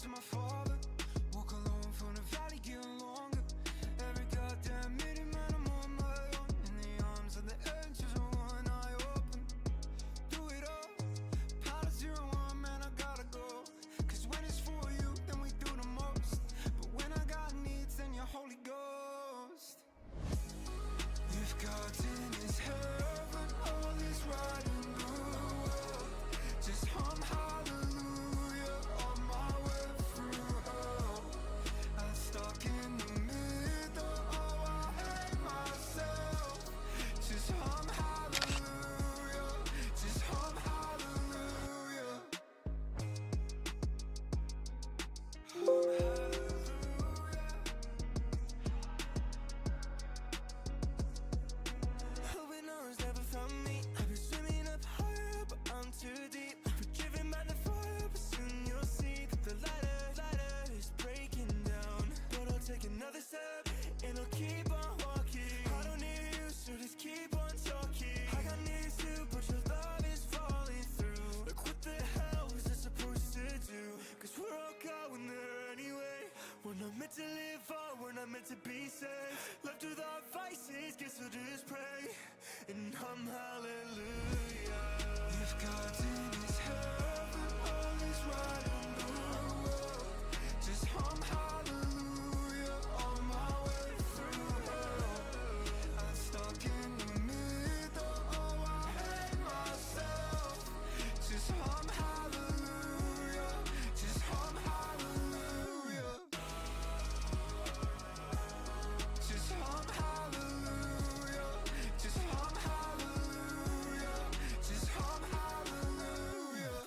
to my father. Walk alone from the valley, getting longer. Every goddamn minute, man, I'm on my own. In the arms of the angels, with one eye open. Do it all, pilot 01, man, I gotta go. Cause when it's for you, then we do the most. But when I got needs, then you're Holy Ghost. If God's in his heaven, all is right in the world. Just hum hallelujah on my way through hell. I'm stuck in the middle, oh I hate myself. Just hum hallelujah, just hum hallelujah. Hum hallelujah. Hoping no one's never found me. I've been swimming up higher, but I'm too deep. We're driven by the fire, but soon you'll see that the lighter is breaking down. But I'll take another step, and I'll keep on walking. I don't need you, so just keep on talking. I got needs too, but your love is falling through. Like what the hell was I supposed to do? Cause we're all going there anyway. We're not meant to live on, we're not meant to be safe. Left with our vices, guess we'll just pray and hum hallelujah. If God's in his heaven, all is right in the world. Just hum hallelujah on my way through hell. I'm stuck in the middle, oh I hate myself. Just hum hallelujah, just hum hallelujah. Just hum hallelujah, just hum hallelujah, just hum hallelujah.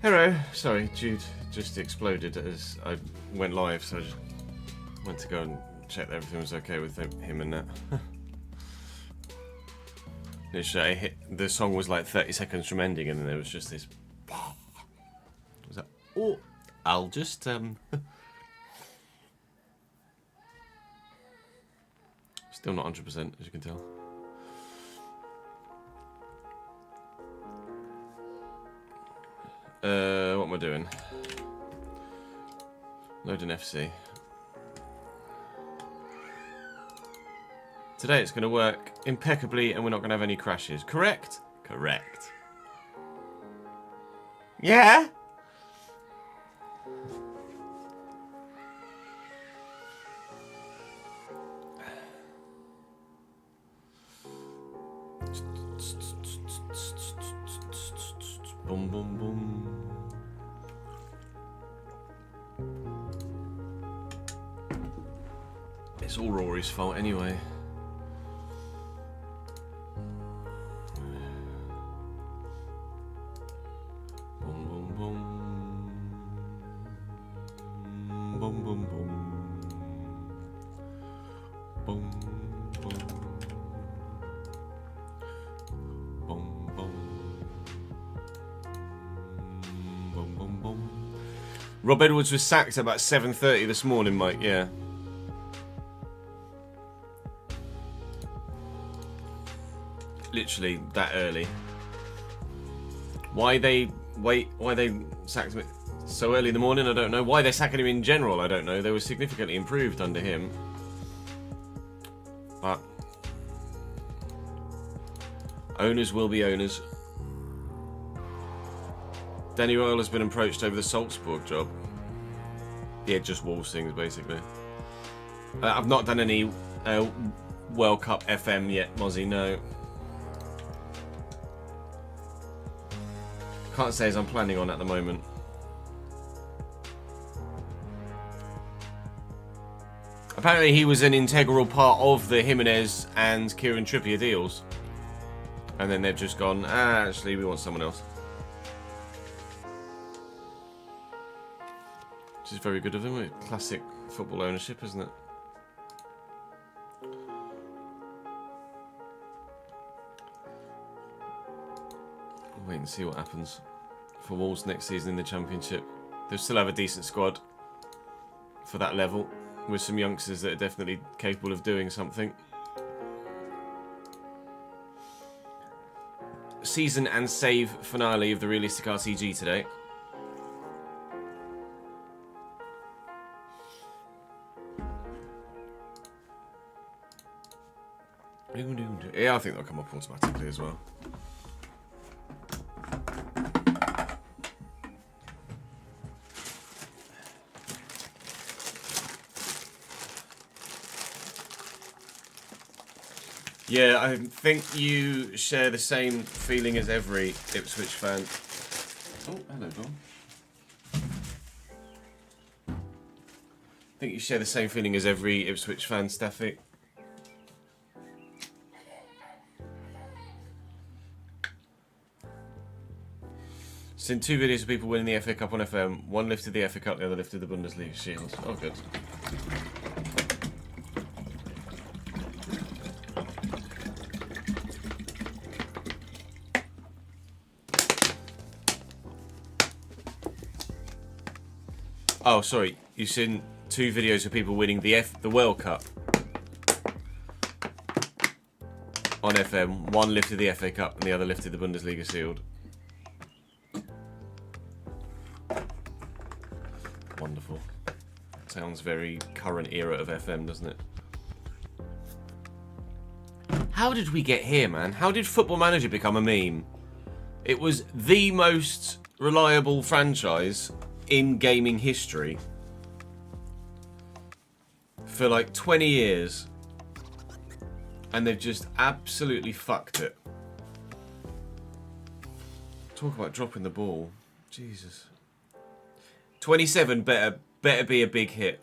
Hello. Sorry, Jude just exploded as I went live, so I just went to go and check that everything was okay with him and that. Literally, the song was like 30 seconds from ending, and then there was just this. Was that? Oh, I'll just Still not 100%, as you can tell. What am I doing? Loading FC. Today it's going to work impeccably and we're not going to have any crashes. Correct? Correct. Yeah? Boom, boom, boom. It's all Rory's fault anyway. Boom, boom, boom. Boom, boom, boom. Boom, boom. Boom, boom. Boom, boom, boom. Rob Edwards was sacked at about 7:30 this morning, Mike, yeah. Literally that early. Why they sacked him so early in the morning, I don't know. Why they're sacking him in general, I don't know. They were significantly improved under him. But owners will be owners. Danny Royal has been approached over the Salzburg job. Yeah, just Wolves things, basically. I've not done any World Cup FM yet, Mozzie, no. Can't say as I'm planning on at the moment. Apparently he was an integral part of the Jimenez and Kieran Trippier deals. And then they've just gone, actually we want someone else. Which is very good of them. Classic football ownership, isn't it? Wait and see what happens for Wolves next season in the Championship. They'll still have a decent squad for that level, with some youngsters that are definitely capable of doing something. Season and save finale of the Realistic RTG today. Yeah, I think they'll come up automatically as well. Yeah, I think you share the same feeling as every Ipswich fan. Oh, hello, Don. I think you share the same feeling as every Ipswich fan, Staffy. Seen 2 videos of people winning the FA Cup on FM. One lifted the FA Cup, the other lifted the Bundesliga shield. Oh, good. Oh, sorry. You've seen 2 videos of people winning the World Cup on FM. One lifted the FA Cup and the other lifted the Bundesliga shield. Wonderful. Sounds very current era of FM, doesn't it? How did we get here, man? How did Football Manager become a meme? It was the most reliable franchise in gaming history for like 20 years, and they've just absolutely fucked it. Talk about dropping the ball. Jesus. 27 better be a big hit.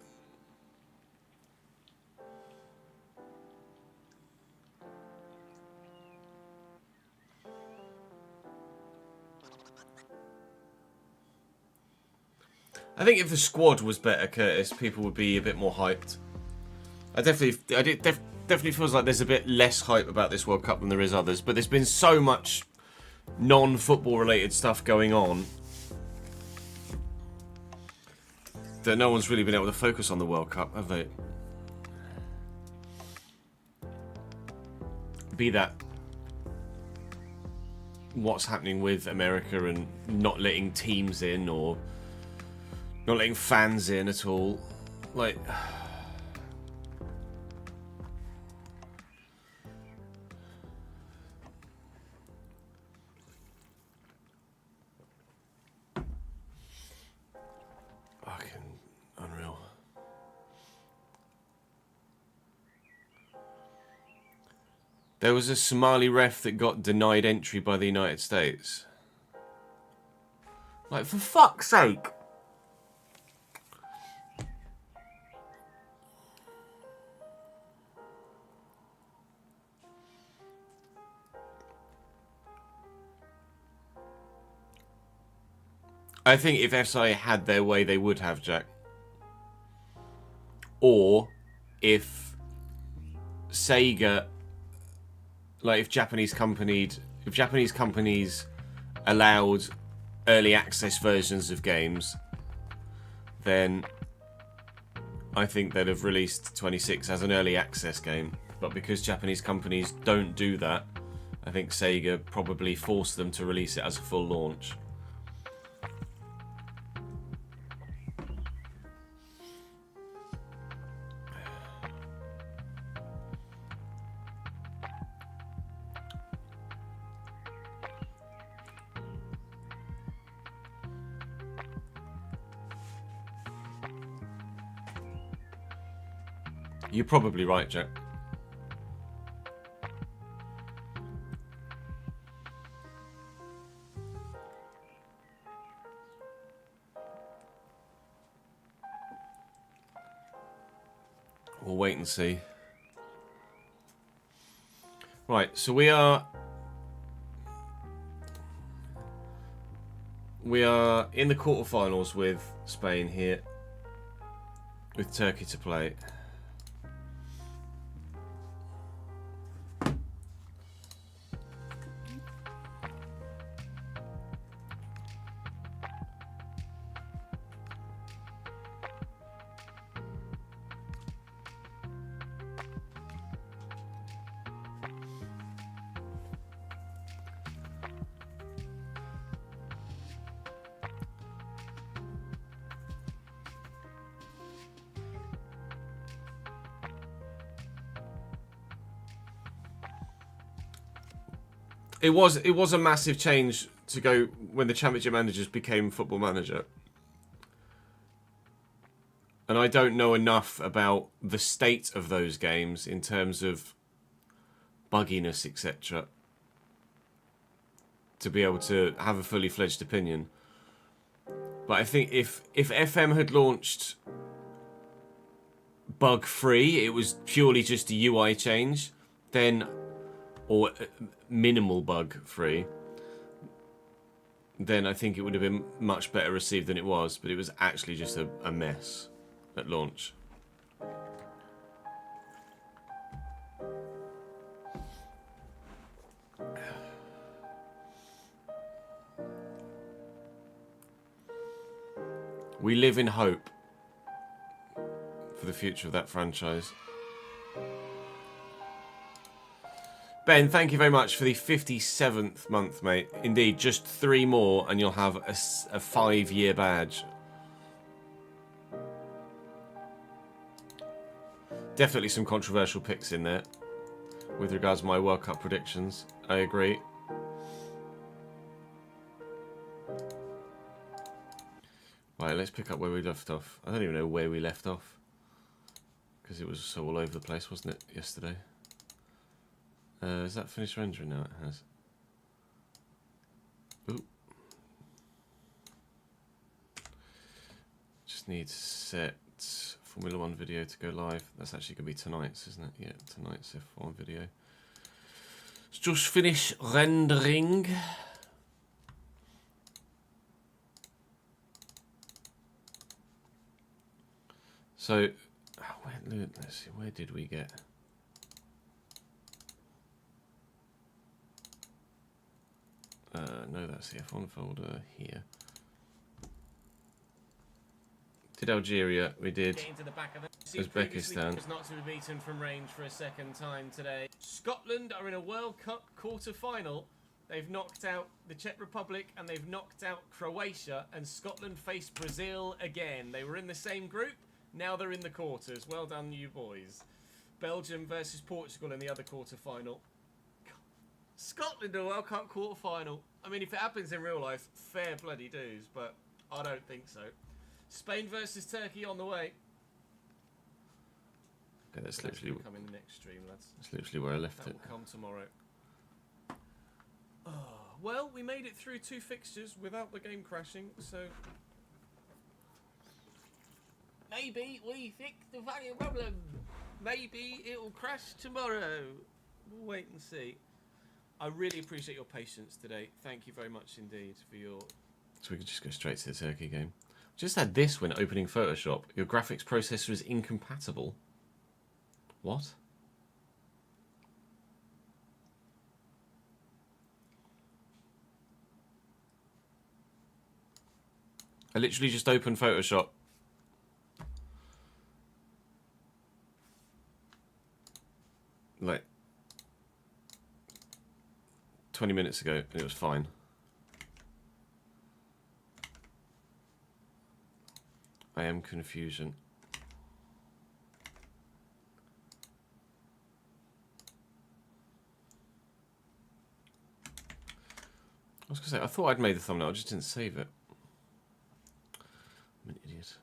I think if the squad was better, Curtis, people would be a bit more hyped. Definitely feels like there's a bit less hype about this World Cup than there is others, but there's been so much non-football related stuff going on that no one's really been able to focus on the World Cup, have they? Be that what's happening with America and not letting teams in or not letting fans in at all. Like, fucking unreal. There was a Somali ref that got denied entry by the United States. Like, for fuck's sake. I think if FSI had their way, they would have, Jack. Or if Sega, like if Japanese companies allowed early access versions of games, then I think they'd have released 26 as an early access game. But because Japanese companies don't do that, I think Sega probably forced them to release it as a full launch. You're probably right, Jack. We'll wait and see. Right, so we are in the quarterfinals with Spain here, with Turkey to play. It was a massive change to go when the Championship managers became Football Manager. And I don't know enough about the state of those games in terms of bugginess, etc., to be able to have a fully fledged opinion. But I think if FM had launched bug-free, it was purely just a UI change, then, or minimal bug-free, then I think it would have been much better received than it was. But it was actually just a mess at launch. We live in hope for the future of that franchise. Ben, thank you very much for the 57th month, mate. Indeed, just 3 more and you'll have a 5-year badge. Definitely some controversial picks in there with regards to my World Cup predictions. I agree. Right, let's pick up where we left off. I don't even know where we left off because it was so all over the place, wasn't it, yesterday? Has that finished rendering now? It has. Ooh. Just need to set Formula 1 video to go live. That's actually going to be tonight's, isn't it? Yeah, tonight's F1 video. It's just finished rendering. So, let's see, where did we get? No, that's the F1 folder here. Did Algeria? We did. Into the back of it. Uzbekistan. Was not to be beaten from range for a second time today. Scotland are in a World Cup quarter-final. They've knocked out the Czech Republic and they've knocked out Croatia, and Scotland face Brazil again. They were in the same group. Now they're in the quarters. Well done, you boys. Belgium versus Portugal in the other quarter-final. Scotland in a World Cup quarter-final. I mean, if it happens in real life, fair bloody dues, but I don't think so. Spain versus Turkey on the way. Okay, that's literally come in the next stream, lads. That's literally where I left that it. Will come tomorrow. Oh, well, we made it through 2 fixtures without the game crashing, so maybe we fixed the fucking problem. Maybe it'll crash tomorrow. We'll wait and see. I really appreciate your patience today. Thank you very much indeed for your... So we could just go straight to the Turkey game. Just had this when opening Photoshop. Your graphics processor is incompatible. What? I literally just opened Photoshop. Like 20 minutes ago, and it was fine. I am confusion. I was gonna say, I thought I'd made the thumbnail, I just didn't save it. I'm an idiot.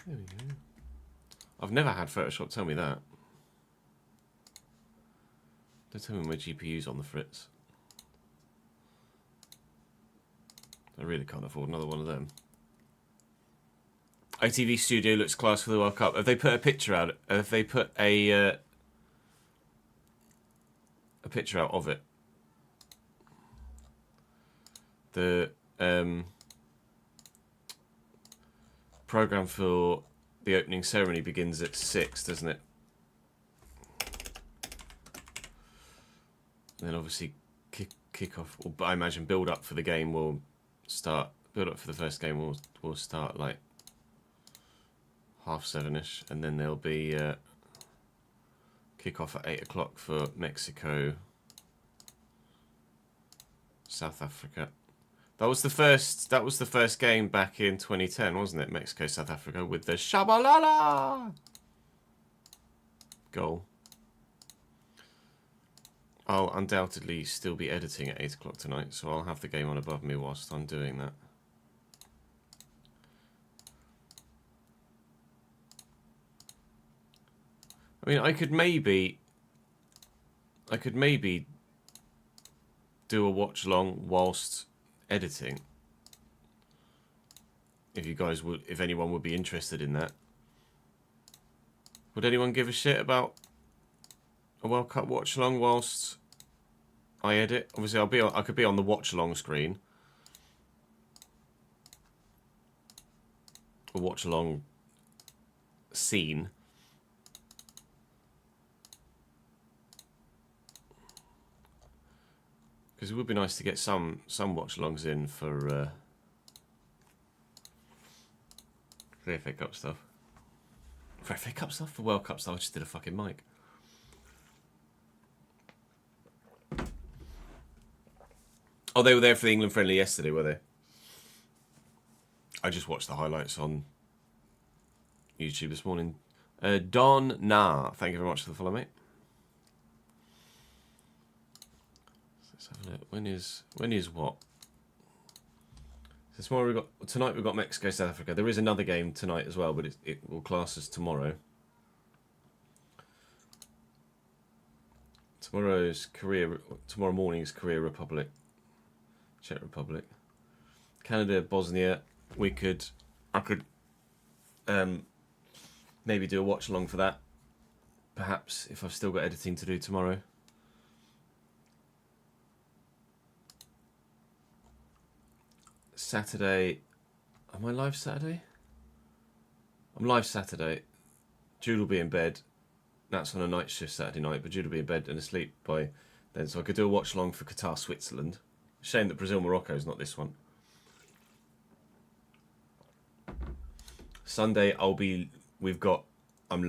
There we go. I've never had Photoshop tell me that. Don't tell me my GPU's on the fritz. I really can't afford another one of them. ITV Studio looks class for the World Cup. Have they put a picture out? Have they put a picture out of it? The program for the opening ceremony begins at 6, doesn't it? And then obviously kick off, or I imagine build up for the game will start. Build up for the first game will start like 7:30ish, and then there'll be kick off at 8 o'clock for Mexico, South Africa. That was the first game back in 2010, wasn't it? Mexico, South Africa with the Shabalala goal. I'll undoubtedly still be editing at 8 o'clock tonight, so I'll have the game on above me whilst I'm doing that. I mean, I could maybe do a watch along whilst editing. If anyone would be interested in that. Would anyone give a shit about a World Cup watch along whilst I edit? Obviously, I could be on the watch along screen. A watch along scene. Because it would be nice to get some watch-alongs in for FA Cup stuff. For FA Cup stuff? For World Cup stuff? I just did a fucking mic. Oh, they were there for the England friendly yesterday, were they? I just watched the highlights on YouTube this morning. Don Nah, thank you very much for the follow, mate. When is what? So tomorrow tonight we've got Mexico, South Africa. There is another game tonight as well, but it will class as tomorrow. Tomorrow morning's Korea Republic, Czech Republic, Canada, Bosnia. I could maybe do a watch along for that. Perhaps if I've still got editing to do tomorrow. Saturday. Am I live Saturday? I'm live Saturday. Jude will be in bed. That's on a night shift Saturday night, but Jude will be in bed and asleep by then, so I could do a watch along for Qatar, Switzerland. Shame that Brazil, Morocco is not this one. Sunday, I'm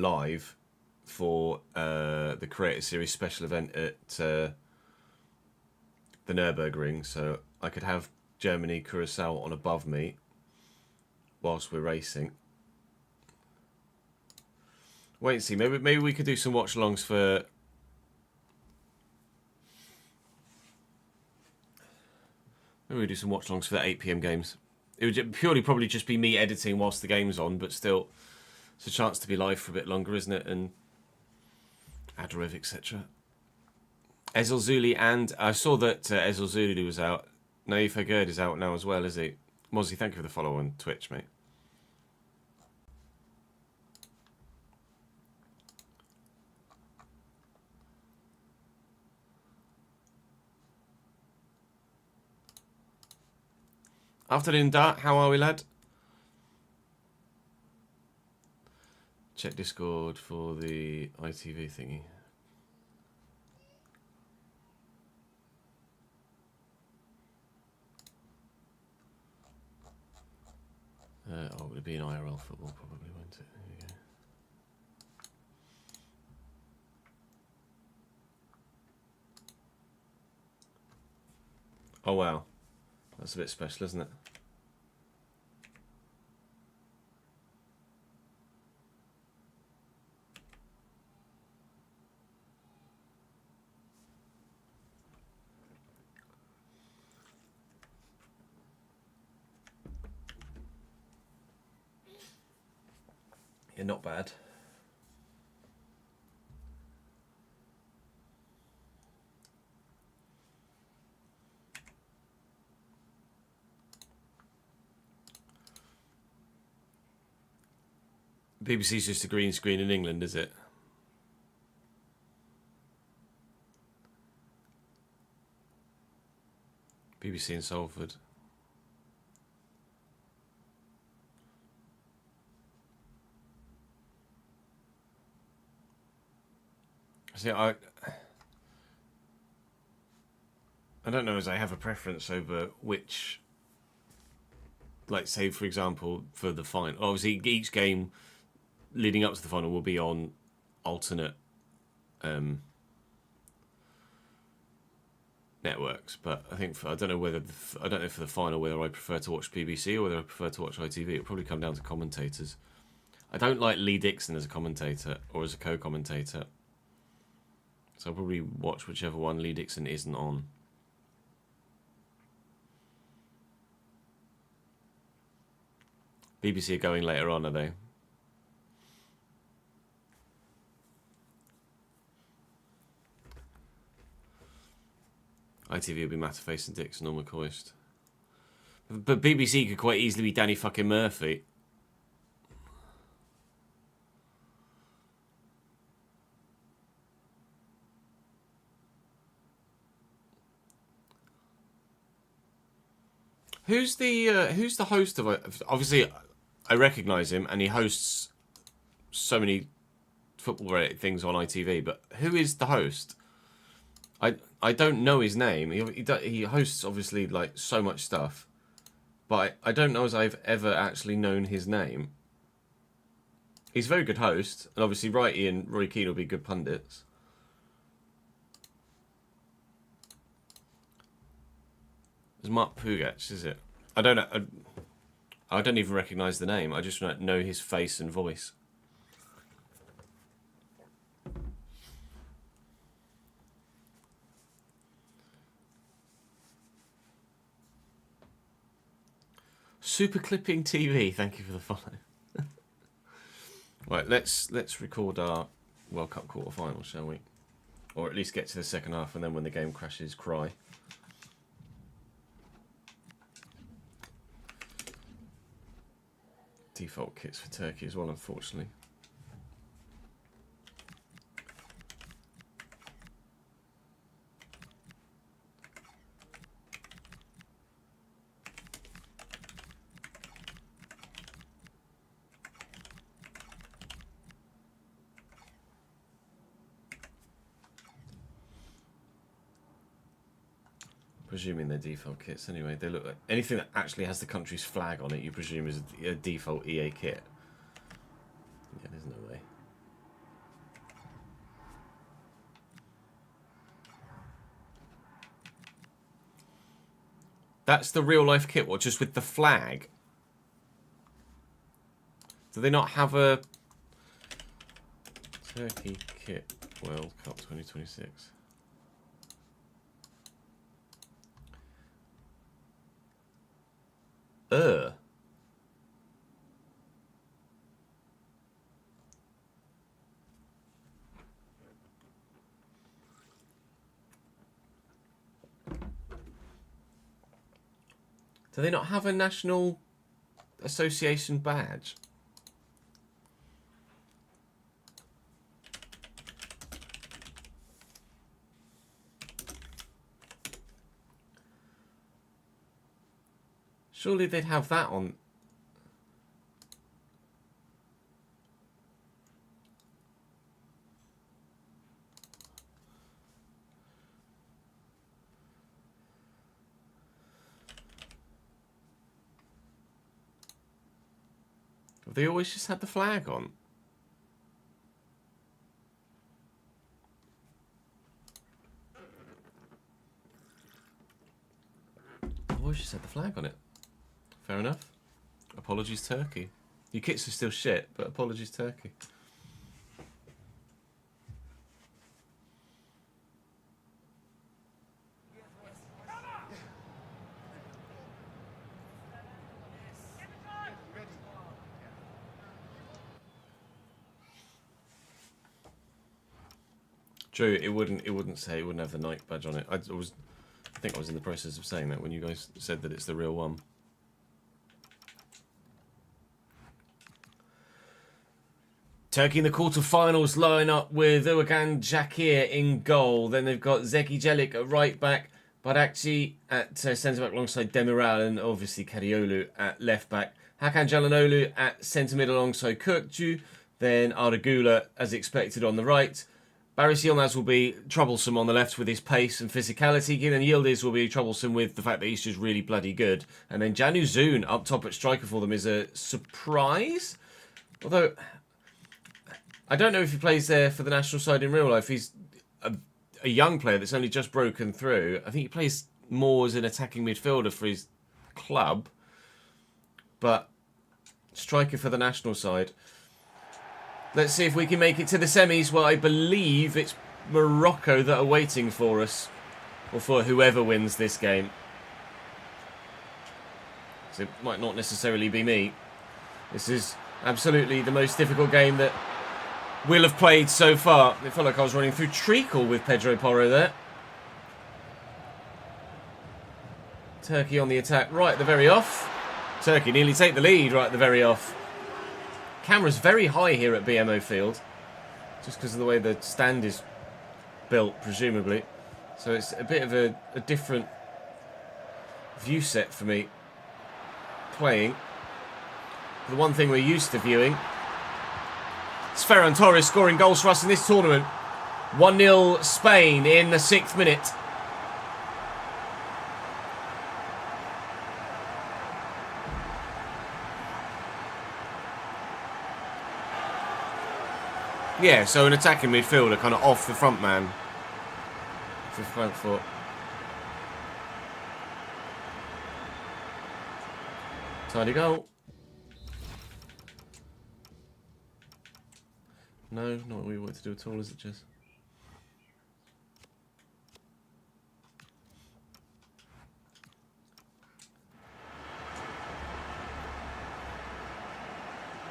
live for the Creator Series special event at the Nürburgring, so I could have Germany, Curacao on above me whilst we're racing. Wait and see. Maybe we could do some watch-alongs for. Maybe we do some watch-alongs for the 8 PM games. It would purely probably just be me editing whilst the game's on, but still, it's a chance to be live for a bit longer, isn't it? And Adarev, etc. Ezel Zuli, and I saw that Ezel Zuli was out. Naif Agerd is out now as well, is he? Mozzie, thank you for the follow on Twitch, mate. Afternoon, Dart. How are we, lad? Check Discord for the ITV thingy. Oh, it would be an IRL football, probably, won't it? There you go. Oh, wow. That's a bit special, isn't it? Yeah, not bad. BBC's just a green screen in England, is it? BBC in Salford. See, I don't know as I have a preference over which, like, say, for example, for the final. Obviously, each game leading up to the final will be on alternate networks, but I think I don't know for the final whether I prefer to watch BBC or whether I prefer to watch ITV. It'll probably come down to commentators. I don't like Lee Dixon as a commentator or as a co-commentator, so I'll probably watch whichever one Lee Dixon isn't on. BBC are going later on, are they? ITV will be Matterface and Dixon or McCoist. But BBC could quite easily be Danny fucking Murphy. Who's the host of? Obviously, I recognise him, and he hosts so many football-related things on ITV. But who is the host? I don't know his name. He hosts obviously like so much stuff, but I don't know as I've ever actually known his name. He's a very good host, and obviously Righty and Roy Keane will be good pundits. It's Mark Pugac, is it? I don't know. I don't even recognise the name. I just know his face and voice. Super Clipping TV, thank you for the follow. Right, let's record our World Cup quarter-final, shall we? Or at least get to the second half, and then when the game crashes, cry. Default kits for Turkey as well, unfortunately. Presuming they're default kits anyway. They look like anything that actually has the country's flag on it, you presume is a default EA kit. Yeah, there's no way. That's the real life kit, what, just with the flag? Do they not have a Turkey kit World Cup 2026? Do they not have a national association badge? Surely they'd have that on. Have they always just had the flag on? I've always just had the flag on it. Fair enough. Apologies, Turkey. Your kits are still shit, but apologies, Turkey. True, it wouldn't say, it wouldn't have the Nike badge on it. I think I was in the process of saying that when you guys said that it's the real one. Turkey in the quarterfinals line up with Uğurcan Jakir in goal. Then they've got Zeki Celik at right back, Barakçı at centre back alongside Demiral, and obviously Kariolu at left back. Hakan Çalhanoğlu at centre mid alongside Kökçü. Then Ardagula as expected on the right. Barış Yılmaz will be troublesome on the left with his pace and physicality. Gülen Yıldız will be troublesome with the fact that he's just really bloody good. And then Canu Zun up top at striker for them is a surprise. Although, I don't know if he plays there for the national side in real life. He's a young player that's only just broken through. I think he plays more as an attacking midfielder for his club. But striker for the national side. Let's see if we can make it to the semis. Well, I believe it's Morocco that are waiting for us. Or for whoever wins this game. So it might not necessarily be me. This is absolutely the most difficult game that we'll have played so far. It felt like I was running through treacle with Pedro Porro there. Turkey on the attack right at the very off. Turkey nearly take the lead right at the very off. Camera's very high here at BMO Field, just because of the way the stand is built, presumably. So it's a bit of a different view set for me playing. The one thing we're used to viewing. It's Ferran Torres scoring goals for us in this tournament. 1-0 Spain in the 6th minute. Yeah, so an attacking midfielder kind of off the front man for Frankfurt. Tidy goal. No, not what we want to do at all, is it, Jess?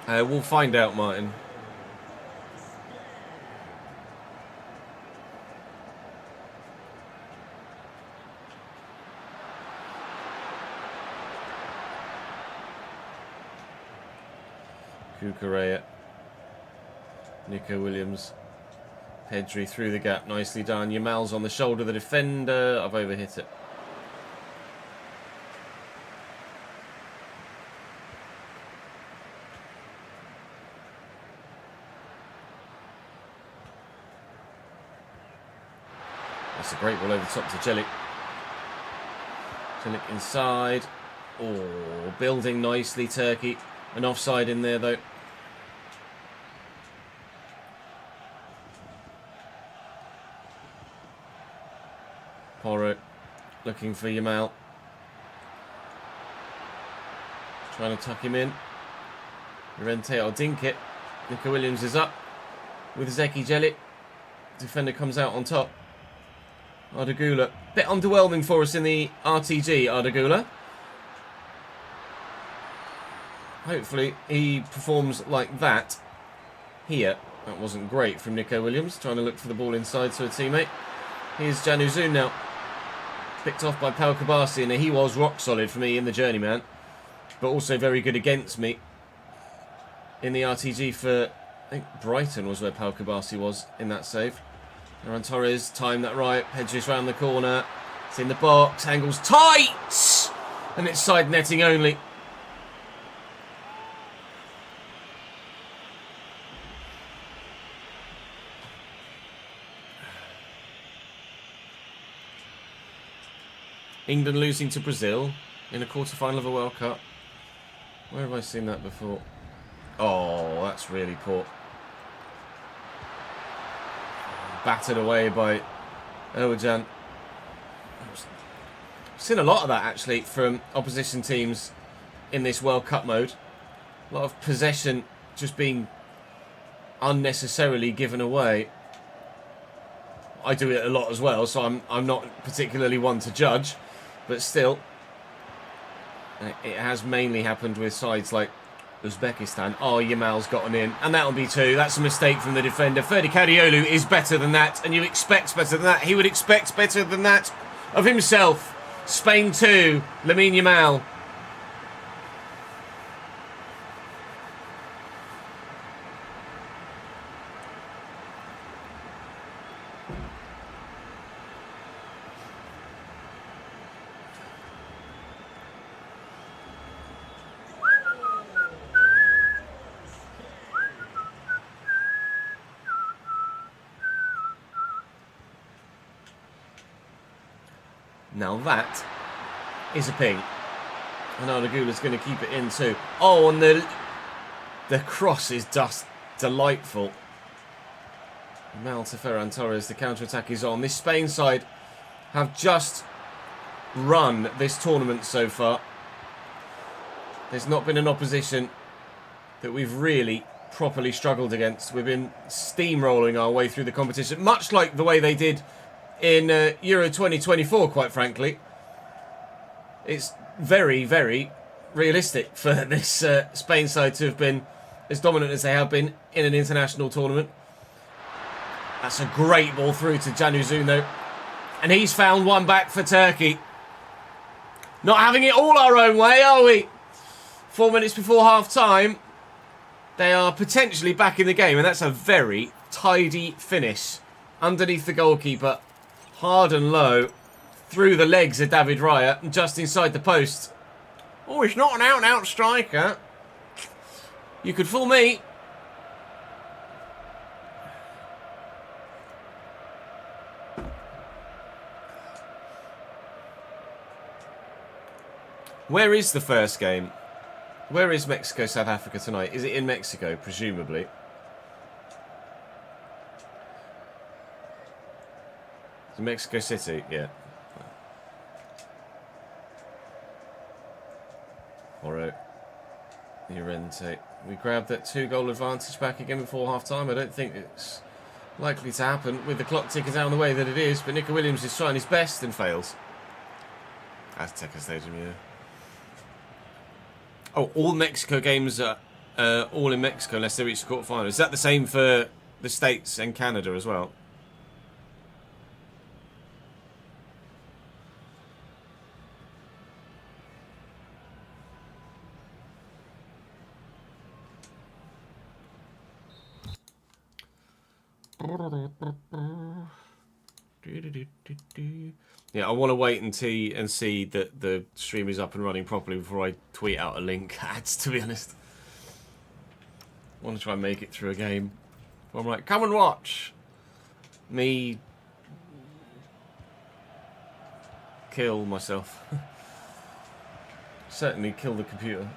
We'll find out, Martin. Cucurella, Nico Williams, Pedri through the gap, nicely done. Yamal's on the shoulder of the defender. I've overhit it. That's a great ball over the top to Celik. Clinic inside. Oh, building nicely, Turkey. An offside in there, though. Porro looking for Yamal. Trying to tuck him in. Llorente will dink it. Nico Williams is up with Zeki Jelit. Defender comes out on top. Ardagula. Bit underwhelming for us in the RTG, Ardagula. Hopefully he performs like that here. That wasn't great from Nico Williams. Trying to look for the ball inside to a teammate. Here's Januzun now. Picked off by Pau Kabasi, and he was rock solid for me in the journeyman. But also very good against me in the RTG for, I think Brighton was where Pau Kabasi was in that save. Ferran Torres timed that right, hedges round the corner. It's in the box, angles tight! And it's side netting only. England losing to Brazil in a quarter-final of a World Cup. Where have I seen that before? Oh, that's really poor. Battered away by Erwajan. I've seen a lot of that, actually, from opposition teams in this World Cup mode. A lot of possession just being unnecessarily given away. I do it a lot as well, so I'm not particularly one to judge. But still, it has mainly happened with sides like Uzbekistan. Oh, Yamal's gotten in, and that'll be two. That's a mistake from the defender. Ferdi Kariolu is better than that, and you expect better than that. He would expect better than that of himself. Spain 2, Lamine Yamal. Now that is a ping. And Ardagula's going to keep it in too. Oh, and the cross is just delightful. Mal to Ferran Torres, the counter-attack is on. This Spain side have just run this tournament so far. There's not been an opposition that we've really properly struggled against. We've been steamrolling our way through the competition, much like the way they did in Euro 2024, quite frankly. It's very, very realistic for this Spain side to have been as dominant as they have been in an international tournament. That's a great ball through to Januzun, though. And he's found one back for Turkey. Not having it all our own way, are we? 4 minutes before half-time. They are potentially back in the game, and that's a very tidy finish underneath the goalkeeper. Hard and low, through the legs of David Raya, and just inside the post. Oh, he's not an out-and-out striker. You could fool me. Where is the first game? Where is Mexico-South Africa tonight? Is it in Mexico, presumably? Mexico City, yeah. Alright. Llorente. We grabbed that 2-goal advantage back again before half-time. I don't think it's likely to happen with the clock ticking down the way that it is, but Nico Williams is trying his best and fails. Azteca Stadium, yeah. Oh, all Mexico games are all in Mexico unless they reach the quarterfinals. Is that the same for the States and Canada as well? Yeah, I want to wait and see that the stream is up and running properly before I tweet out a link ads, to be honest. I want to try and make it through a game. I'm like, come and watch me kill myself. Certainly kill the computer.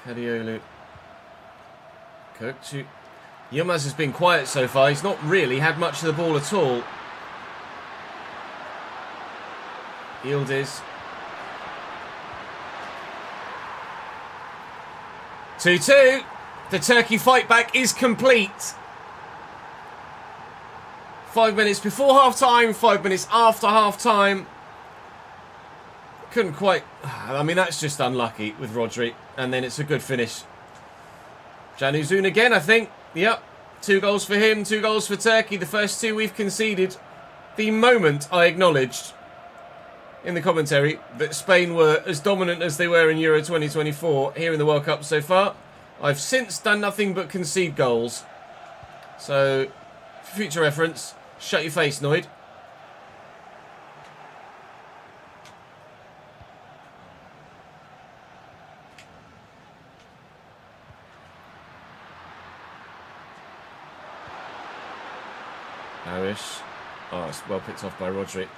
Kadiolu. Kirkchu. Yilmaz has been quiet so far. He's not really had much of the ball at all. Yildiz. 2-2. The Turkey fight back is complete. 5 minutes before half-time, 5 minutes after half-time. Couldn't quite... I mean, that's just unlucky with Rodri. And then it's a good finish. Januzun again, I think. Yep. 2 goals for him, 2 goals for Turkey. The first 2 we've conceded. The moment I acknowledged in the commentary that Spain were as dominant as they were in Euro 2024 here in the World Cup so far, I've since done nothing but concede goals. So, for future reference, shut your face, Noid. Harish. Oh, it's well picked off by Rodri.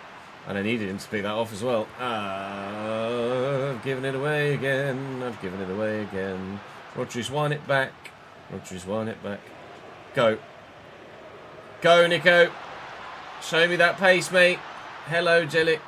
And I needed him to pick that off as well. I've given it away again. I've given it away again. Rodri's won it back. Rodri's won it back. Go. Go, Nico. Show me that pace, mate. Hello, Jelly.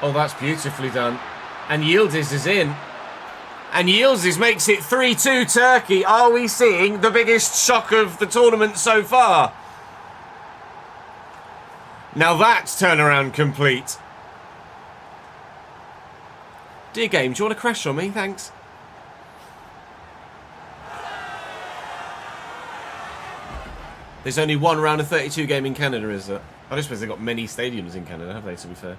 Oh, that's beautifully done. And Yildiz is in. And Yildiz makes it 3-2 Turkey. Are we seeing the biggest shock of the tournament so far? Now that's turnaround complete. Dear game, do you want to crash on me? Thanks. There's only one round of 32 game in Canada, is there? I don't suppose they've got many stadiums in Canada, have they, to be fair?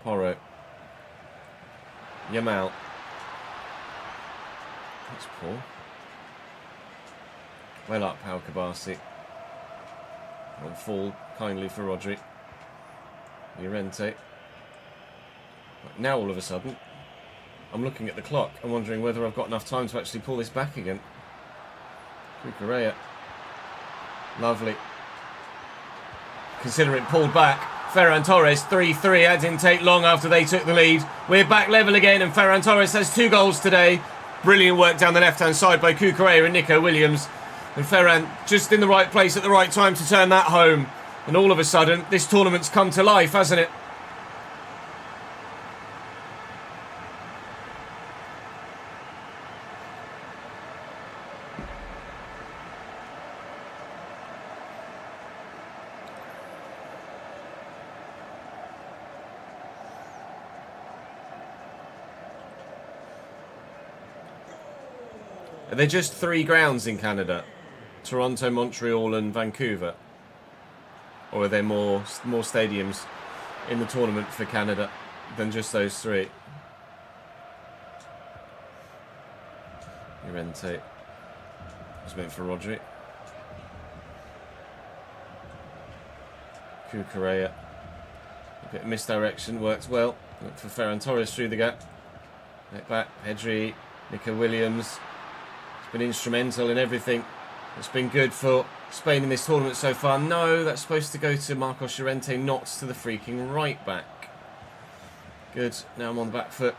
Porro. Yamal. That's poor. Well up, Pau Kabasi. Won't fall kindly for Rodri. Llorente. Now all of a sudden, I'm looking at the clock and wondering whether I've got enough time to actually pull this back again. Cucurella. Lovely. Consider it pulled back. Ferran Torres, 3-3. That didn't take long after they took the lead. We're back level again, and Ferran Torres has 2 goals today. Brilliant work down the left-hand side by Cucurella and Nico Williams. And Ferran just in the right place at the right time to turn that home. And all of a sudden, this tournament's come to life, hasn't it? Are there just 3 grounds in Canada? Toronto, Montreal and Vancouver? Or are there more stadiums in the tournament for Canada than just those 3? Llorente. Was meant for Rodri. Cucurella. A bit of misdirection, worked well. Look for Ferran Torres through the gap. Back, Pedri, Nico Williams. Been instrumental in everything. It's been good for Spain in this tournament so far. No, that's supposed to go to Marcos Llorente, not to the freaking right back. Good. Now I'm on the back foot.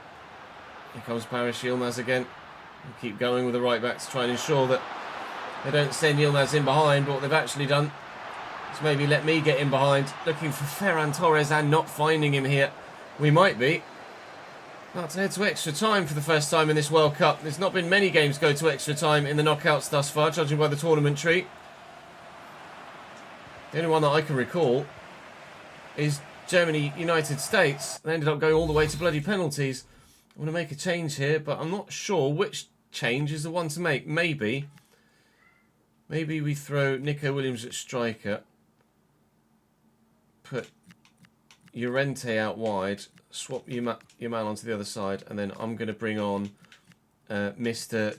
Here comes Paris Yilmaz again. We'll keep going with the right back to try and ensure that they don't send Yilmaz in behind. But what they've actually done is maybe let me get in behind. Looking for Ferran Torres and not finding him here. We might be. About to head to extra time for the first time in this World Cup. There's not been many games go to extra time in the knockouts thus far, judging by the tournament tree. The only one that I can recall is Germany, United States. They ended up going all the way to bloody penalties. I'm going to make a change here, but I'm not sure which change is the one to make. Maybe we throw Nico Williams at striker. Put Llorente out wide. Swap Yamal onto the other side, and then I'm going to bring on Mr.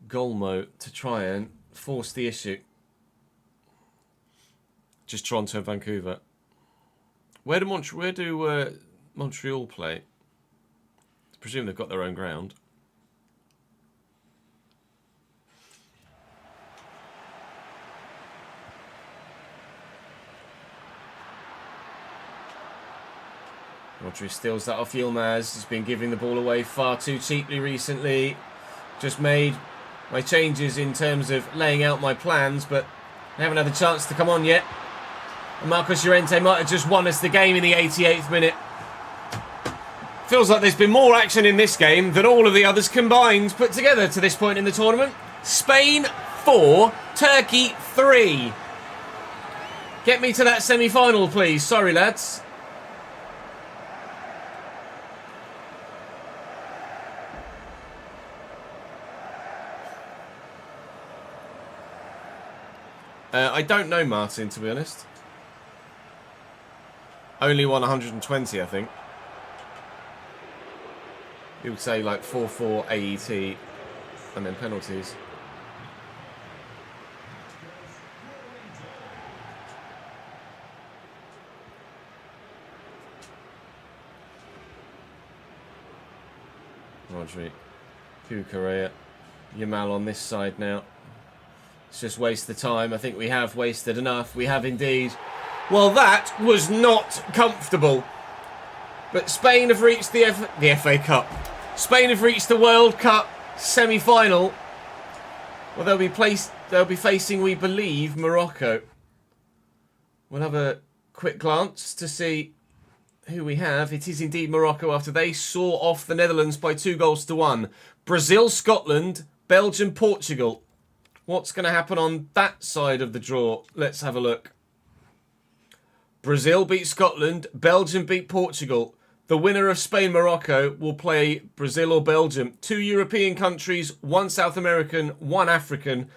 Golmo to try and force the issue. Just Toronto and Vancouver. Where do Montreal play? I presume they've got their own ground. Rodri steals that off Yilmaz. He's been giving the ball away far too cheaply recently. Just made my changes in terms of laying out my plans, but I haven't had the chance to come on yet. And Marcos Llorente might have just won us the game in the 88th minute. Feels like there's been more action in this game than all of the others combined put together to this point in the tournament. Spain 4, Turkey 3. Get me to that semi-final, please. Sorry, lads. I don't know Martin, to be honest. Only won 120, I think. You would say like 4-4 AET and then penalties. Rodri, Cucurella, Yamal on this side now. Let's just waste the time. I think we have wasted enough. We have indeed. Well, that was not comfortable. But Spain have reached the FA Cup. Spain have reached the World Cup semi-final. Well, they'll be facing, we believe, Morocco. We'll have a quick glance to see who we have. It is indeed Morocco after they saw off the Netherlands by 2-1. Brazil, Scotland, Belgium, Portugal. What's going to happen on that side of the draw? Let's have a look. Brazil beat Scotland. Belgium beat Portugal. The winner of Spain-Morocco will play Brazil or Belgium. 2 European countries, 1 South American, 1 African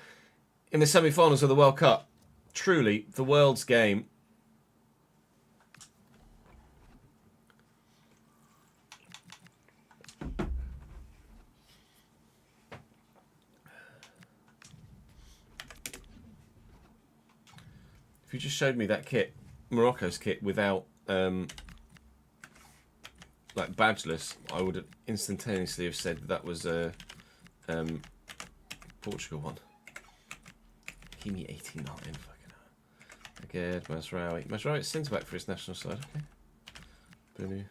in the semi-finals of the World Cup. Truly, the world's game. If you just showed me that kit, Morocco's kit, without like badgeless, I would instantaneously have said that was a Portugal one. Kimi 89, fucking hell. Again, Mazraoui. Mazraoui's centre back for his national side. Okay. Bunu.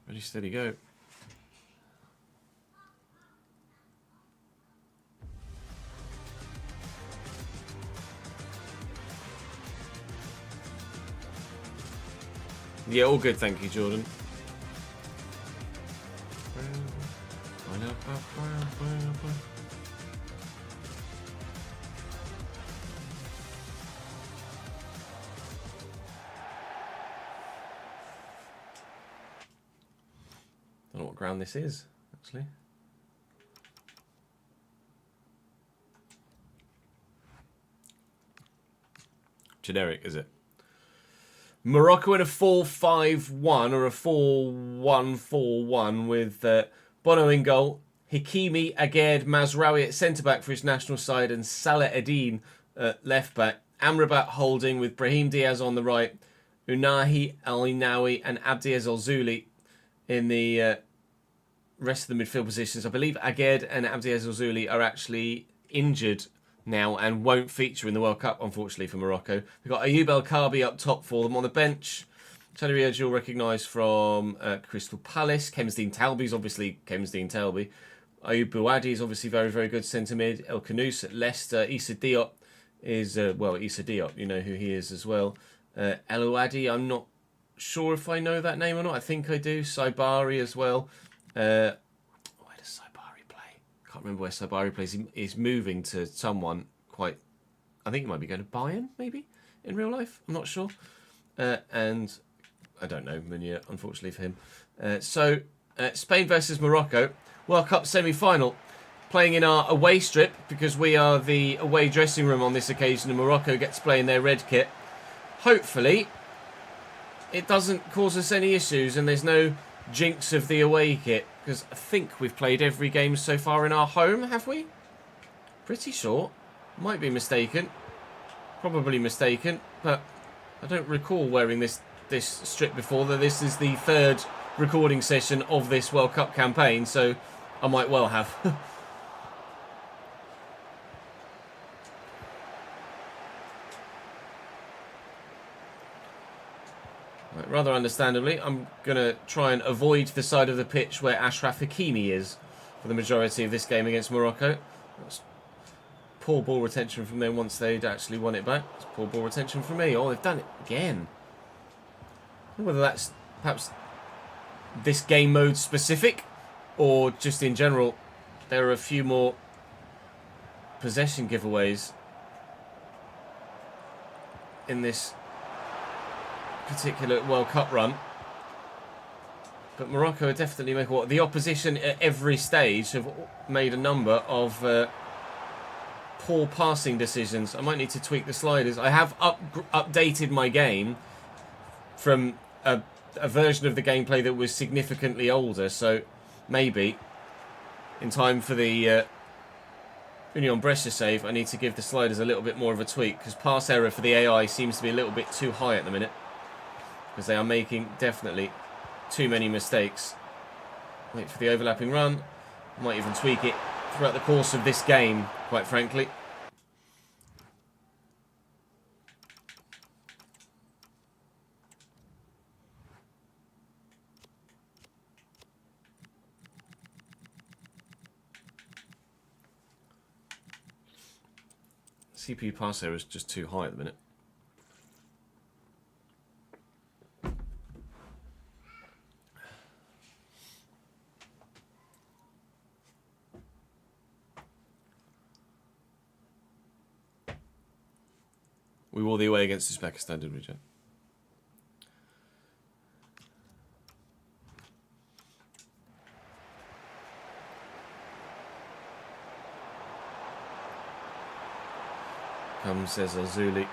Ready, steady, go. Yeah, all good, thank you, Jordan. I don't know what ground this is, actually. Generic, is it? Morocco in a 4-5-1 or a 4-1-4-1 with Bono in goal, Hakimi, Aguerd, Mazraoui at centre-back for his national side and Salah Eddin at left-back. Amrabat holding with Brahim Diaz on the right, Unahi, Al-Inawi and Abdiaz Al-Zuli in the rest of the midfield positions. I believe Aguerd and Abdiaz Al-Zuli are actually injured now and won't feature in the World Cup, unfortunately, for Morocco. We've got Ayoub El-Kabi up top for them. On the bench, Tony Virgil recognised from Crystal Palace. Kemsdean Talby's obviously Kemsdean Talby. Ayoub Bouadi is obviously very, very good centre mid. El Khanous at Leicester. Issa Diop is, Issa Diop, you know who he is as well. El Ouadi, I'm not sure if I know that name or not. I think I do. Saibari as well. Where does Saibari play? Can't remember where Saibari plays. He's moving to someone quite... I think he might be going to Bayern, maybe, in real life. I'm not sure. And I don't know Meunier, unfortunately for him. Spain versus Morocco, World Cup semi-final. Playing in our away strip because we are the away dressing room on this occasion and Morocco gets to play in their red kit. Hopefully, it doesn't cause us any issues and there's no jinx of the away kit. Because I think we've played every game so far in our home, have we? Pretty sure. Might be mistaken. Probably mistaken. But I don't recall wearing this strip before. Though this is the third recording session of this World Cup campaign. So I might well have. Rather understandably, I'm going to try and avoid the side of the pitch where Ashraf Hakimi is for the majority of this game against Morocco. That's poor ball retention from them once they'd actually won it back. It's poor ball retention from me. Oh, they've done it again. I don't know whether that's perhaps this game mode specific or just in general. There are a few more possession giveaways in this particular World Cup run, but Morocco are definitely making what the opposition at every stage have made a number of poor passing decisions. I might need to tweak the sliders. I have updated my game from a version of the gameplay that was significantly older, so maybe in time for the Union Brescia save I need to give the sliders a little bit more of a tweak because pass error for the AI seems to be a little bit too high at the minute. Because they are making definitely too many mistakes. Wait for the overlapping run. Might even tweak it throughout the course of this game, quite frankly. CPU pass error is just too high at the minute. We wore the away against Uzbekistan, did we, Joe? Comes says Azuli.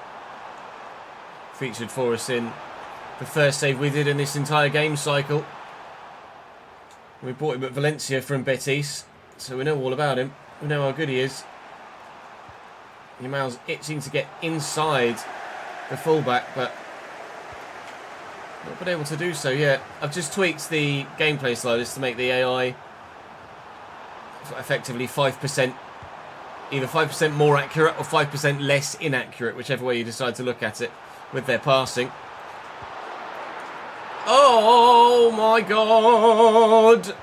Featured for us in the first save we did in this entire game cycle. We bought him at Valencia from Betis, so we know all about him. We know how good he is. Yamal's itching to get inside the fullback, but not been able to do so yet. I've just tweaked the gameplay sliders to make the AI effectively 5%, either 5% more accurate or 5% less inaccurate, whichever way you decide to look at it with their passing. Oh my God!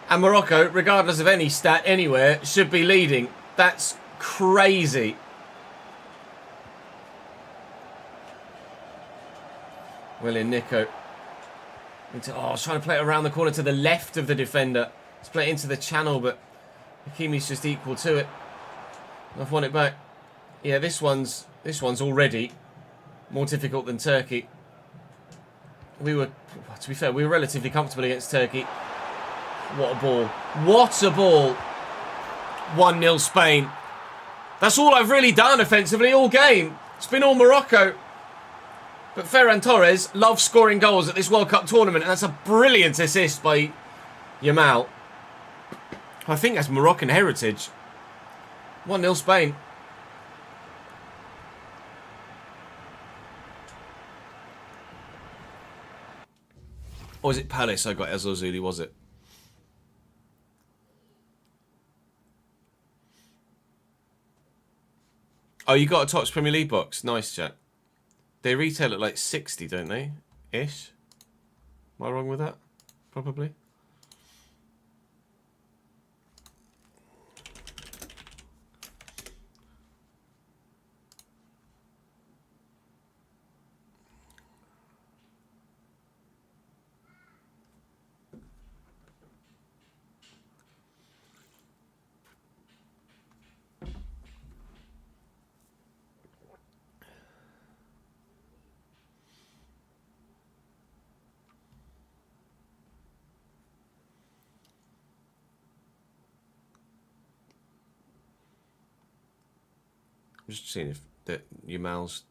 And Morocco, regardless of any stat anywhere, should be leading. That's crazy. Well in Nico. I was trying to play it around the corner to the left of the defender. Let's play it into the channel, but Hakimi's just equal to it. I've won it back. Yeah, this one's already more difficult than Turkey. To be fair, we were relatively comfortable against Turkey. What a ball. What a ball. 1-0 Spain. That's all I've really done offensively all game. It's been all Morocco. But Ferran Torres loves scoring goals at this World Cup tournament, and that's a brilliant assist by Yamal. I think that's Moroccan heritage. 1-0 Spain. Or was it Palace I got as Ozuli, was it? Oh, you got a Topps Premier League box. Nice, chat. They retail at like 60, don't they? Ish. Am I wrong with that? Probably. Just seeing if that Yamal's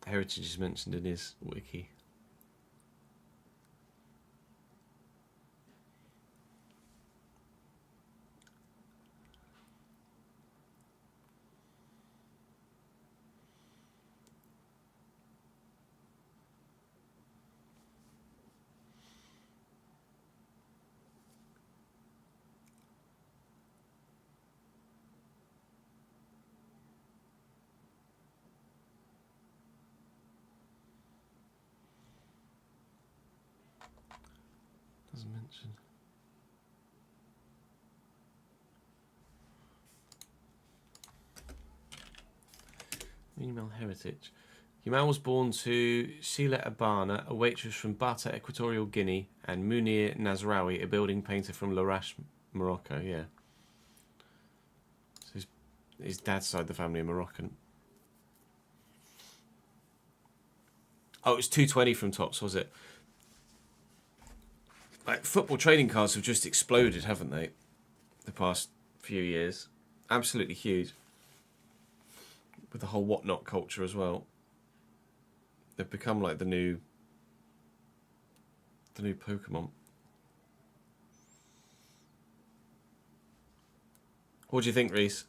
heritage is mentioned in his wiki. Doesn't mention. Yamal heritage. Yamal was born to Sheila Abana, a waitress from Bata, Equatorial Guinea, and Munir Nazraoui, a building painter from Larache, Morocco. Yeah. So his dad's side of the family are Moroccan. Oh, it was 220 from Tops, was it? Like, football trading cards have just exploded, haven't they? The past few years. Absolutely huge. With the whole whatnot culture as well. They've become like the new Pokemon. What do you think, Reese?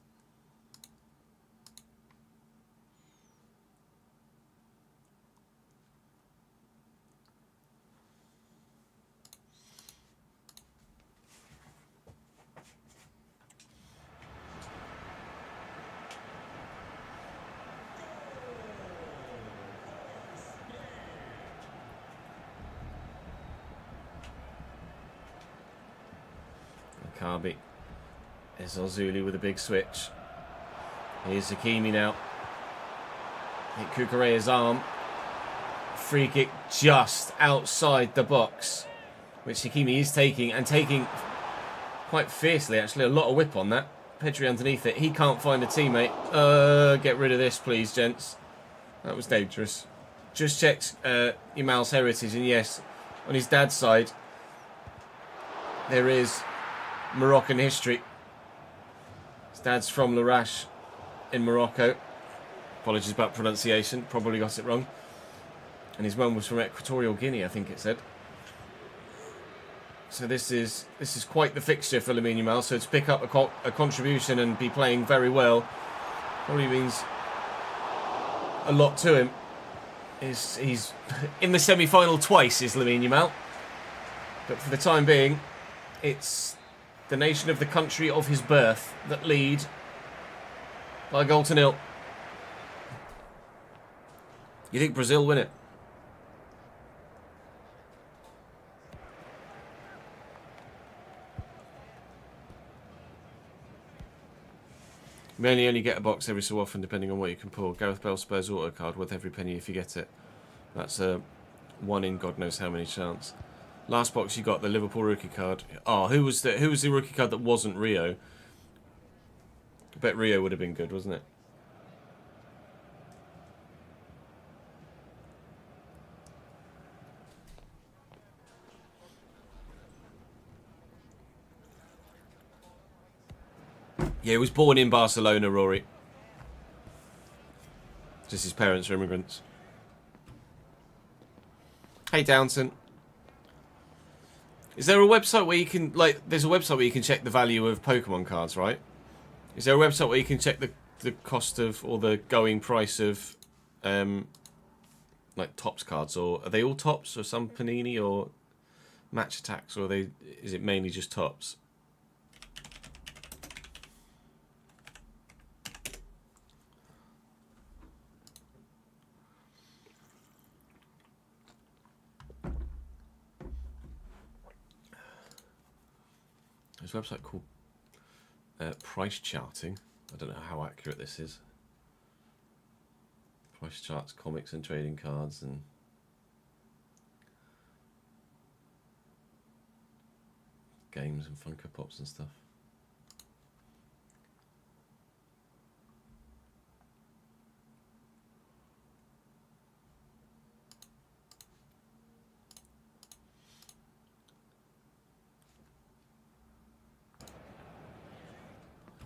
Kabi. There's Ozuli with a big switch. Here's Hakimi now. Hit Kukureya's arm. Free kick just outside the box, which Hakimi is taking, and taking quite fiercely, actually. A lot of whip on that. Pedri underneath it. He can't find a teammate. Get rid of this, please, gents. That was dangerous. Just checked Yamal's heritage, and yes, on his dad's side, there is Moroccan history. His dad's from Larache in Morocco. Apologies about pronunciation, probably got it wrong. And his mum was from Equatorial Guinea, I think it said. So this is quite the fixture for Lamine Yamal. So to pick up a contribution and be playing very well probably means a lot to him. He's in the semi-final twice, is Lamine Yamal. But for the time being, it's the nation of the country of his birth that lead by a goal to nil. You think Brazil win it? You may only get a box every so often, depending on what you can pull. Gareth Bale Spurs auto card, worth every penny if you get it. That's a one in God knows how many chance. Last box you got the Liverpool rookie card. Oh, who was the rookie card that wasn't Rio? I bet Rio would have been good, wasn't it? Yeah, he was born in Barcelona, Rory. Just his parents are immigrants. Hey, Downton. Is there a website where you can, like, there's a website where you can check the value of Pokemon cards, right? Is there a website where you can check the cost of, or the going price of, like, Topps cards? Or are they all Topps, or some Panini, or Match Attacks, or is it mainly just Topps? There's a website called Price Charting. I don't know how accurate this is. Price charts, comics and trading cards, and games and Funko Pops and stuff.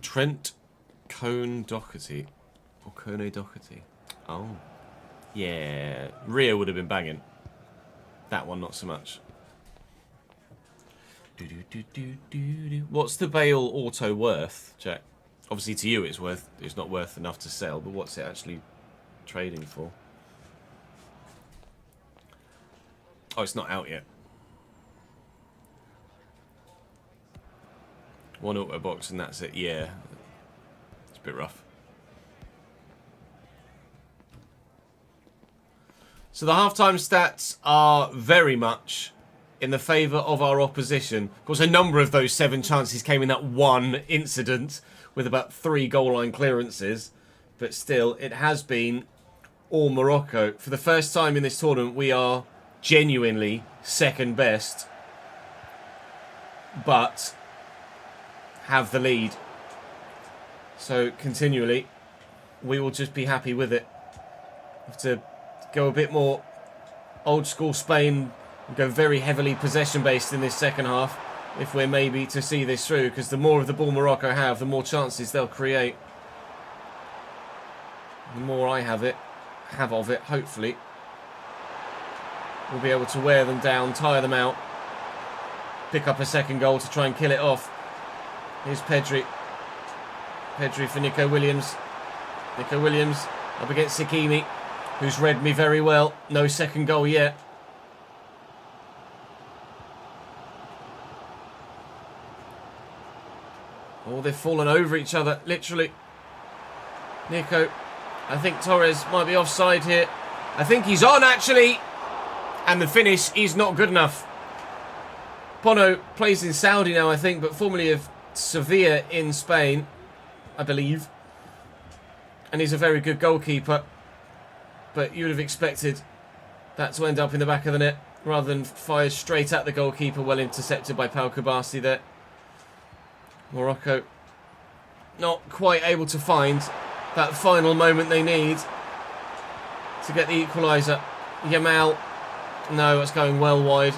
Trent Cone Doherty. Or Kone Doherty. Oh. Yeah. Rio would have been banging. That one, not so much. What's the Bale auto worth, Jack? Obviously to you it's not worth enough to sell, but what's it actually trading for? Oh, it's not out yet. One auto box and that's it. Yeah. It's a bit rough. So the halftime stats are very much in the favour of our opposition. Of course, a number of those 7 chances came in that one incident with about 3 goal line clearances. But still, it has been all Morocco. For the first time in this tournament, we are genuinely second best, but have the lead. So continually, we will just be happy with it. Have to go a bit more old school Spain and go very heavily possession based in this second half if we're maybe to see this through, because the more of the ball Morocco have, the more chances they'll create. The more I have of it, hopefully we'll be able to wear them down, tire them out, pick up a second goal to try and kill it off. Here's Pedri. Pedri for Nico Williams. Nico Williams up against Sakimi, who's read me very well. No second goal yet. Oh, they've fallen over each other, literally. Nico. I think Torres might be offside here. I think he's on, actually. And the finish is not good enough. Bono plays in Saudi now, I think, but formerly of Sevilla in Spain, I believe. And he's a very good goalkeeper. But you would have expected that to end up in the back of the net rather than fired straight at the goalkeeper, well intercepted by Pau Kubasi there. Morocco not quite able to find that final moment they need to get the equaliser. Yamal, no, it's going well wide.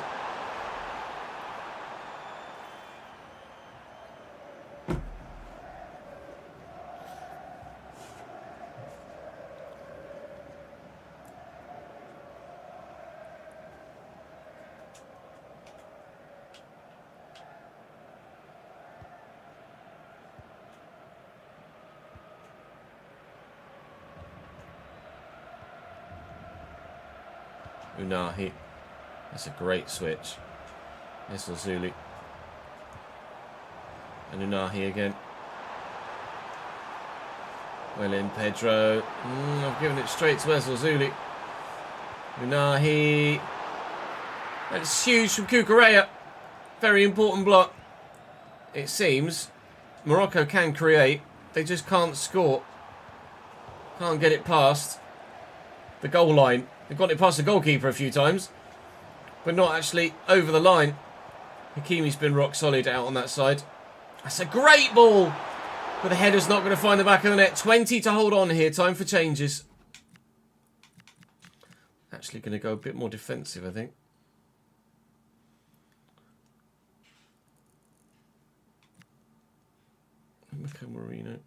Unahi. That's a great switch. This is Zuli. And Unahi again. Well in, Pedro. I've given it straight to Zuli. Unahi. And it's huge from Cucurella. Very important block. It seems Morocco can create. They just can't score. Can't get it past the goal line. They've got it past the goalkeeper a few times, but not actually over the line. Hakimi's been rock solid out on that side. That's a great ball, but the header's not going to find the back of the net. 20 to hold on here. Time for changes. Actually going to go a bit more defensive, I think. Mikel Merino.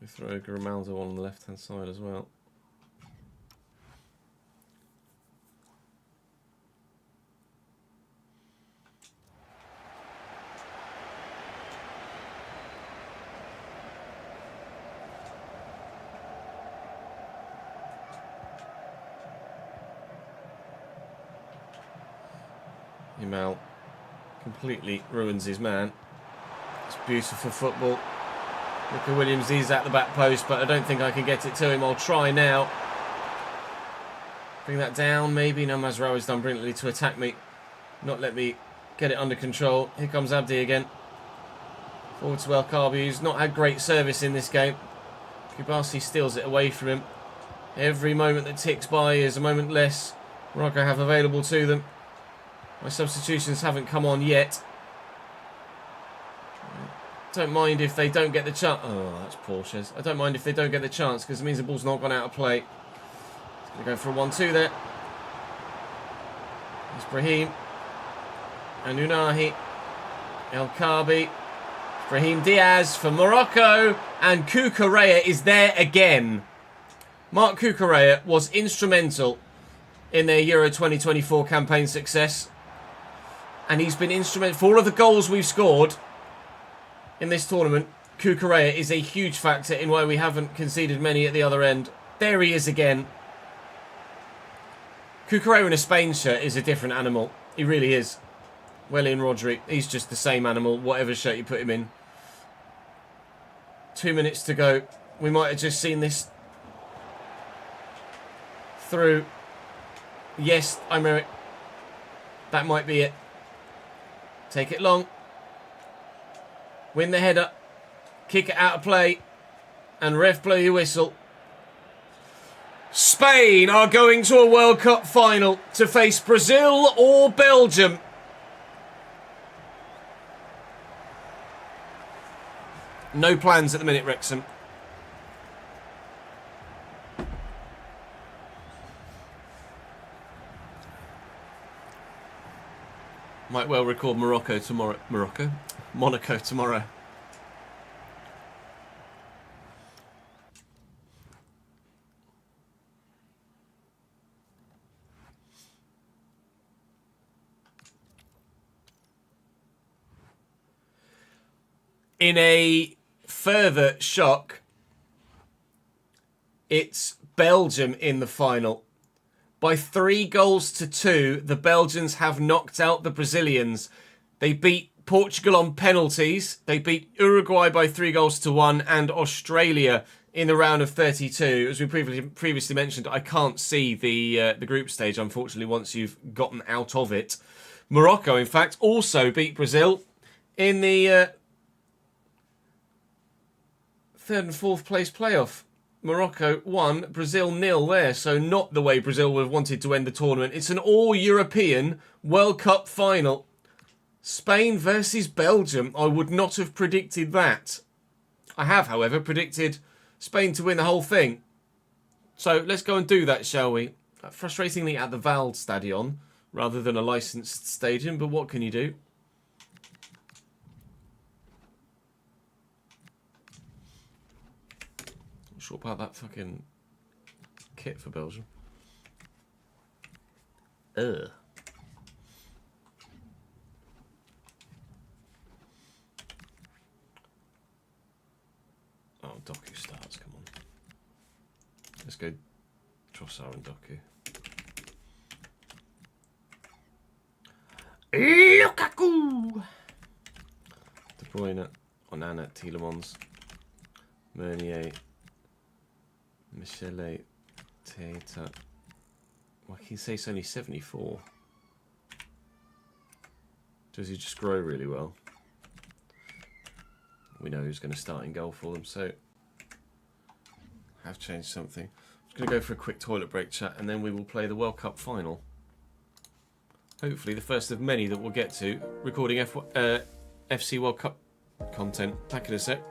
We throw Grimaldo on the left-hand side as well. Yamal completely ruins his man. It's beautiful football. Nico Williams is at the back post, but I don't think I can get it to him. I'll try now. Bring that down, maybe. No, Mazraoui's done brilliantly to attack me. Not let me get it under control. Here comes Abdi again. Forward to El Kaabi, who's not had great service in this game. Kubasi steals it away from him. Every moment that ticks by is a moment less Morocco have available to them. My substitutions haven't come on yet. Don't mind if they don't get the chance. Oh, that's Porsches. I don't mind if they don't get the chance because it means the ball's not gone out of play. It's going to go for a 1-2 there. It's Brahim. And Unahi. El Kaabi. Brahim Diaz for Morocco, and Cucurella is there again. Marc Cucurella was instrumental in their Euro 2024 campaign success, and he's been instrumental for all of the goals we've scored in this tournament. Cucurella is a huge factor in why we haven't conceded many at the other end. There he is again. Cucurella in a Spain shirt is a different animal. He really is. Wellin Rodri, he's just the same animal, whatever shirt you put him in. 2 minutes to go. We might have just seen this through. Yes, Aymeric. That might be it. Take it long. Win the header. Kick it out of play. And ref blow your whistle. Spain are going to a World Cup final to face Brazil or Belgium. No plans at the minute, Wrexham. Might well record Monaco tomorrow. In a further shock, it's Belgium in the final. By 3-2, the Belgians have knocked out the Brazilians. They beat Portugal on penalties. They beat Uruguay by 3-1 and Australia in the round of 32. As we previously mentioned, I can't see the group stage, unfortunately, once you've gotten out of it. Morocco, in fact, also beat Brazil in the third and fourth place playoff. Morocco 1, Brazil 0 there, so not the way Brazil would have wanted to end the tournament. It's an all-European World Cup final. Spain versus Belgium. I would not have predicted that. I have, however, predicted Spain to win the whole thing. So let's go and do that, shall we? Frustratingly at the Vald Stadion, rather than a licensed stadium, but what can you do? Sure about that fucking kit for Belgium. Ugh. Oh, Doku starts, come on. Let's go Trossard and Doku. Lukaku! De Bruyne, Onana, Tielemans, Meunier, Michele, Teta. Why can you say it's only 74? Does he just grow really well? We know who's going to start in goal for them, so have changed something. I'm just going to go for a quick toilet break chat, and then we will play the World Cup final. Hopefully the first of many that we'll get to, recording FC World Cup content. Back in a sec.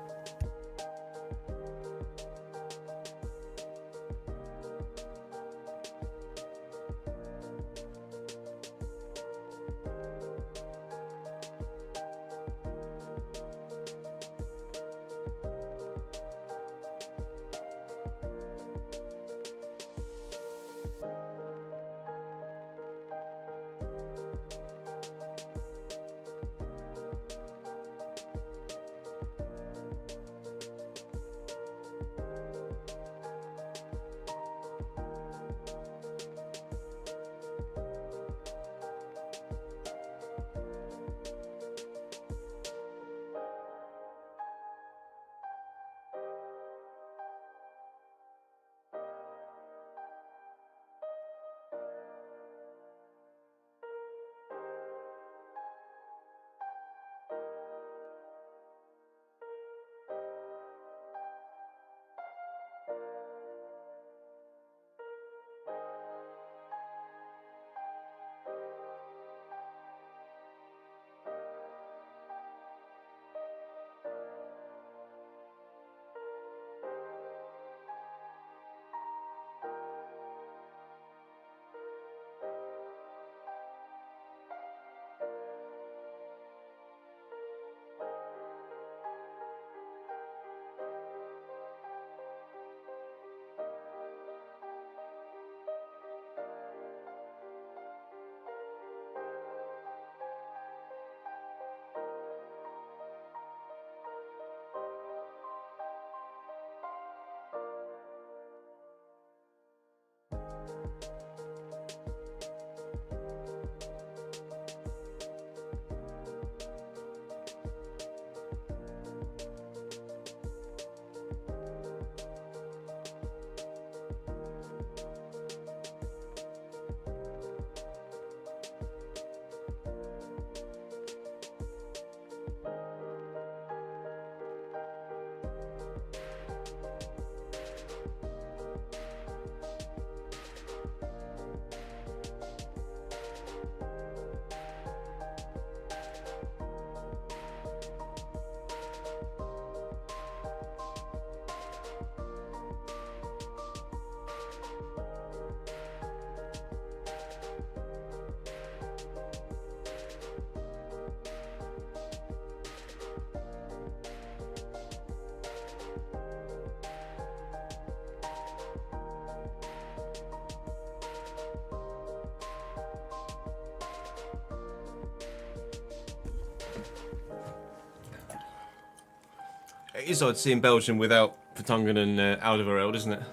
It is odd seeing Belgium without Vertonghen and Alderweireld, isn't it?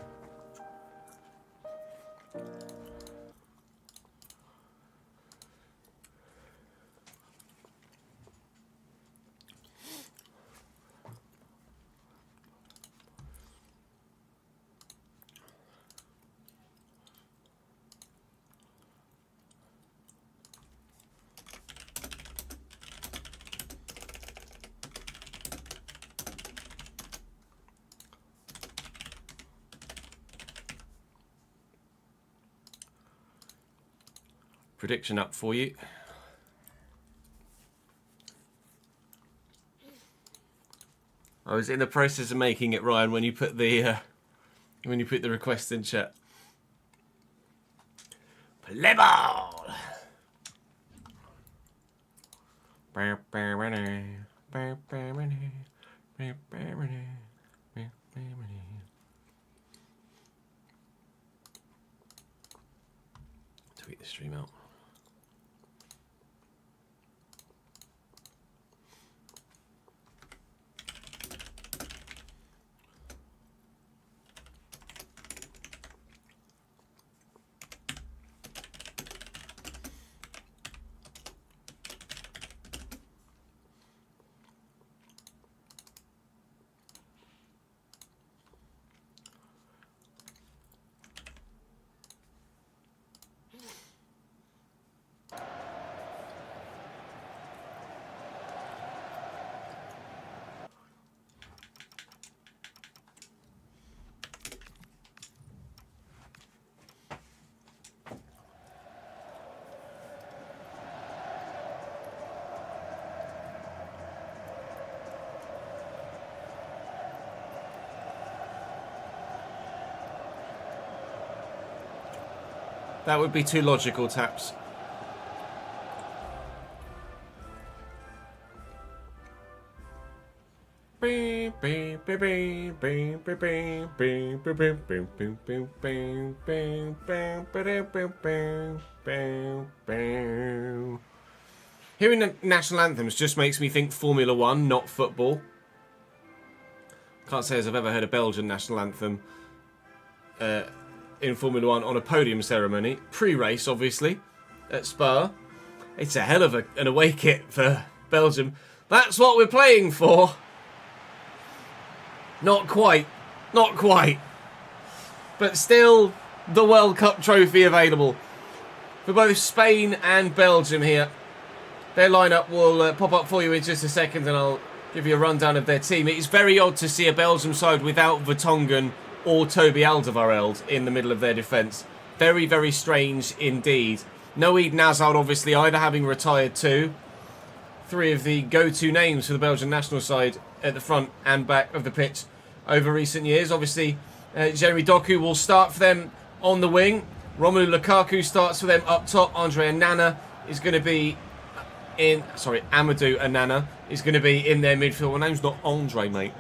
Prediction up for you. I was in the process of making it, Ryan, when you put the request in chat. Play ball. Tweet the stream out. That would be too logical, Taps. Hearing the national anthems just makes me think Formula 1, not football. Can't say as I've ever heard a Belgian national anthem in Formula 1 on a podium ceremony. Pre-race, obviously, at Spa. It's a hell of an away kit for Belgium. That's what we're playing for. Not quite. Not quite. But still, the World Cup trophy available for both Spain and Belgium here. Their lineup will pop up for you in just a second, and I'll give you a rundown of their team. It's very odd to see a Belgium side without Vertonghen or Toby Alderweireld in the middle of their defence. Very, very strange indeed. No Eden Hazard, obviously, either having retired too. Three of the go-to names for the Belgian national side at the front and back of the pitch over recent years. Obviously, Jeremy Doku will start for them on the wing. Romelu Lukaku starts for them up top. Andre Onana is going to be in... Sorry, Amadou Onana is going to be in their midfield. My name's not Andre, mate.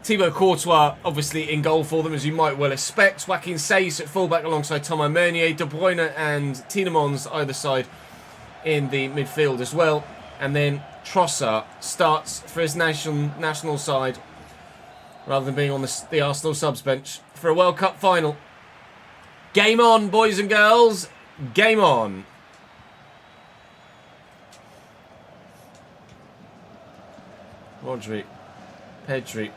Thibaut Courtois obviously in goal for them, as you might well expect. Joaquin Seyss at fullback alongside Thomas Meunier. De Bruyne and Tielemans either side in the midfield as well. And then Trossard starts for his national side rather than being on the Arsenal subs bench for a World Cup final. Game on, boys and girls. Game on. Rodri, Pedri,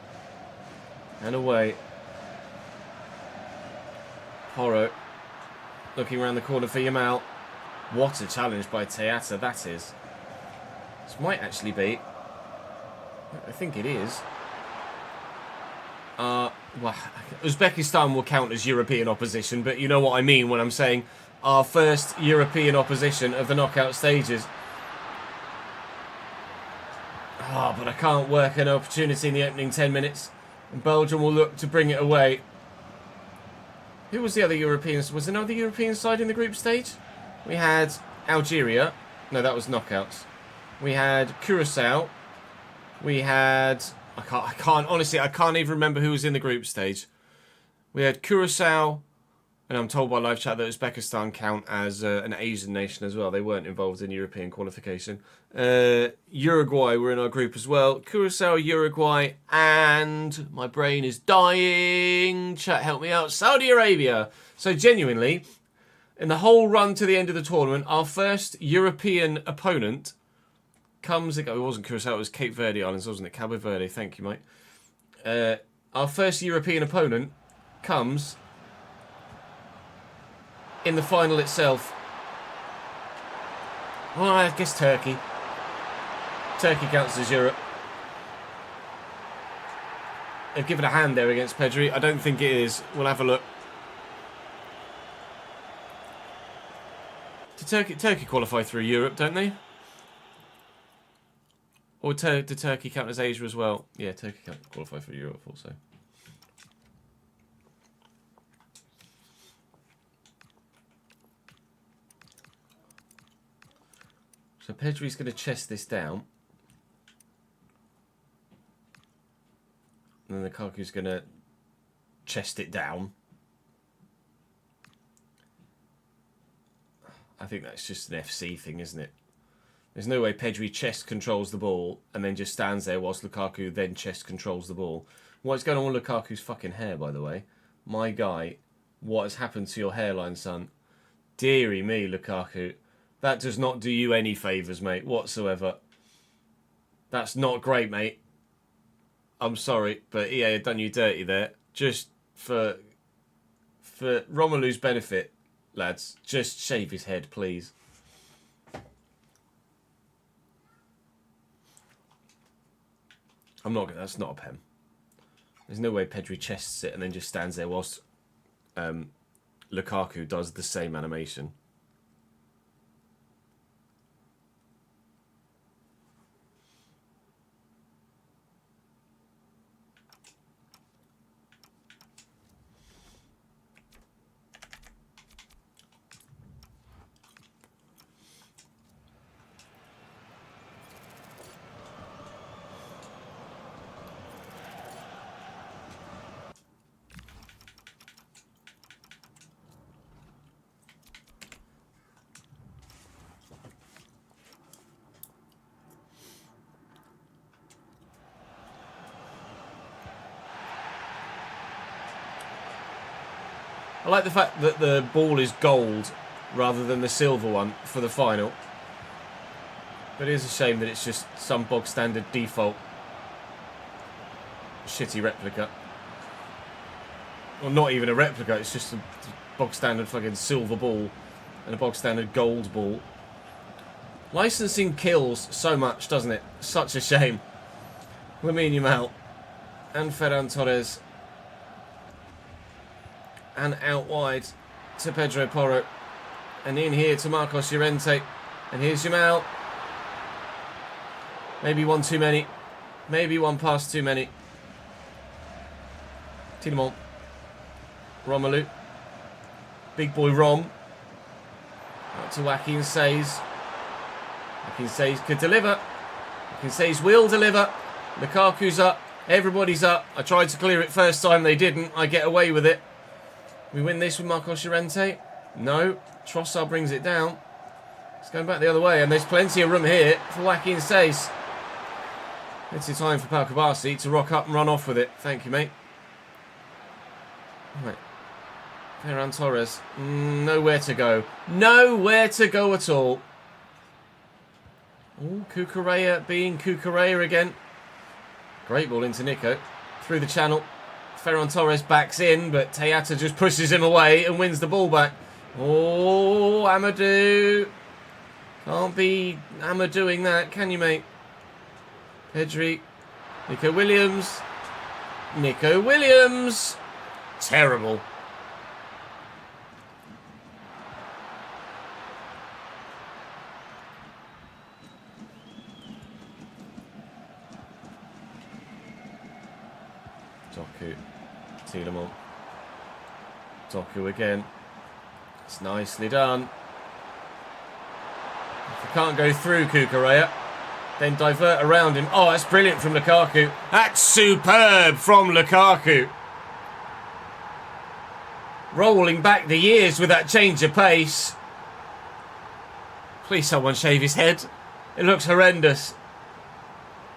and away. Porro looking around the corner for Yamal. What a challenge by Teata that is. This might actually be... I think it is. Well, Uzbekistan will count as European opposition, but you know what I mean when I'm saying our first European opposition of the knockout stages. But I can't work an opportunity in the opening 10 minutes. And Belgium will look to bring it away. Who was the other European? Was there another European side in the group stage? We had Algeria. No, that was knockouts. We had Curacao. We had... I can't honestly, I can't even remember who was in the group stage. We had Curacao, And I'm told by live chat that Uzbekistan count as an Asian nation as well. They weren't involved in European qualification. Uruguay were in our group as well. Curacao, Uruguay, and my brain is dying. Chat, help me out. Saudi Arabia. So genuinely, in the whole run to the end of the tournament, our first European opponent comes... It wasn't Curacao, it was Cape Verde Islands, wasn't it? Cabo Verde, thank you, mate. Our first European opponent comes... in the final itself. Well, I guess Turkey. Turkey counts as Europe. They've given a hand there against Pedri. I don't think it is. We'll have a look. Turkey qualify through Europe, don't they? Or do Turkey count as Asia as well? Yeah, Turkey qualify for Europe also. So Pedri's going to chest this down. And then Lukaku's going to chest it down. I think that's just an FC thing, isn't it? There's no way Pedri chest controls the ball and then just stands there whilst Lukaku then chest controls the ball. What's going on with Lukaku's fucking hair, by the way? My guy, what has happened to your hairline, son? Deary me, Lukaku. That does not do you any favours, mate, whatsoever. That's not great, mate. I'm sorry, but EA had done you dirty there. Just for Romelu's benefit, lads, just shave his head, please. That's not a pen. There's no way Pedri chests it and then just stands there whilst Lukaku does the same animation. I like the fact that the ball is gold rather than the silver one for the final. But it is a shame that it's just some bog standard default shitty replica. Well, not even a replica, it's just a bog standard fucking silver ball and a bog standard gold ball. Licensing kills so much, doesn't it? Such a shame. Lamine Yamal and Ferran Torres. And out wide to Pedro Porro. And in here to Marcos Llorente. And here's Yamal. Maybe one too many. Maybe one pass too many. Tielemans. Romelu. Big boy Rom. Out to Joaquin Says. Joaquin Says could deliver. Joaquin Says will deliver. Lukaku's up. Everybody's up. I tried to clear it first time. They didn't. I get away with it. We win this with Marcos Llorente. No. Trossard brings it down. It's going back the other way. And there's plenty of room here for Joaquin Says. Plenty of time for Pau Kabasi to rock up and run off with it. Thank you, mate. Right. Ferran Torres. Nowhere to go. Nowhere to go at all. Oh, Cucurella being Cucurella again. Great ball into Nico. Through the channel. Ferran Torres backs in, but Teata just pushes him away and wins the ball back. Oh, Amadou. Can't be Amadouing that, can you, mate? Pedri. Nico Williams. Nico Williams. Terrible. Doku. Tielemans. Doku again. It's nicely done. If you can't go through Cucurella, then divert around him. Oh, that's brilliant from Lukaku. That's superb from Lukaku. Rolling back the years with that change of pace. Please someone shave his head. It looks horrendous.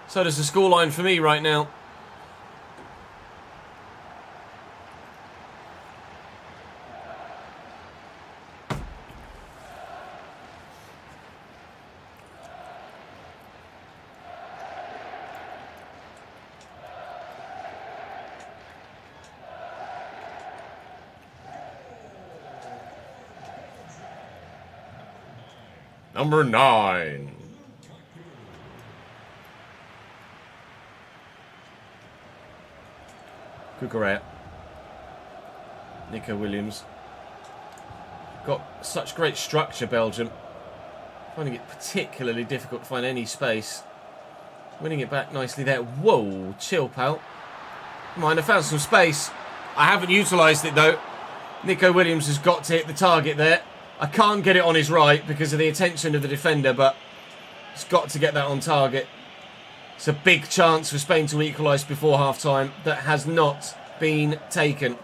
So does the scoreline for me right now. Number 9. Kukurea. Nico Williams. Got such great structure, Belgium. Finding it particularly difficult to find any space. Winning it back nicely there. Whoa, chill, pal. Come on, I found some space. I haven't utilised it, though. Nico Williams has got to hit the target there. I can't get it on his right because of the attention of the defender, but he's got to get that on target. It's a big chance for Spain to equalise before half-time that has not been taken.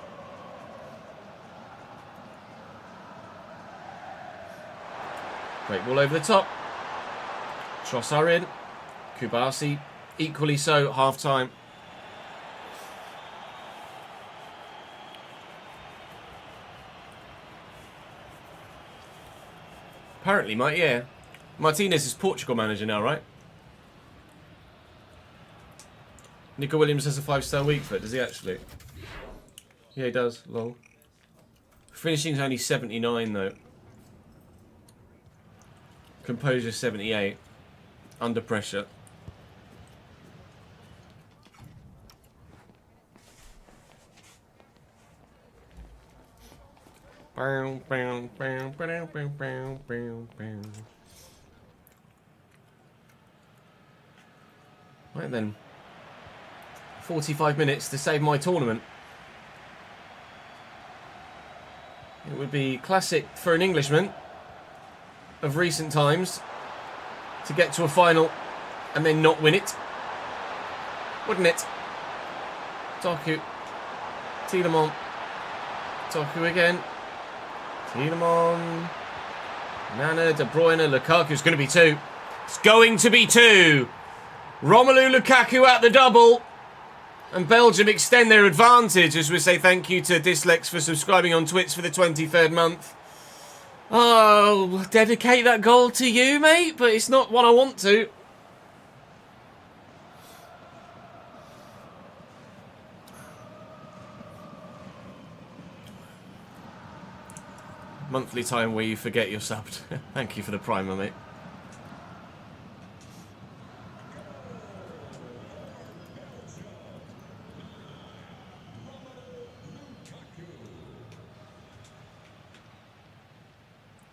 Great ball over the top. Trossard in. Kubasi equally so, half-time. Apparently, mate, yeah. Martinez is Portugal manager now, right? Nico Williams has a 5-star week for it, does he actually? Yeah, he does, lol. Finishing's only 79, though. Composure 78. Under pressure. Right then. 45 minutes to save my tournament. It would be classic for an Englishman of recent times to get to a final and then not win it. Wouldn't it? Doku. Tielemans. Doku again. Tielemans. Nana, De Bruyne, Lukaku. It's going to be 2. It's going to be 2. Romelu Lukaku at the double. And Belgium extend their advantage as we say thank you to Dislex for subscribing on Twitch for the 23rd month. Oh, dedicate that goal to you, mate, but it's not what I want to. Monthly time where you forget you're subbed. Thank you for the primer, mate.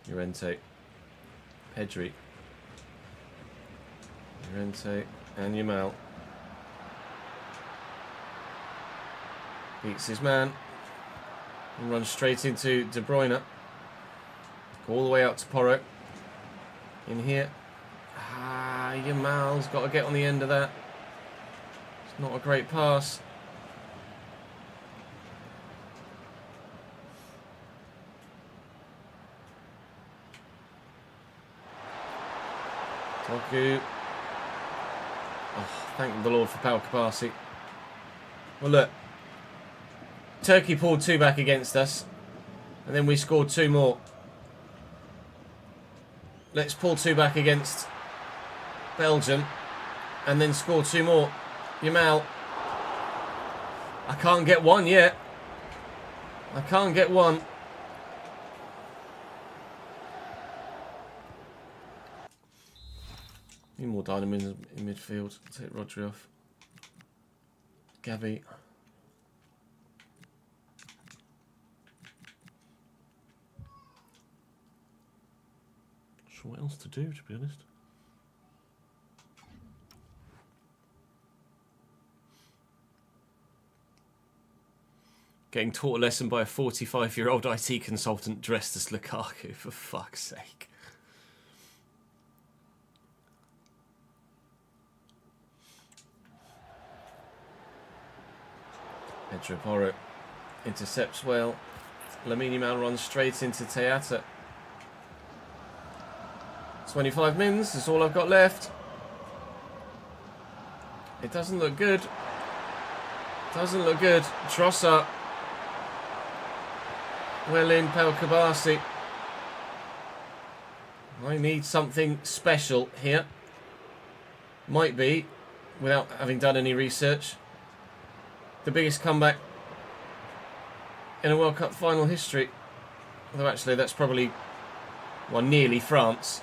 Llorente, Pedri, Llorente and Yamal. Beats his man and runs straight into De Bruyne. All the way out to Porro. In here. Yamal's got to get on the end of that. It's not a great pass. Doku. Oh, thank the Lord for Pau Kabasi. Well, look. Turkey pulled 2 back against us. And then we scored 2 more. Let's pull 2 back against Belgium. And then score 2 more. Yamal. I can't get 1 yet. I can't get 1. Need more dynamism in midfield. Take Rodri off. Gavi. Not sure what else to do, to be honest. Getting taught a lesson by a 45-year-old IT consultant dressed as Lukaku, for fuck's sake. Pedro Porro intercepts well. Lamine Yamal runs straight into Teata. 25 mins is all I've got left. It doesn't look good. Doesn't look good. Trossard. Well in, Pel Kabasi. I need something special here. Might be, without having done any research, the biggest comeback in a World Cup final history. Although actually that's probably, well, nearly France.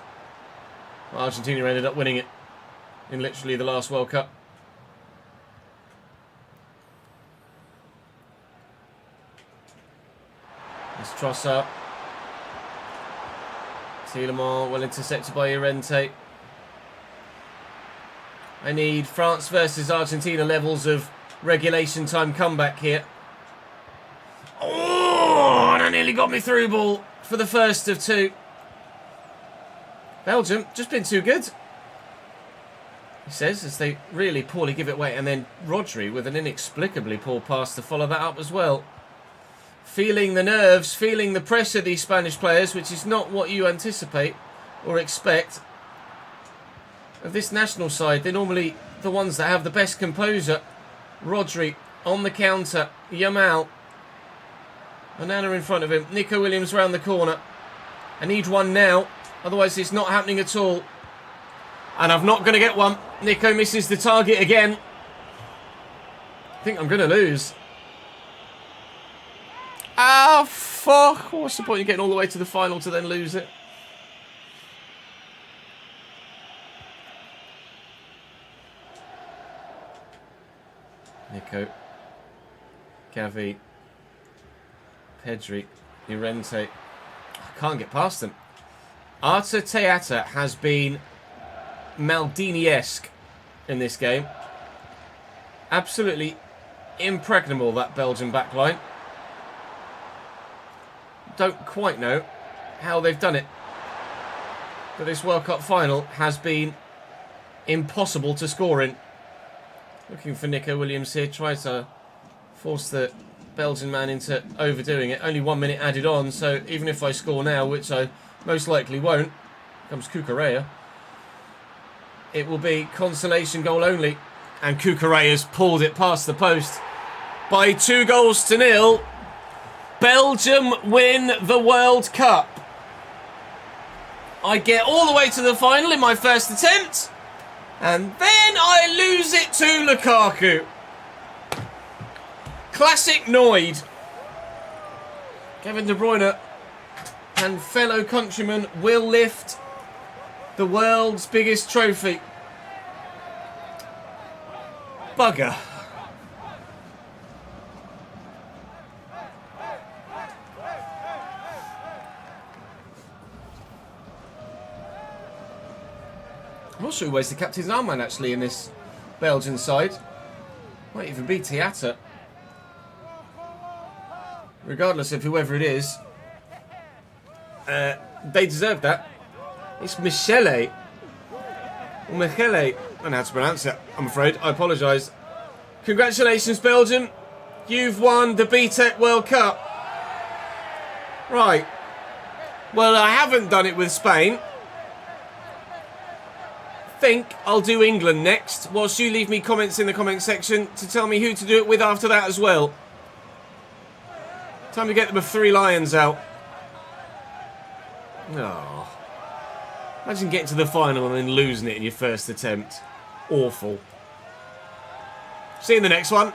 Argentina ended up winning it in literally the last World Cup. It's Trossard. Tielemans well intercepted by Llorente. I need France versus Argentina levels of regulation time comeback here. Oh, that nearly got me through ball for the first of two. Belgium, just been too good, he says, as they really poorly give it away. And then Rodri with an inexplicably poor pass to follow that up as well. Feeling the nerves, feeling the pressure, these Spanish players, which is not what you anticipate or expect of this national side. They're normally the ones that have the best composure. Rodri on the counter. Yamal. Onana in front of him. Nico Williams round the corner. I need one now. Otherwise it's not happening at all. And I'm not going to get one. Nico misses the target again. I think I'm going to lose. Ah, fuck. What's the point of getting all the way to the final to then lose it? Nico. Gavi. Pedri. Llorente. I can't get past them. Artur Teata has been Maldini-esque in this game. Absolutely impregnable, that Belgian backline. Don't quite know how they've done it. But this World Cup final has been impossible to score in. Looking for Nico Williams here. Tries to force the Belgian man into overdoing it. Only 1 minute added on, so even if I score now, which I most likely won't, comes Cucurella, it will be consolation goal only. And Cucurella's pulled it past the post by 2-0. Belgium win the World Cup. I get all the way to the final in my first attempt, and then I lose it to Lukaku. Classic Noid. Kevin De Bruyne and fellow countrymen will lift the world's biggest trophy. Bugger. I'm not sure who wears the captain's armband actually in this Belgian side. Might even be Teata. Regardless of whoever it is, they deserve that. It's Michele. Or Michele. I don't know how to pronounce it, I'm afraid. I apologise. Congratulations, Belgium. You've won the BTEC World Cup. Right. Well, I haven't done it with Spain. Think I'll do England next, whilst you leave me comments in the comment section to tell me who to do it with after that as well. Time to get them 3 lions out. Oh. Imagine getting to the final and then losing it in your first attempt. Awful. See you in the next one.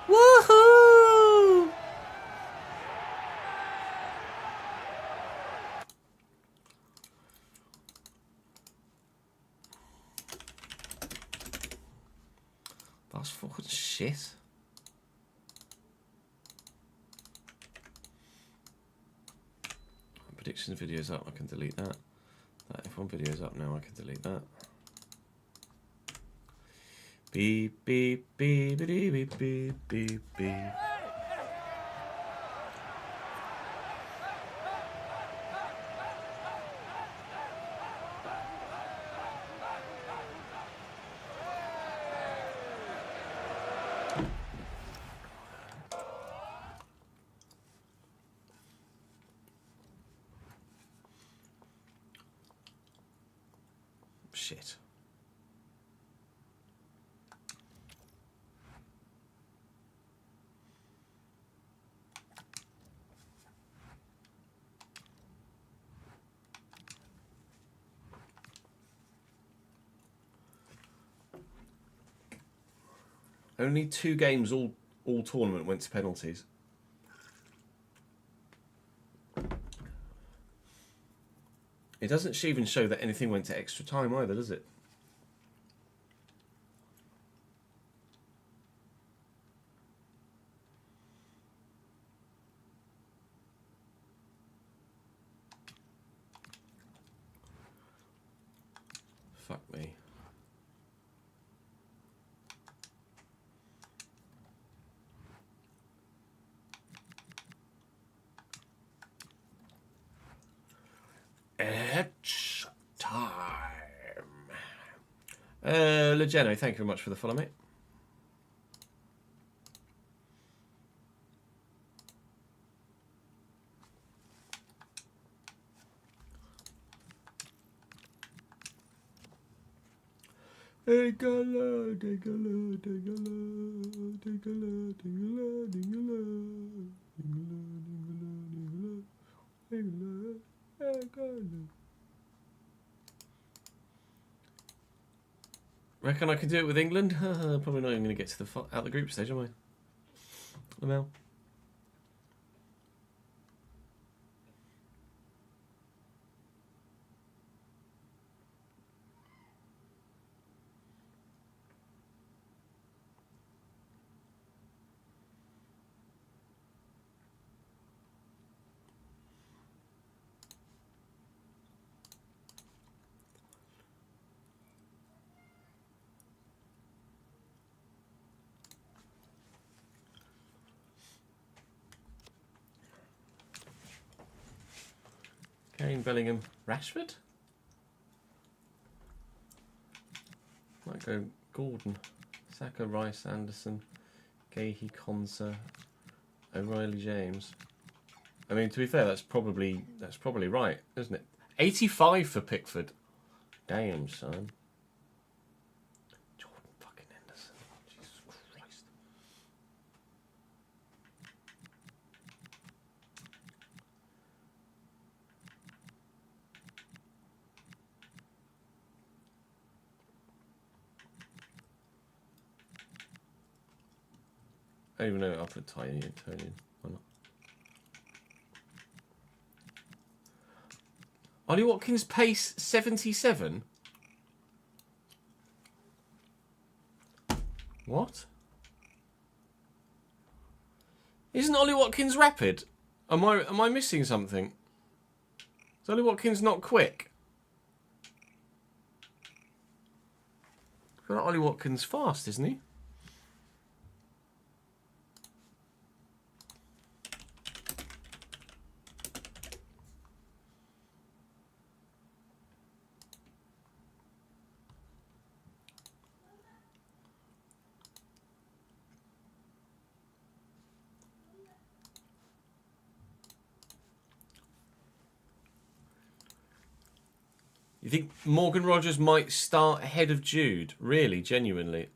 Woohoo! That's fucking shit. Predictions video's up, I can delete that. That F1 video's up now, I can delete that. Beep, beep, beep, beep, beep, beep, beep, beep. shit. Only 2 games all tournament went to penalties. It doesn't even show that anything went to extra time either, does it? Fuck me. It's time. Legeno, thank you very much for the follow, mate. Take a look, take a look, take a look, take a look, take a look, take a look, take a look, take a look. Reckon I can do it with England? Probably not even going to get to the out the group stage, am I? Well. Kane, Bellingham, Rashford? Might go Gordon, Saka, Rice, Anderson, Gahey, Konsa, O'Reilly, James. I mean, to be fair, that's probably right, isn't it? 85 for Pickford. Damn, son. Jordan fucking Henderson. Jesus Christ. I don't even know. I'll put Tiny and Tony in. Why not? Ollie Watkins pace 77. What? Isn't Ollie Watkins rapid? Am I missing something? Is Ollie Watkins not quick? I feel like Ollie Watkins fast, isn't he? You think Morgan Rogers might start ahead of Jude? Really, genuinely?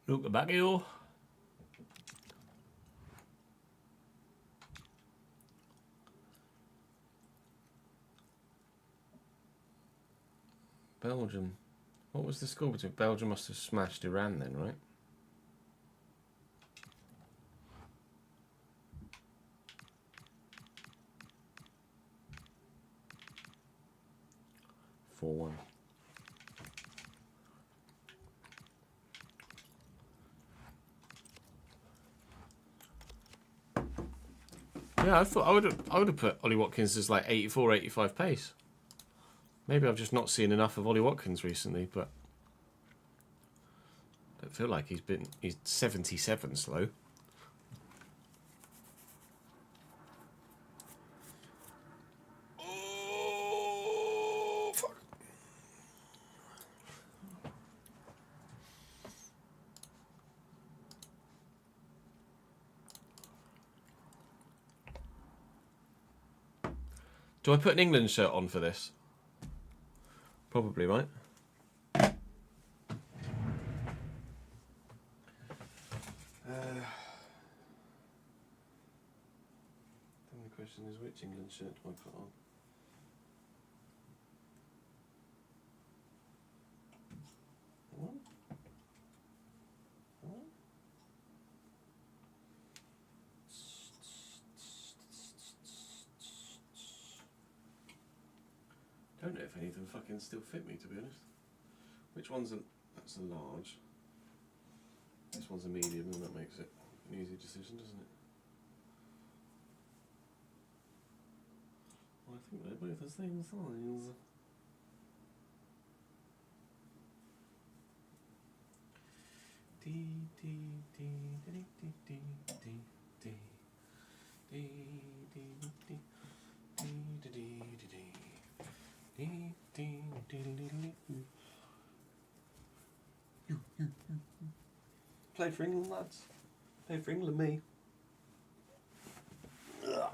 Look back here. Belgium. What was the score between Belgium? Must have smashed Iran then, right? Four-one. Yeah, I thought I would have put Ollie Watkins as like 84, 85 pace. Maybe I've just not seen enough of Ollie Watkins recently, but I don't feel like he's 77 slow. Oh fuck. Do I put an England shirt on for this? Probably, right? Then the question is, which England shirt do I put on? What? What? Don't know if any of them fucking still fit me, to be honest. Which one's that's a large. This one's a medium, and that makes it an easy decision, doesn't it? Well, I think they're both the same size. Play for England, lads. Play for England, me. Ugh. I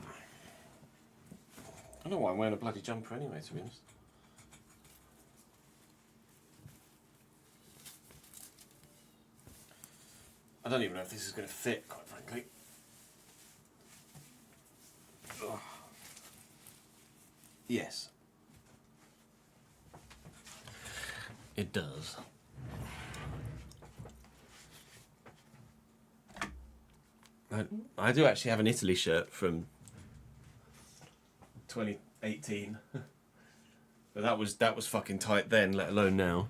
don't know why I'm wearing a bloody jumper anyway, to be honest. I don't even know if this is going to fit, quite frankly. Ugh. Yes. It does. I do actually have an Italy shirt from 2018. But that was fucking tight then, let alone now.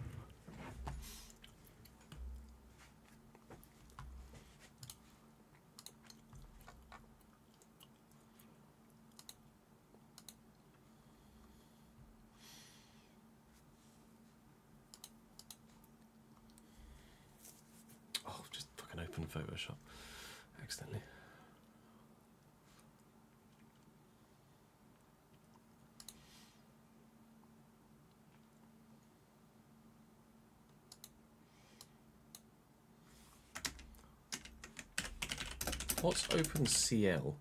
Oh, just fucking open Photoshop accidentally. What's OpenCL?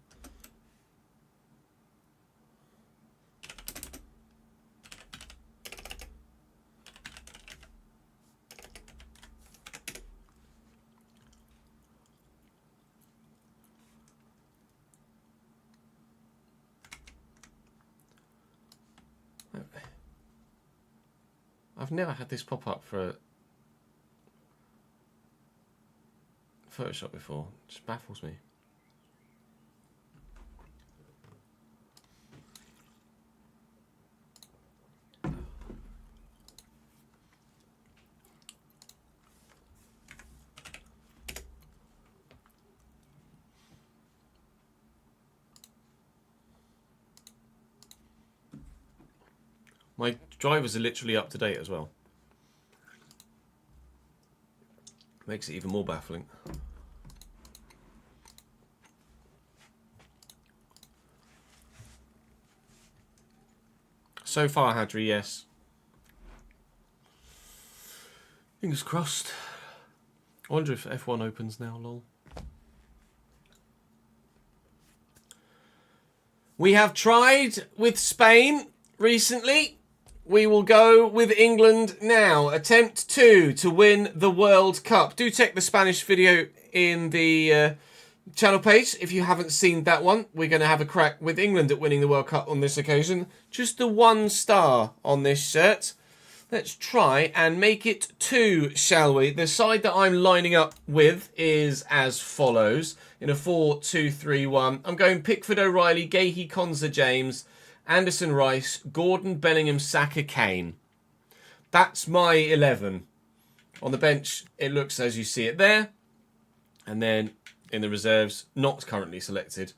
I've never had this pop up for Photoshop before. It just baffles me. My drivers are literally up to date as well. Makes it even more baffling. So far, Hadri, yes. Fingers crossed. I wonder if F1 opens now, lol. We have tried with Spain recently. we will go with England now. Attempt 2 to win the World Cup. Do check the Spanish video in the channel page if you haven't seen that one. We're going to have a crack with England at winning the World Cup on this occasion. Just the 1 star on this shirt. Let's try and make it 2, shall we? The side that I'm lining up with is as follows. In a 4-2-3-1. I'm going Pickford, O'Reilly, Gahey, Konza, James, Anderson, Rice, Gordon, Bellingham, Saka, Kane. That's my 11. On the bench, it looks as you see it there. And then in the reserves, not currently selected,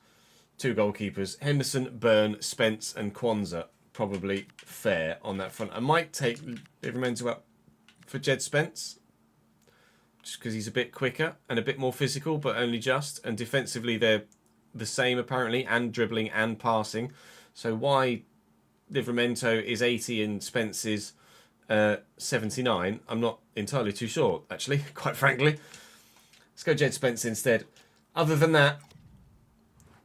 2 goalkeepers. Henderson, Byrne, Spence and Kwanzaa. Probably fair on that front. I might take Livramento out for Jed Spence. Just because he's a bit quicker and a bit more physical, but only just. And defensively, they're the same, apparently, and dribbling and passing. So why Livramento is 80 and Spence is 79, I'm not entirely too sure, actually, quite frankly. Let's go Jed Spence instead. Other than that,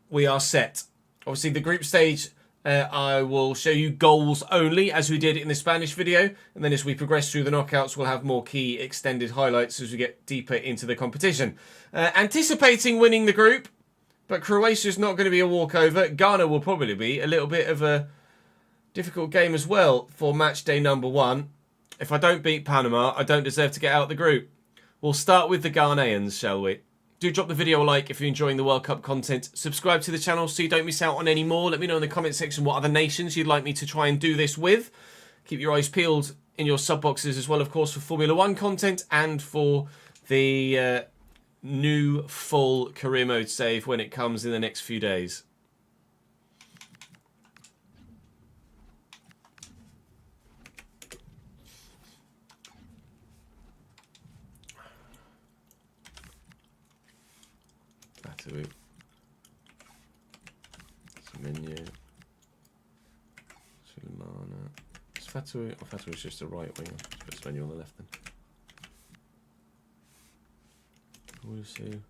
we are set. Obviously, the group stage... I will show you goals only, as we did in the Spanish video. And then as we progress through the knockouts, we'll have more key extended highlights as we get deeper into the competition. Anticipating winning the group, but Croatia's not going to be a walkover. Ghana will probably be a little bit of a difficult game as well for match day number 1. If I don't beat Panama, I don't deserve to get out of the group. We'll start with the Ghanaians, shall we? Do drop the video a like if you're enjoying the World Cup content. Subscribe to the channel so you don't miss out on any more. Let me know in the comment section what other nations you'd like me to try and do this with. Keep your eyes peeled in your sub boxes as well, of course, for Formula 1 content and for the new full career mode save when it comes in the next few days. Semenyo, Sulemana. Is Fatu? Oh, Fatu is just a right winger. Just put Semenyo on the left then. Wusu.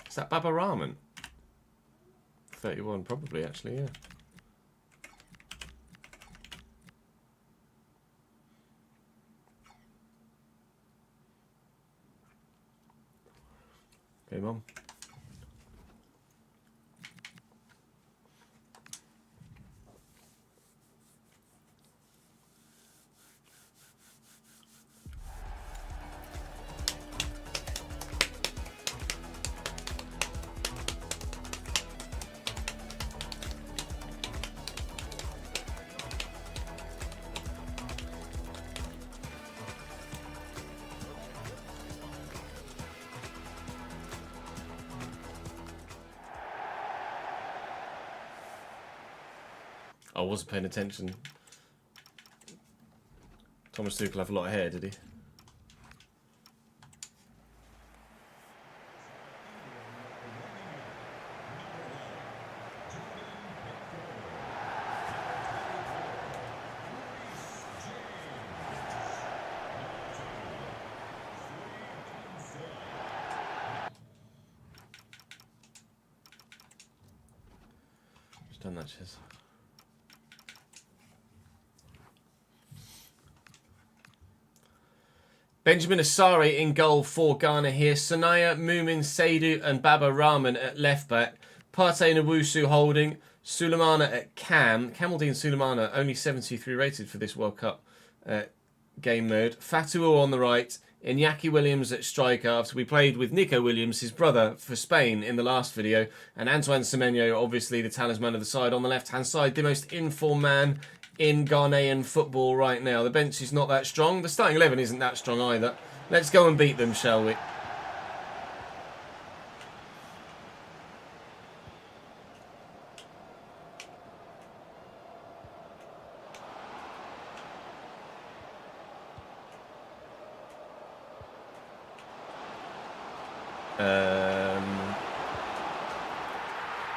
Is that Baba Rahman? 31, probably actually, yeah. Game on. I wasn't paying attention. Thomas Tuchel have a lot of hair, did he? Just done that, Chiz. Benjamin Asare in goal for Ghana here. Sanaya, Mumin, Saidu and Baba Rahman at left back. Partey Nwosu holding. Sulemana at cam. Kamaldeen Sulemana only 73 rated for this World Cup game mode. Fatuo on the right. Iñaki Williams at striker after we played with Nico Williams, his brother, for Spain in the last video. And Antoine Semenyo, obviously the talisman of the side on the left-hand side. The most informed man in Ghanaian football right now. The bench is not that strong. The starting 11 isn't that strong either. Let's go and beat them, shall we?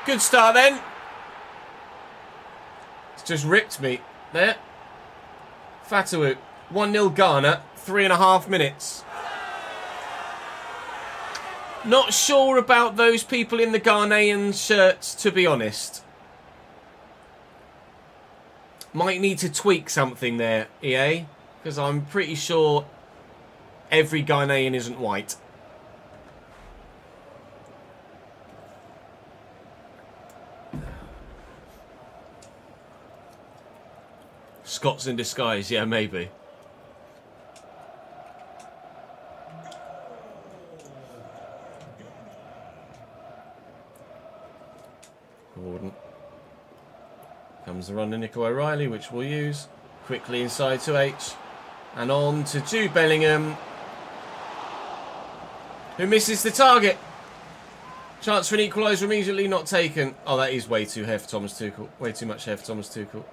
Good start then. It's just ripped me there. Fatu, 1-0 Ghana, 3.5 minutes. Not sure about those people in the Ghanaian shirts, to be honest. Might need to tweak something there, EA, because I'm pretty sure every Ghanaian isn't white. Scots in disguise, yeah, maybe. Gordon. Comes the run to Nico O'Reilly, which we'll use. Quickly inside to H. And on to Jude Bellingham, who misses the target. Chance for an equaliser immediately not taken. Oh, that is way too hef, Thomas Tuchel. Way too much hef, Thomas Tuchel.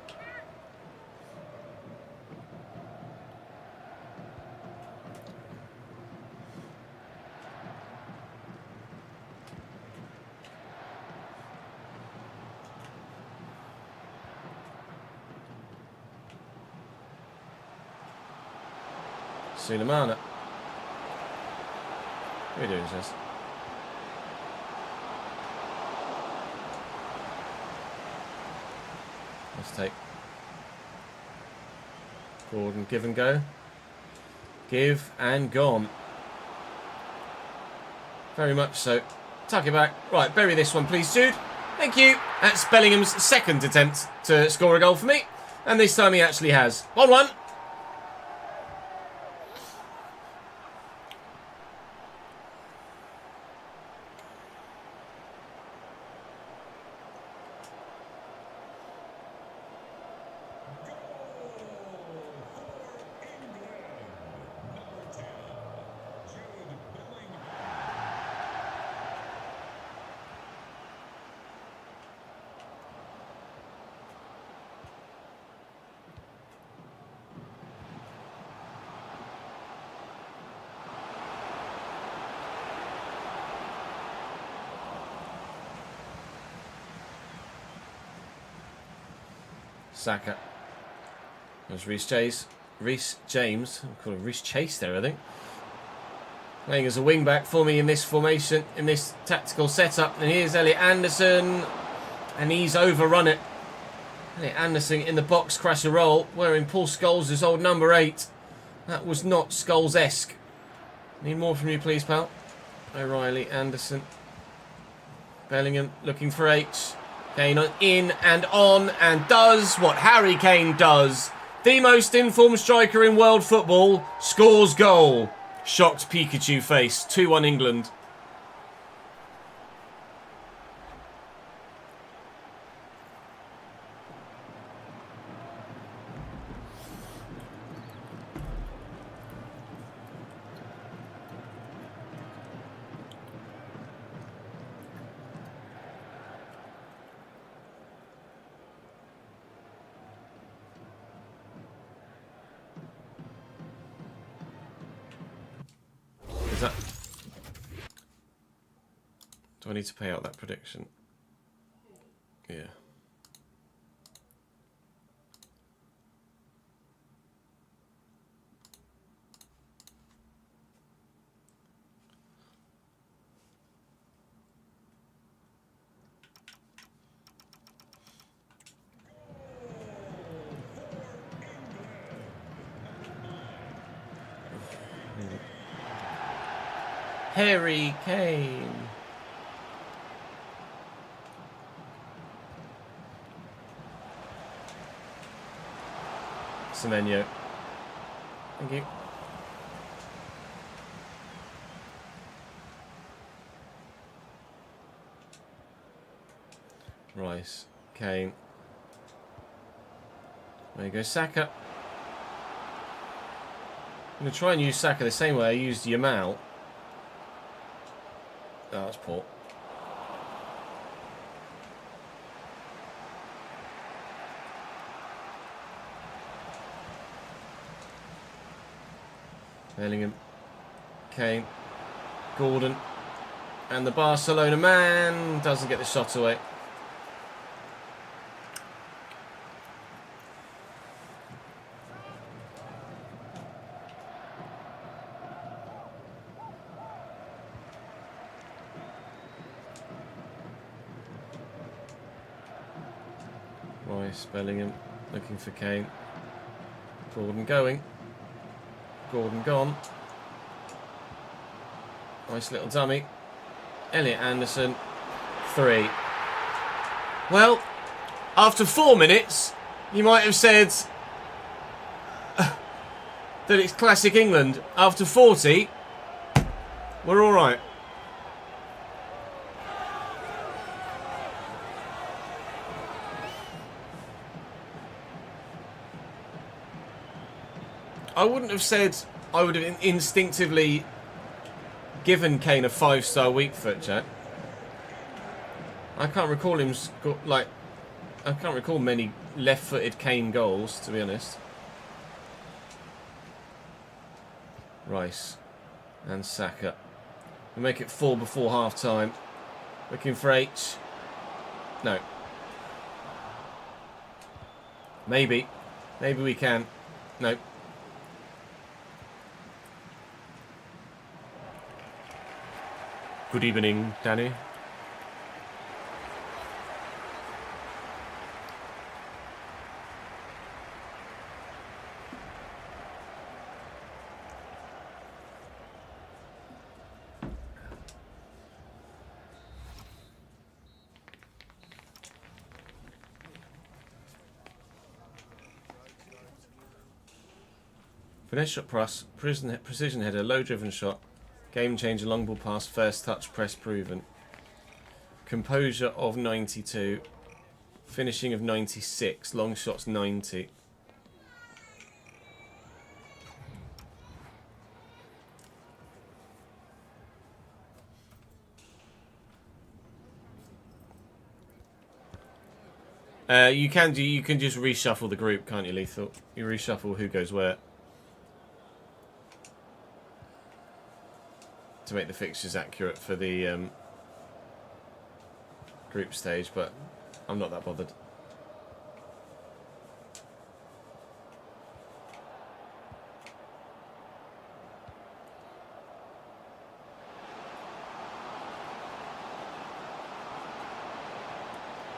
Sulemana. What are you doing, Jess? Let's take Gordon, give and go. Give and gone. Very much so. Tuck it back. Right, bury this one, please, Jude. Thank you. That's Bellingham's second attempt to score a goal for me. And this time he actually has. 1-1. Saka. There's Reece James. I'll call him Reece Chase there, I think. Playing as a wing-back for me in this formation, in this tactical setup. And here's Elliot Anderson. And he's overrun it. Elliot Anderson in the box, crash and roll, wearing Paul Scholes' old number 8. That was not Scholes-esque. Need more from you, please, pal. O'Reilly, Anderson. Bellingham looking for H. Kane in and on and does what Harry Kane does. The most informed striker in world football scores goal. Shocked Pikachu face. 2-1 England. Is that... Do I need to pay out that prediction? Yeah. Harry Kane. Semenyo. Thank you. Rice. Kane. There you go, Saka. I'm going to try and use Saka the same way I used Yamal. Oh, that's poor. Bellingham, Kane, Gordon, and the Barcelona man doesn't get the shot away. Rice, Bellingham, looking for Kane. Gordon going. Gordon gone. Nice little dummy. Elliot Anderson, 3. Well, after 4 minutes, you might have said that it's classic England. After 40, we're all right. I wouldn't have said I would have instinctively given Kane a 5-star weak foot, Jack. I can't recall him I can't recall many left-footed Kane goals, to be honest. Rice and Saka. We'll make it 4 before half-time. Looking for H. No. Maybe. Maybe we can. No. Good evening, Danny. Finesse shot press, precision header, low driven shot, game changer, long ball pass, first touch, press proven. Composure of 92, finishing of 96, long shots 90. You can just reshuffle the group, can't you, Lethal? You reshuffle who goes where. To make the fixtures accurate for the group stage, but I'm not that bothered.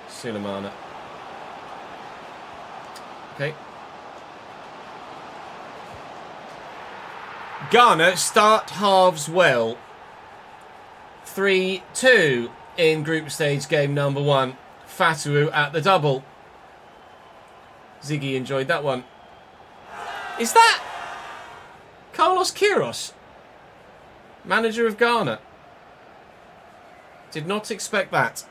Sulemana. Okay. Ghana start halves well. 3-2 in group stage game number 1. Fatu at the double. Ziggy enjoyed that one. Is that Carlos Queiroz, manager of Ghana? Did not expect that.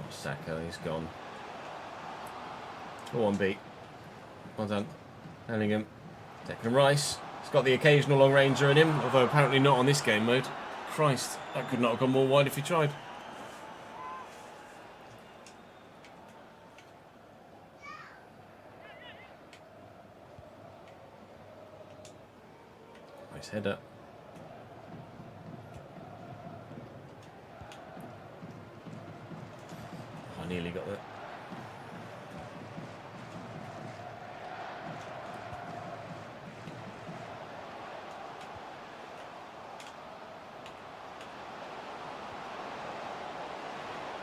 Saka, he's gone. 4-1 beat. Well done. Bellingham. Declan Rice. He's got the occasional long ranger in him, although apparently not on this game mode. Christ, that could not have gone more wide if he tried. Nice header. Nearly got that.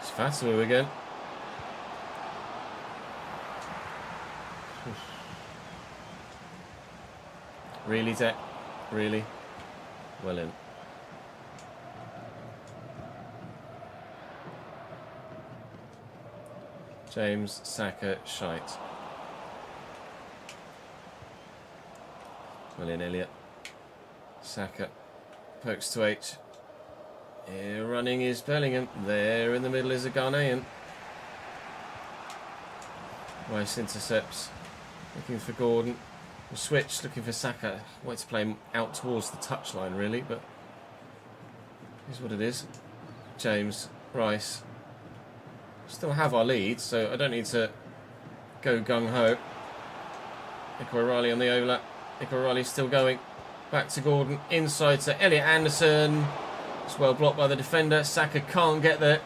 It's Fatu again. Really, Tech? Really? Well in. James, Saka, shite. Well in, Elliot. Saka. Pokes to H. Here running is Bellingham. There in the middle is a Ghanaian. Rice intercepts. Looking for Gordon. We'll switch, looking for Saka. Want to play him out towards the touchline, really, but here's what it is. James, Rice. Still have our lead, so I don't need to go gung-ho. Nico O'Reilly on the overlap. Nico O'Reilly still going. Back to Gordon. Inside to Elliot Anderson. It's well blocked by the defender. Saka can't get there.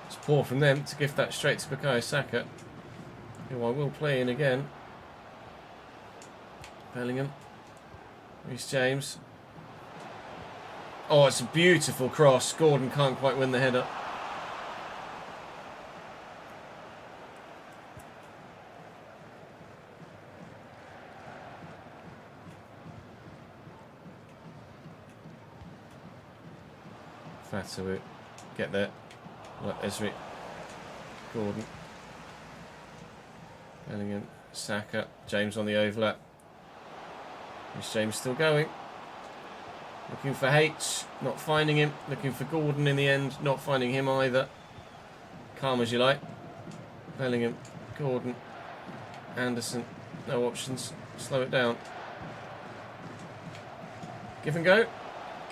It's poor from them to give that straight to Bukayo Saka, who I will play in again. Bellingham. Reece James. Oh, it's a beautiful cross. Gordon can't quite win the header. Fatu, get there. Let Esri. Gordon. Bellingham. Saka. James on the overlap. Is James still going? Looking for H, not finding him. Looking for Gordon in the end, not finding him either. Calm as you like. Bellingham, Gordon, Anderson, no options. Slow it down. Give and go.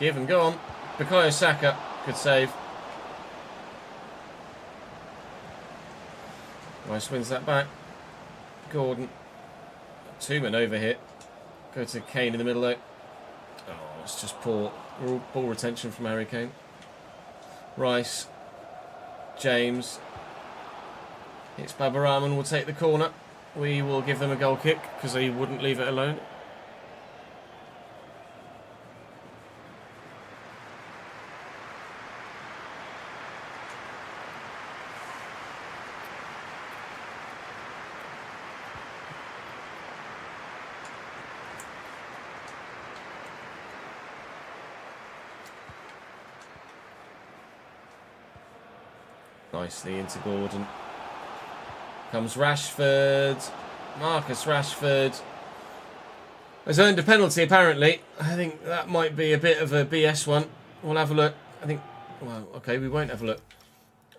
Give and go on. Bukayo Saka, good save. Rice wins that back. Gordon. Two men over here. Go to Kane in the middle though. Oh, it's just poor ball retention from Harry Kane. Rice. James. It's Babaraman will take the corner. We will give them a goal kick because they wouldn't leave it alone. Nicely into Gordon. Comes Rashford. Marcus Rashford has earned a penalty apparently. I think that might be a bit of a BS one. We'll have a look. I think, well, okay, we won't have a look.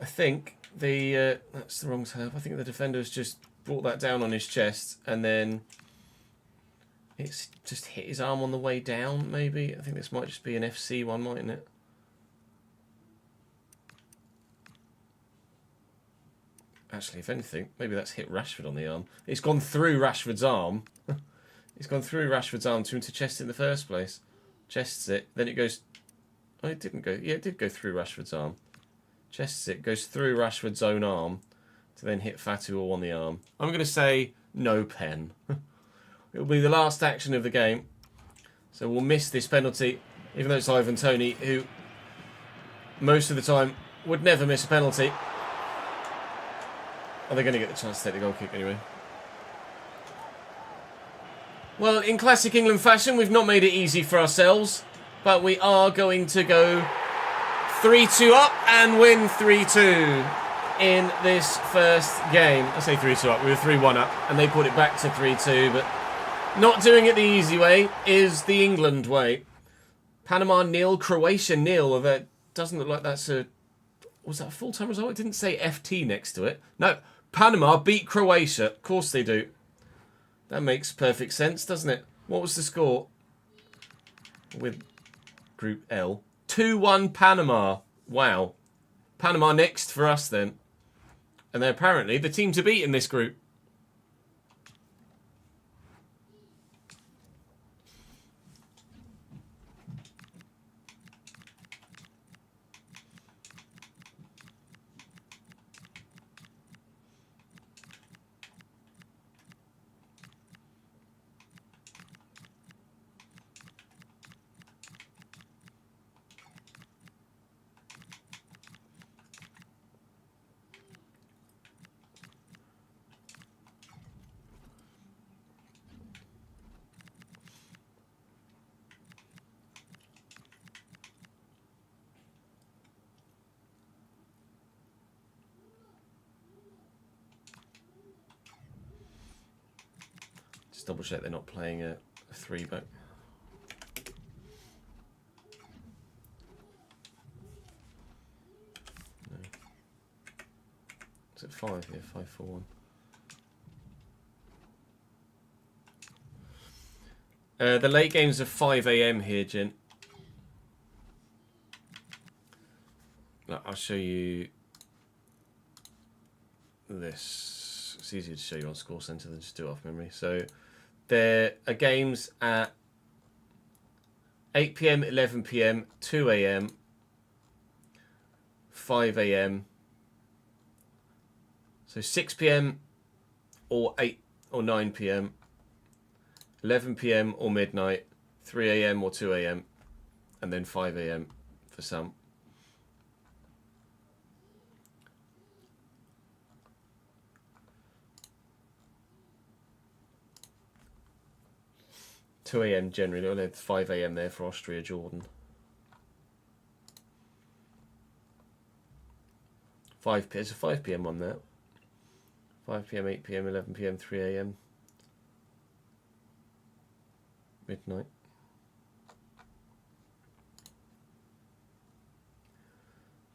I think that's the wrong term. I think the defender's just brought that down on his chest and then it's just hit his arm on the way down maybe. I think this might just be an FC one, mightn't it? Actually, if anything, maybe that's hit Rashford on the arm. It's gone through Rashford's arm. It's gone through Rashford's arm to him to chest it in the first place. Chests it, then it goes... Oh, it didn't go... Yeah, it did go through Rashford's arm. Chests it, goes through Rashford's own arm to then hit Fatu on the arm. I'm going to say no pen. It'll be the last action of the game. So we'll miss this penalty, even though it's Ivan Toney, who most of the time would never miss a penalty. Are they going to get the chance to take the goal kick anyway? Well, in classic England fashion, we've not made it easy for ourselves, but we are going to go 3-2 up and win 3-2 in this first game. I say 3-2 up, we were 3-1 up, and they put it back to 3-2, but not doing it the easy way is the England way. Panama nil, Croatia nil. That doesn't look like that's a... Was that a full-time result? It didn't say FT next to it. No. Panama beat Croatia. Of course they do. That makes perfect sense, doesn't it? What was the score with Group L? 2-1 Panama. Wow. Panama next for us then. And they're apparently the team to beat in this group. Just double check they're not playing a 3-back. No. Is it 5? Yeah, 5-4-1. The late games are 5 AM here, Jin. I'll show you this. It's easier to show you on Score Center than just do it off memory. So there are games at 8 PM, 11 PM, 2 AM, 5 AM. So 6 PM or 8 or 9 PM, 11 PM or midnight, 3 AM or 2 AM, and then 5 AM for some. Two AM generally, or 5 AM there for Austria, Jordan. 5 PM on there. 5 PM, 8 PM, 11 PM, 3 AM. Midnight.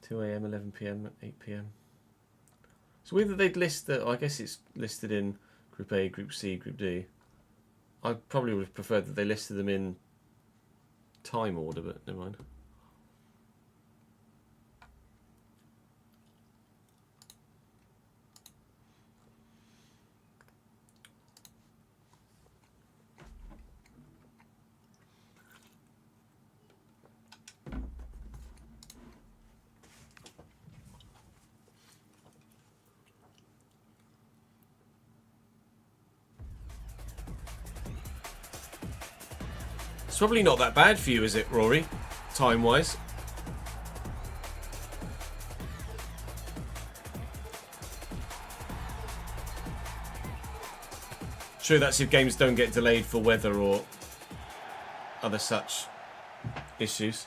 Two AM, 11 PM, 8 PM. So whether they'd list the, I guess it's listed in Group A, Group C, Group D. I probably would have preferred that they listed them in time order, but never mind. It's probably not that bad for you, is it, Rory? Time-wise. True, that's if games don't get delayed for weather or other such issues.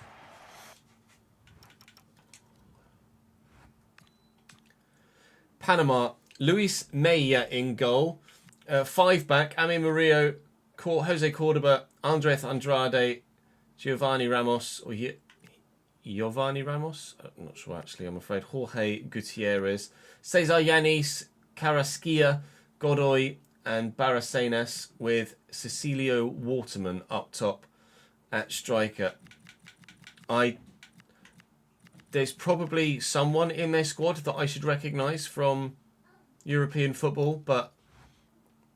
Panama, Luis Mella in goal. 5 back, Ame Murillo, Jose Cordoba, Andres Andrade, Giovanni Ramos, or Giovanni Ramos? I'm not sure actually, I'm afraid. Jorge Gutierrez, Cesar Yanis, Carrasquilla, Godoy, and Baracenas, with Cecilio Waterman up top at striker. There's probably someone in their squad that I should recognise from European football, but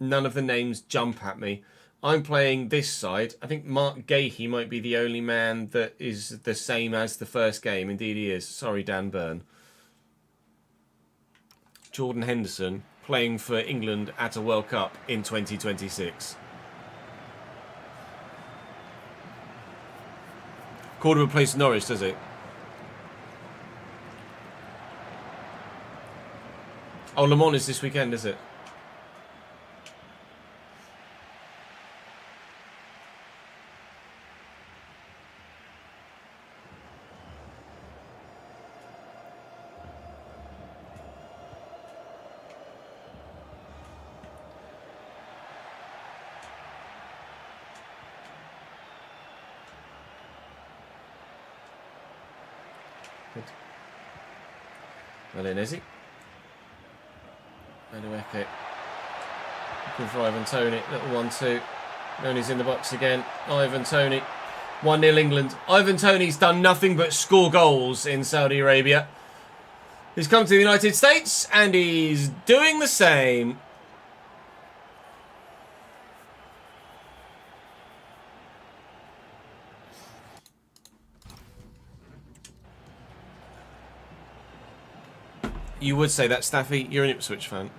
none of the names jump at me. I'm playing this side. I think Mark Gahey might be the only man that is the same as the first game. Indeed he is. Sorry, Dan Byrne. Jordan Henderson playing for England at a World Cup in 2026. Cordoba plays Norwich, does he? Oh, Le Mans is this weekend, is it? Malinesi. Madueke. Looking for Ivan Toney. Little 1-2. Noni's in the box again. Ivan Toney. 1-0 England. Ivan Toney's done nothing but score goals in Saudi Arabia. He's come to the United States and he's doing the same. You would say that, Staffy. You're an Ipswich fan.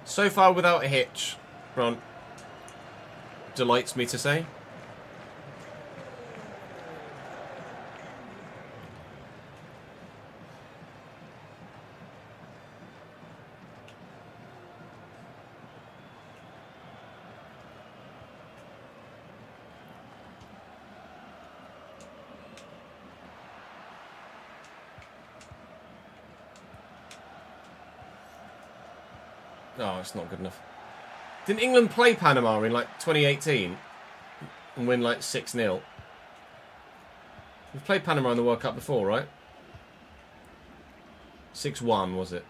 So far without a hitch, Ron. Delights me to say. Oh, it's not good enough. Didn't England play Panama in like 2018 and win like 6-0? We've played Panama in the World Cup before, right? 6-1 was it?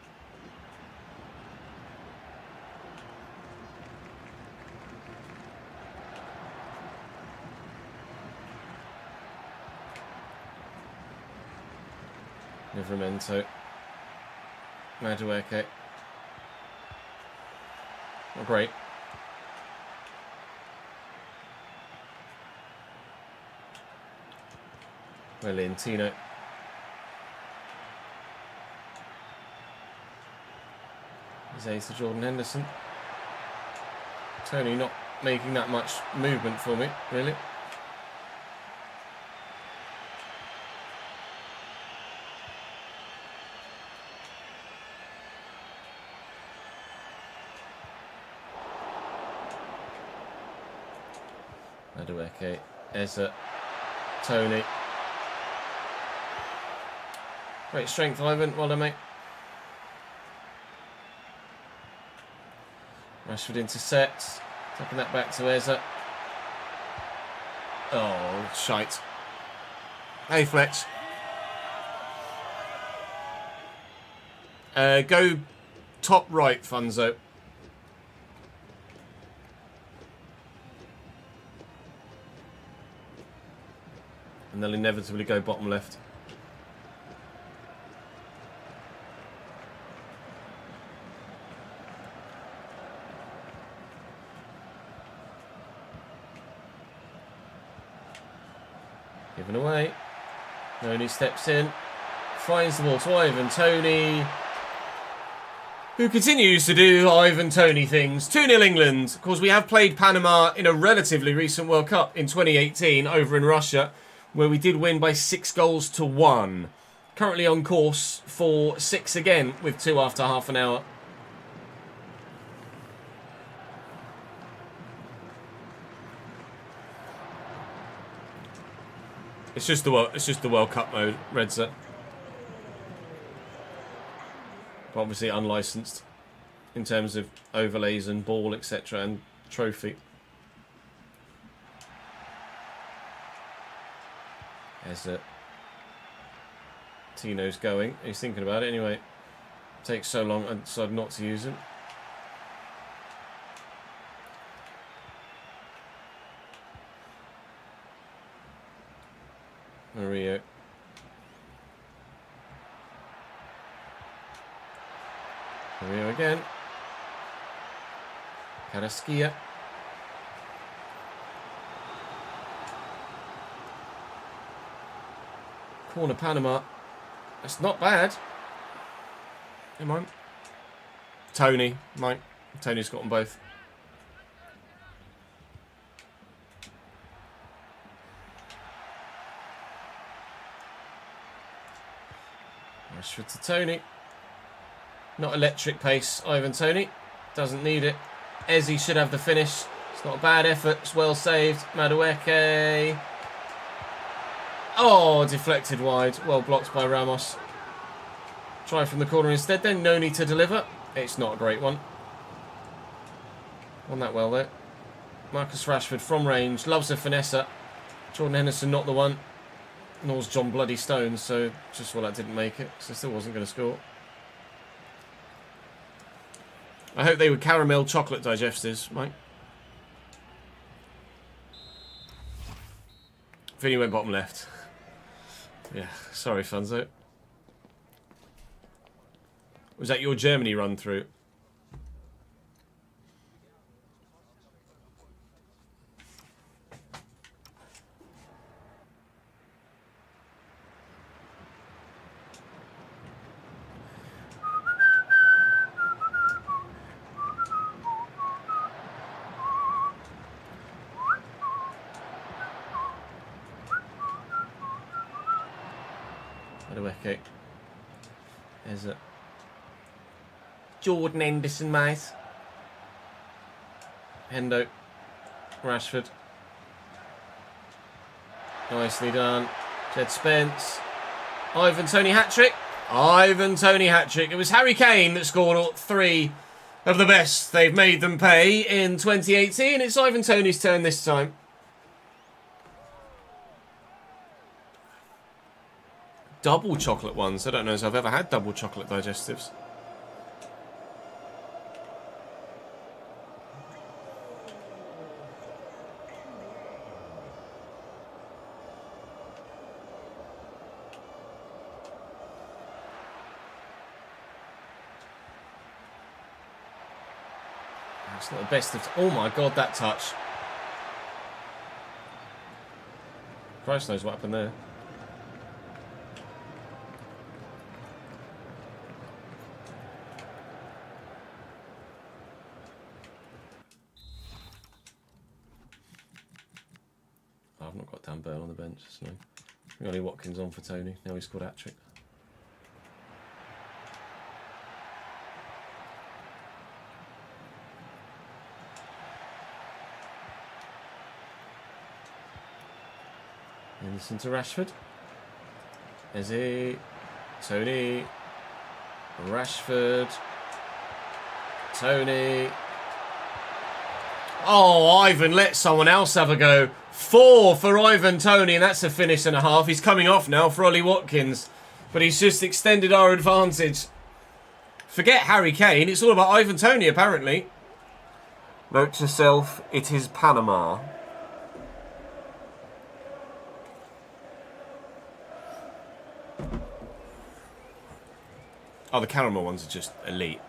Livramento. Madueke. Not great. Tino. He's to Jordan Henderson. Tony not making that much movement for me, really. Madueke, Eza, Tony. Great strength, Ivan. Well done, mate. Rashford intercepts. Taking that back to Eza. Oh, shite. Hey, Fletch. Go top right, Funzo. And they'll inevitably go bottom left. Given away. Noni steps in. Finds the ball to Ivan Toney, who continues to do Ivan Toney things. 2-0 England. Of course, we have played Panama in a relatively recent World Cup in 2018 over in Russia, where we did win by 6-1. Currently on course for 6 again, with 2 after half an hour. It's just the World Cup mode, Redza. But obviously unlicensed in terms of overlays and ball, etc., and trophy. As Tino's going, he's thinking about it anyway. Takes so long, I decided not to use him. Mario. Mario again. Carrasquilla. Corner Panama. That's not bad. Come on. Tony. Mike. Tony's got them both. Rashford to Tony. Not electric pace, Ivan Toney. Doesn't need it. Eze should have the finish. It's not a bad effort. It's well saved. Madueke. Oh, deflected wide. Well blocked by Ramos. Try from the corner instead then. No need to deliver. It's not a great one. Won that well though. Marcus Rashford from range. Loves a finesse. Jordan Henderson not the one. Nor's John Bloody Stones, so just well that didn't make it, so still wasn't going to score. I hope they were caramel chocolate digestives, Mike. Vinny went bottom left. Yeah, sorry, Funzo. Was that your Germany run through? Madueke. There's a Jordan Henderson, mate. Hendo. Rashford. Nicely done. Jed Spence. Ivan Toney hat-trick. Ivan Toney hat-trick. It was Harry Kane that scored all 3 of the best. They've made them pay in 2018. It's Ivan Toney's turn this time. Double chocolate ones. I don't know if I've ever had double chocolate digestives. It's not the best of... Oh my god, that touch. Christ knows what happened there. Oh, I've not got Dan Burn on the bench. So no. Only Watkins on for Tony. Now he's scored a hat-trick. Anderson to Rashford. Eze. Tony. Rashford. Tony. Oh, Ivan, let someone else have a go. 4 for Ivan Tony, and that's a finish and a half. He's coming off now for Ollie Watkins, but he's just extended our advantage. Forget Harry Kane, it's all about Ivan Tony, apparently. Note to self, it is Panama. Oh, the caramel ones are just elite.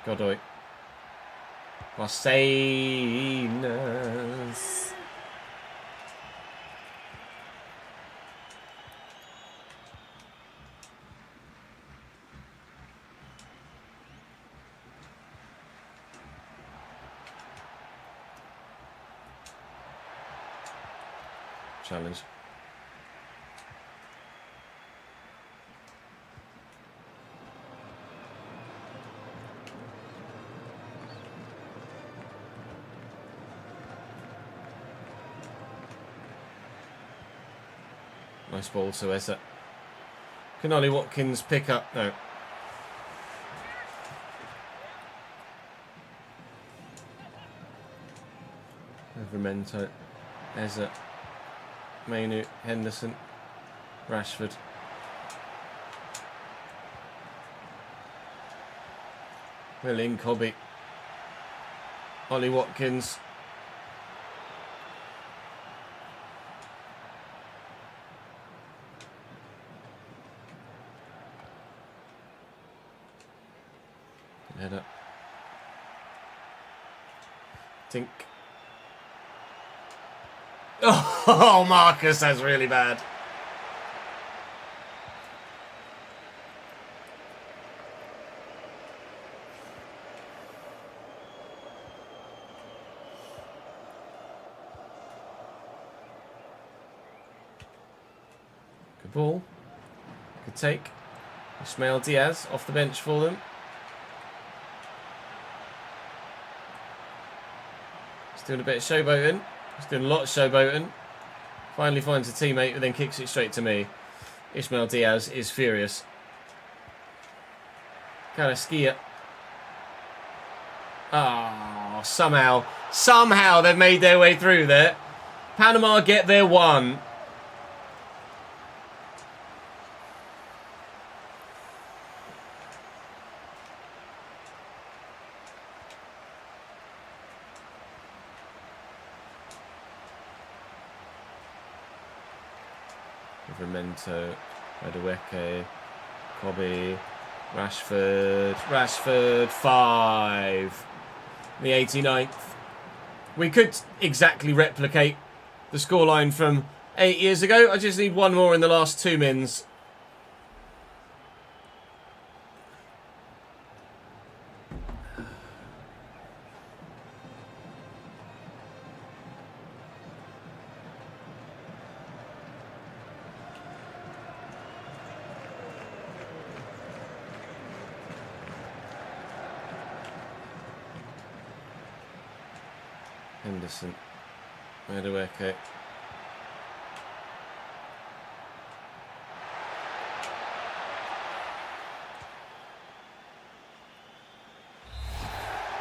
Godoy. Marseilles. Challenge. Nice ball to Eze. Can Ollie Watkins pick up? No. Livramento. Eze. Mainu. Henderson. Rashford. Willing. Cobby. Ollie Watkins. Header. Tink. Oh, Marcus, that's really bad. Good ball. Good take. Ismail Diaz off the bench for them. Doing a bit of showboating. He's doing a lot of showboating. Finally finds a teammate who then kicks it straight to me. Ismail Diaz is furious. Carrasquilla. Ah, somehow they've made their way through there. Panama get their one. Livramento, Madueke, Cobby, Rashford, 5. The 89th. We could exactly replicate the scoreline from 8 years ago. I just need one more in the last 2 mins. Henderson. Madueke.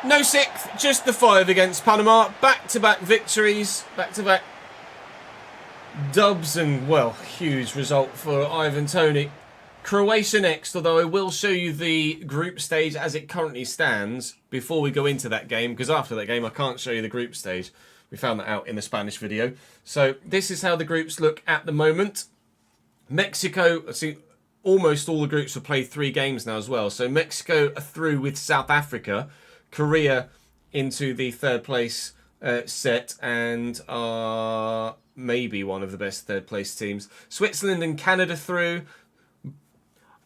No 6th, just the 5 against Panama. Back-to-back victories, back-to-back dubs and, well, huge result for Ivan Toney. Croatia next, although I will show you the group stage as it currently stands before we go into that game, because after that game I can't show you the group stage. We found that out in the Spanish video. So this is how the groups look at the moment. Mexico, see, almost all the groups have played 3 games now as well. So Mexico are through with South Africa, Korea into the 3rd place set and are maybe one of the best 3rd place teams. Switzerland and Canada through.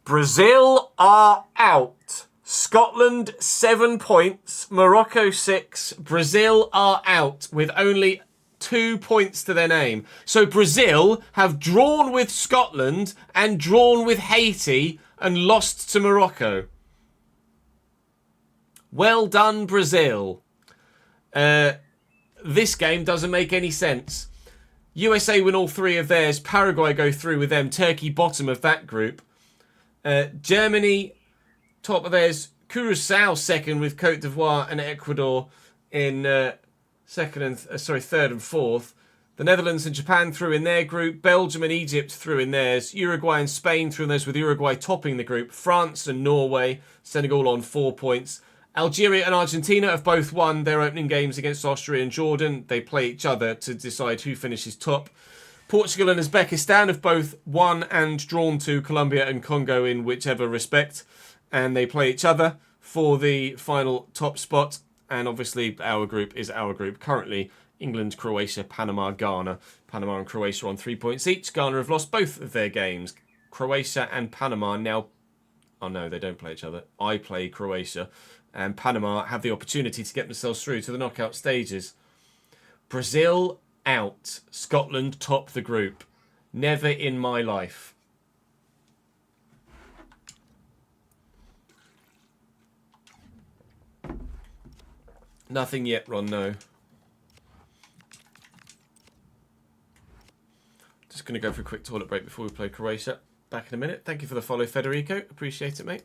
Brazil are out. Scotland 7 points, Morocco 6. Brazil are out with only 2 points to their name. So Brazil have drawn with Scotland and drawn with Haiti and lost to Morocco. Well done, Brazil. This game doesn't make any sense. USA win all 3 of theirs. Paraguay go through with them. Turkey bottom of that group. Germany top of theirs. Curacao second with Cote d'Ivoire and Ecuador in 3rd and 4th. The Netherlands and Japan through in their group. Belgium and Egypt through in theirs. Uruguay and Spain through in theirs with Uruguay topping the group. France and Norway. Senegal on 4 points. Algeria and Argentina have both won their opening games against Austria and Jordan. They play each other to decide who finishes top. Portugal and Uzbekistan have both won and drawn to Colombia and Congo in whichever respect. And they play each other for the final top spot. And obviously our group is our group currently. England, Croatia, Panama, Ghana. Panama and Croatia on 3 points each. Ghana have lost both of their games. Croatia and Panama now... Oh no, they don't play each other. I play Croatia. And Panama have the opportunity to get themselves through to the knockout stages. Brazil out. Scotland top the group. Never in my life. Nothing yet, Ron, no. Just going to go for a quick toilet break before we play Croatia. Back in a minute. Thank you for the follow, Federico. Appreciate it, mate.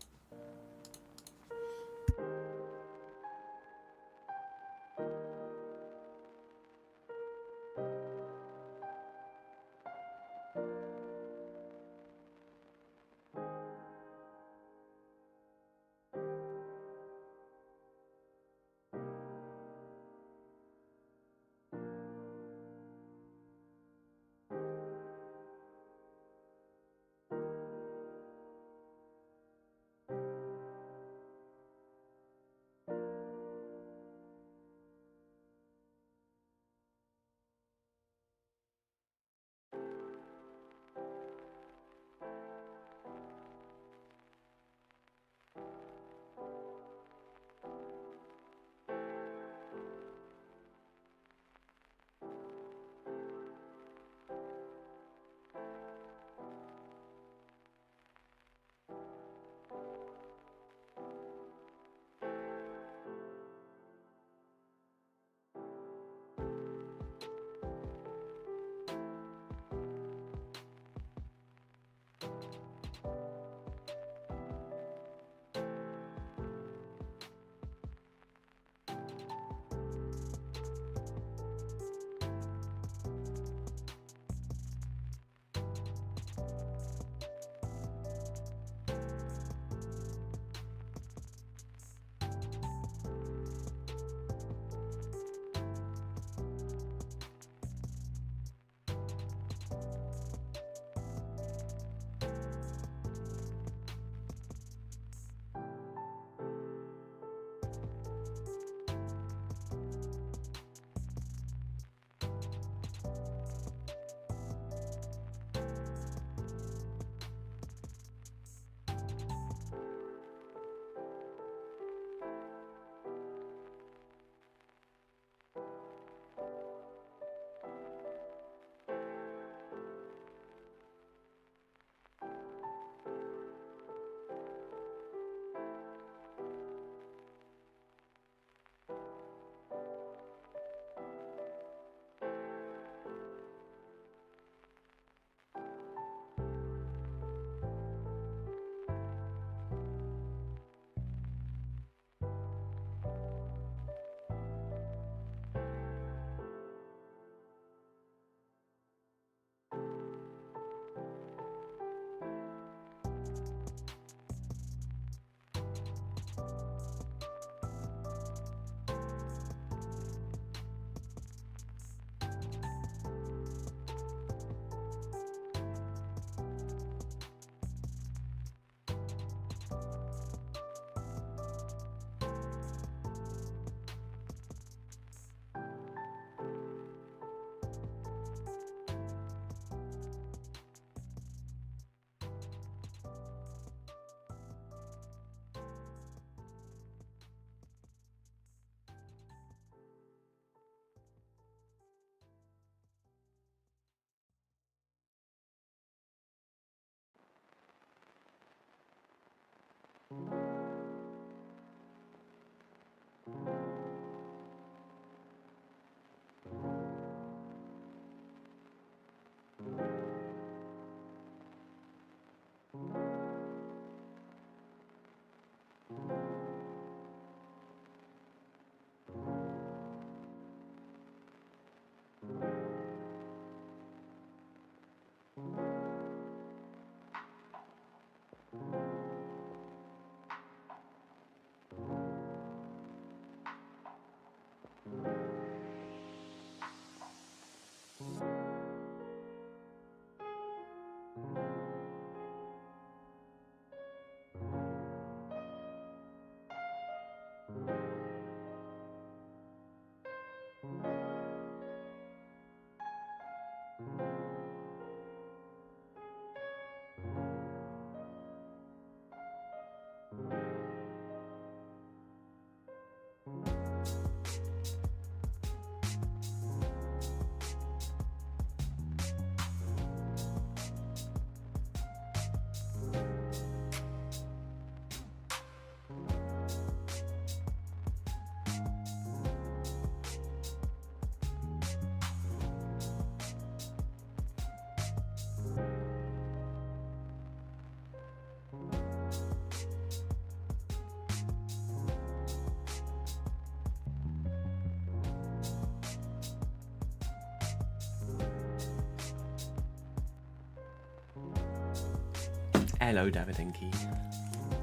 Hello, Davidinki.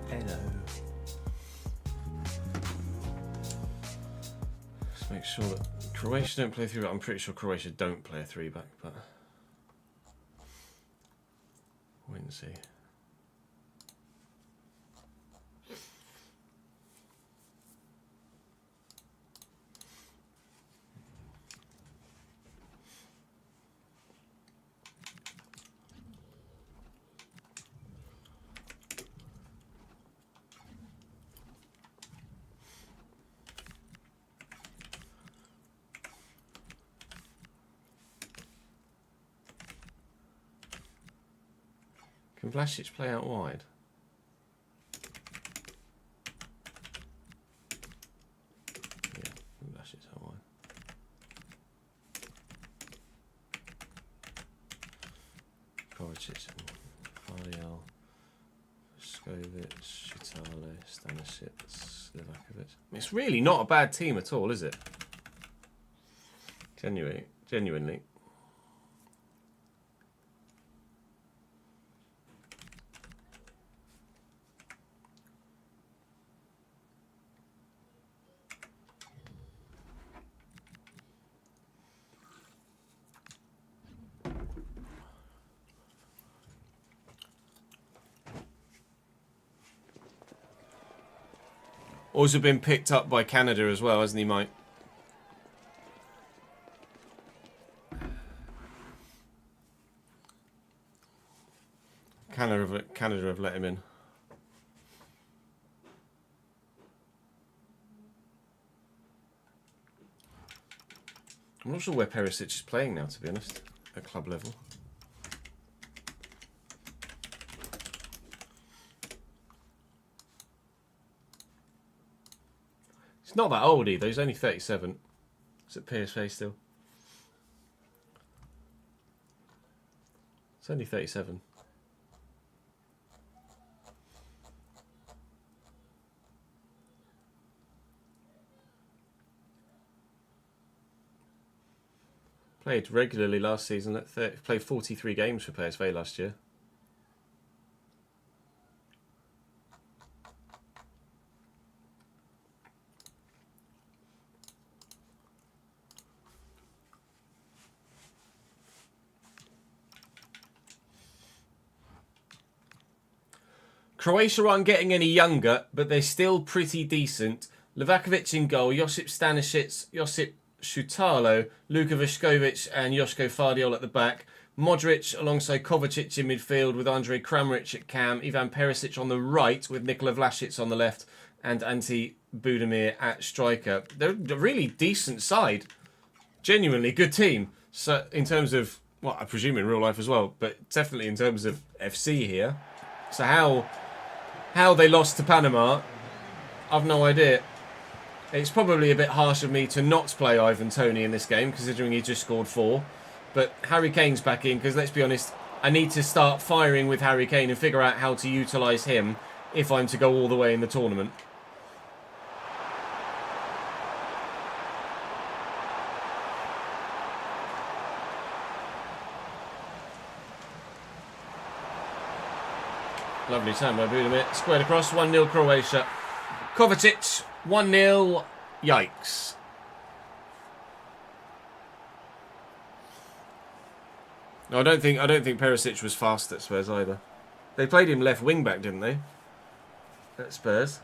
Hello. Let's make sure that Croatia don't play 3-back. I'm pretty sure Croatia don't play a 3-back, but wait and see. Can Vlasic play out wide? Yeah, Vlasic's out wide. Kovacic, Fardial, Skovic, Shitale, Stanisic, Livakovic. It's really not a bad team at all, is it? Genuinely. Also been picked up by Canada as well, hasn't he, Mike? Canada have let him in. I'm not sure where Perisic is playing now, to be honest, at club level. He's not that old either. He's only 37. Is it PSV still? It's only 37. Played regularly last season. Played 43 games for PSV last year. Croatia aren't getting any younger, but they're still pretty decent. Livakovic in goal, Josip Stanisic, Josip Shutalo, Luka Vuskovic and Joško Fardiol at the back. Modric alongside Kovacic in midfield with Andrej Kramaric at cam. Ivan Perisic on the right with Nikola Vlasic on the left and Ante Budimir at striker. They're a really decent side. Genuinely good team. So in terms of, well, I presume in real life as well, but definitely in terms of FC here. So how they lost to Panama, I've no idea. It's probably a bit harsh of me to not play Ivan Toney in this game, considering he just scored 4. But Harry Kane's back in, because let's be honest, I need to start firing with Harry Kane and figure out how to utilise him if I'm to go all the way in the tournament. Lovely time by Budimir. Squared across, 1-0 Croatia. Kovacic, 1-0. Yikes. No, I don't think Perisic was fast at Spurs either. They played him left wing back, didn't they? At Spurs.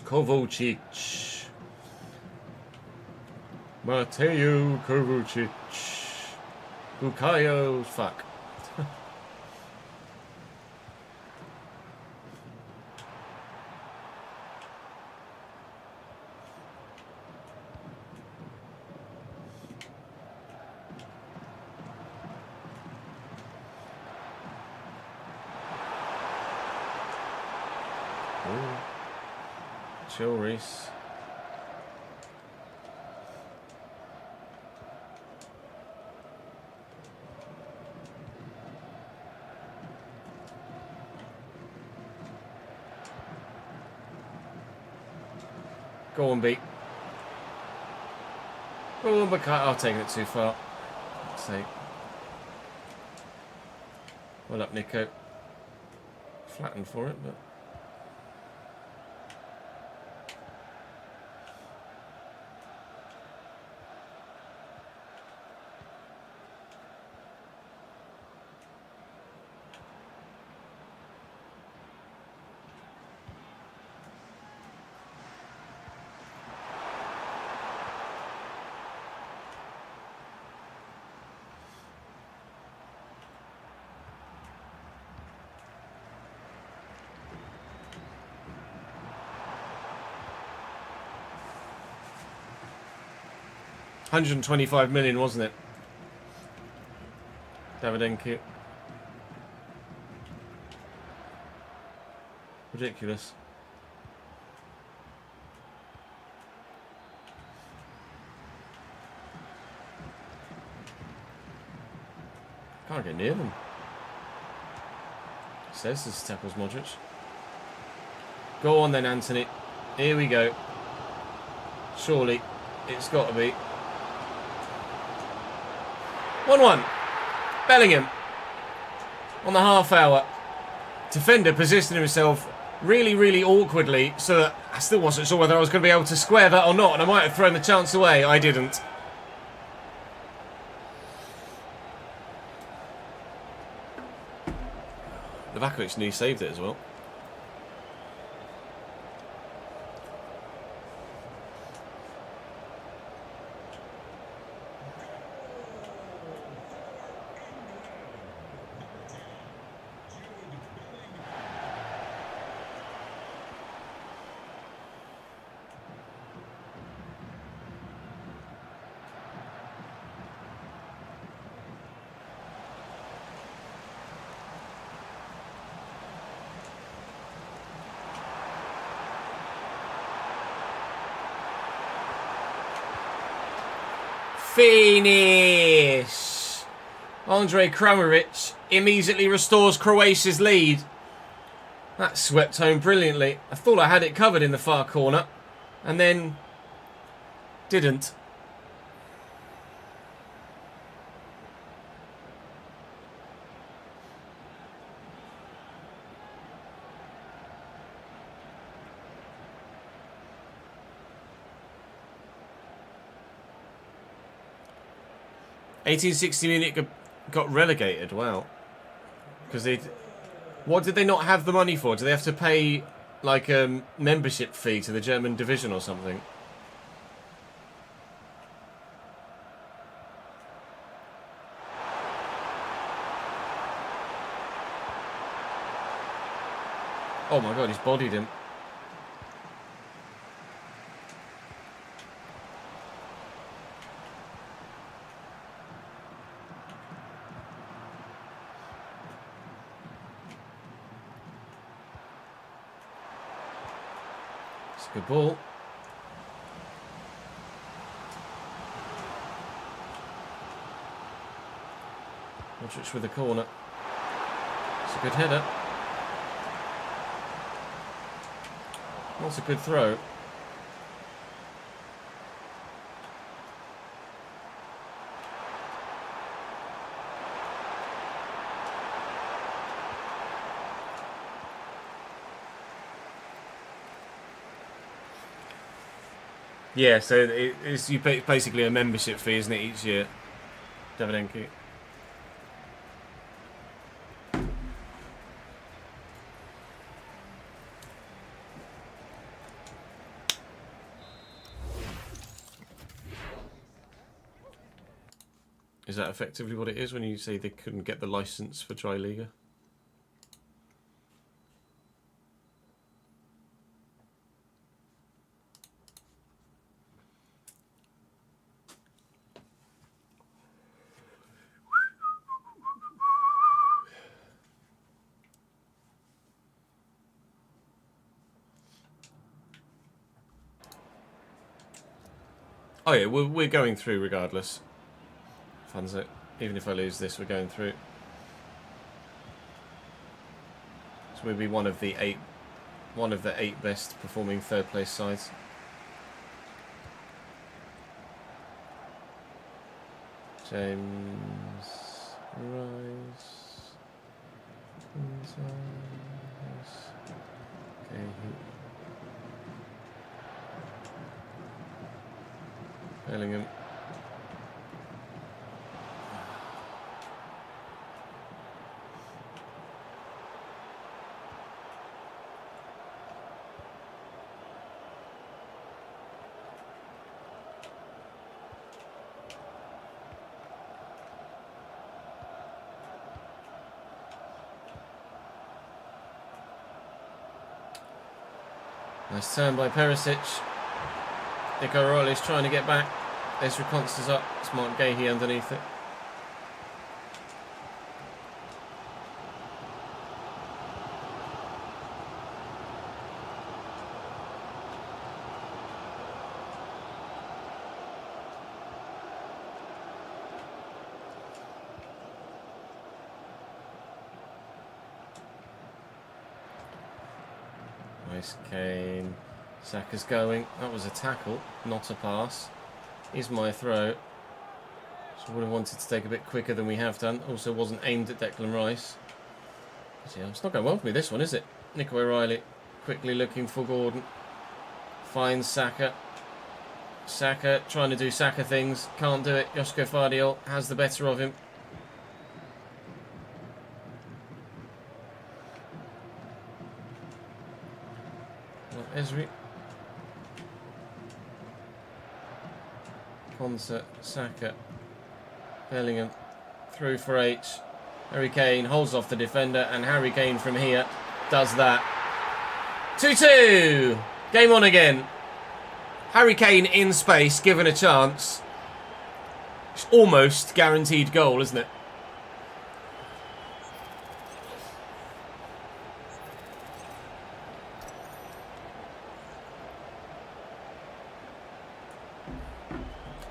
Kovacic. Mateo Kovacic. Bukayo. Fuck. Chill, Reese. Go on, B. Oh, but I've taken it too far. Let's see. Well up, Nico. Flattened for it, but... $125 million, wasn't it? Davydenko. Ridiculous. Can't get near them. Says this tackles Modric. Go on then, Anthony. Here we go. Surely, it's got to be. 1-1. Bellingham on the half hour. Defender positioning himself really, really awkwardly, so that I still wasn't sure whether I was going to be able to square that or not, and I might have thrown the chance away. I didn't. Livakovic nearly saved it as well. Finish! Andre Kramaric immediately restores Croatia's lead. That swept home brilliantly. I thought I had it covered in the far corner, and then didn't. (1860) Munich got relegated. Wow. Because they... What did they not have the money for? Do they have to pay, like, a membership fee to the German division or something? Oh my god, he's bodied him. Good ball. Modric with the corner. It's a good header. That's a good throw. Yeah, so it's basically a membership fee, isn't it, each year? Davydenko. Is that effectively what it is when you say they couldn't get the license for Dry Liga? Oh yeah, we're going through regardless. Funds it. Even if I lose this, we're going through. So we'll be one of the eight best performing third place sides. James Rice. Okay. Bellingham. Nice turn by Perisic. Nico Riley's trying to get back. Ezra Constance up. It's Mark Gahey underneath it. Nice Kane. Saka's going. That was a tackle, not a pass. Is my throw. So would have wanted to take a bit quicker than we have done. Also wasn't aimed at Declan Rice. But yeah, it's not going well for me this one, is it? Nico O'Reilly quickly looking for Gordon. Finds Saka. Saka trying to do Saka things. Can't do it. Josko Vardiol has the better of him. Esri. Ponsa, Saka, Bellingham, through for H. Harry Kane holds off the defender, and Harry Kane from here does that. 2-2! Game on again. Harry Kane in space, given a chance. It's almost guaranteed goal, isn't it?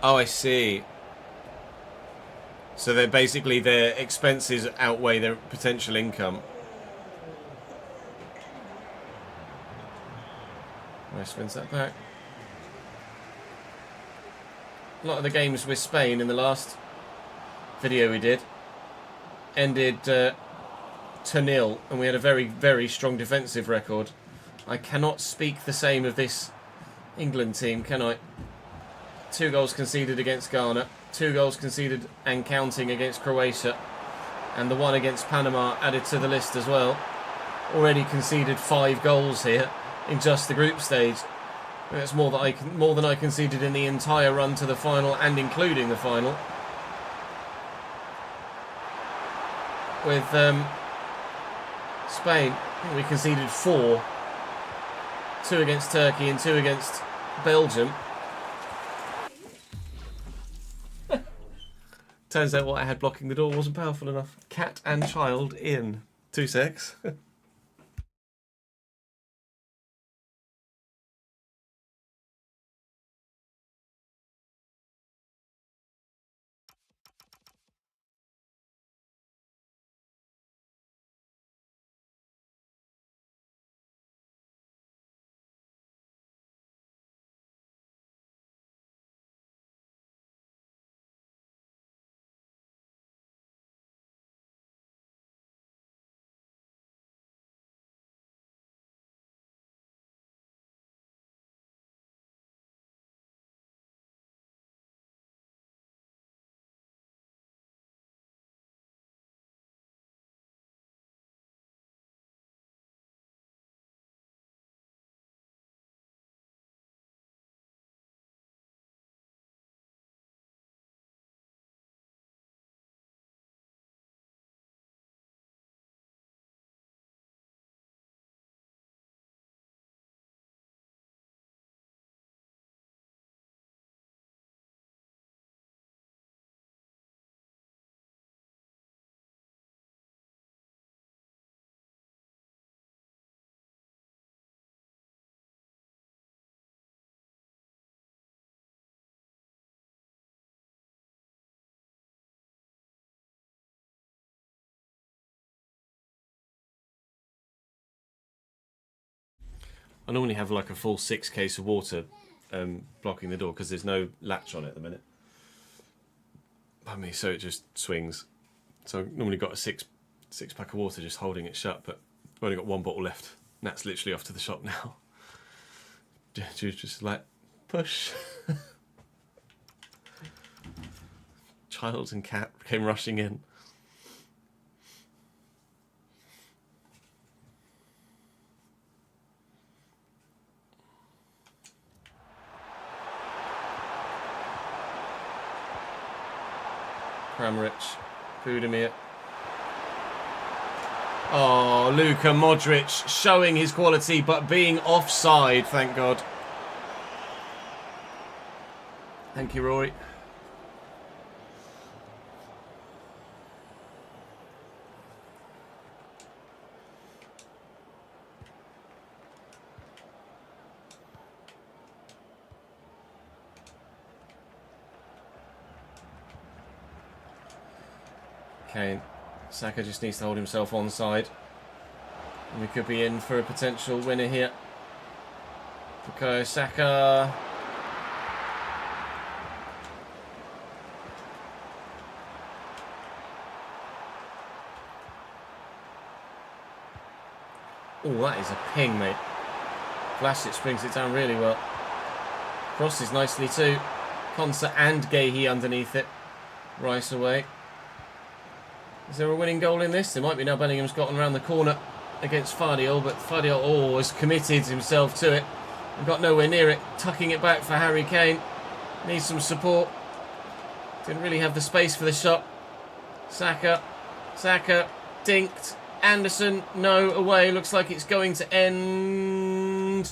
Oh, I see. So they're basically their expenses outweigh their potential income. Nice, spins that back. A lot of the games with Spain in the last video we did ended 2-0, and we had a very, very strong defensive record. I cannot speak the same of this England team, can I? 2 goals conceded against Ghana, 2 goals conceded and counting against Croatia, and the one against Panama added to the list as well. Already conceded 5 goals here in just the group stage. That's more than I conceded in the entire run to the final and including the final. With Spain, we conceded 4. 2 against Turkey and 2 against Belgium. Turns out what I had blocking the door wasn't powerful enough. Cat and child in. 2 secs. I normally have like a full 6 case of water blocking the door because there's no latch on it at the minute. by me, so it just swings. So I've normally got a six pack of water just holding it shut, but I've only got one bottle left. And that's literally off to the shop now. Just like, push. Child and cat came rushing in. Kramaric, Budimir. Oh, Luka Modric showing his quality, but being offside, thank God. Thank you, Rory. Kane. Saka just needs to hold himself onside. And we could be in for a potential winner here. Bukayo Saka. Oh, that is a ping, mate. Vlasic brings it down really well. Crosses nicely too. Konsa and Gehi underneath it. Rice away. Is there a winning goal in this? There might be now. Bellingham's gotten around the corner against Fardiol, but Fardiol has committed himself to it and got nowhere near it. Tucking it back for Harry Kane. Needs some support. Didn't really have the space for the shot. Saka. Dinked. Anderson. No, away. Looks like it's going to end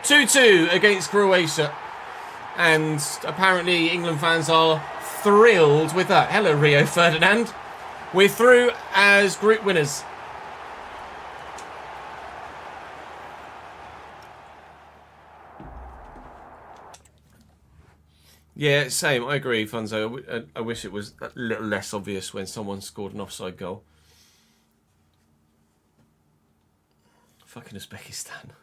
2-2 against Croatia. And apparently England fans are thrilled with that. Hello, Rio Ferdinand. We're through as group winners. Yeah, same. I agree, Funzo. I wish it was a little less obvious when someone scored an offside goal. Fucking Uzbekistan.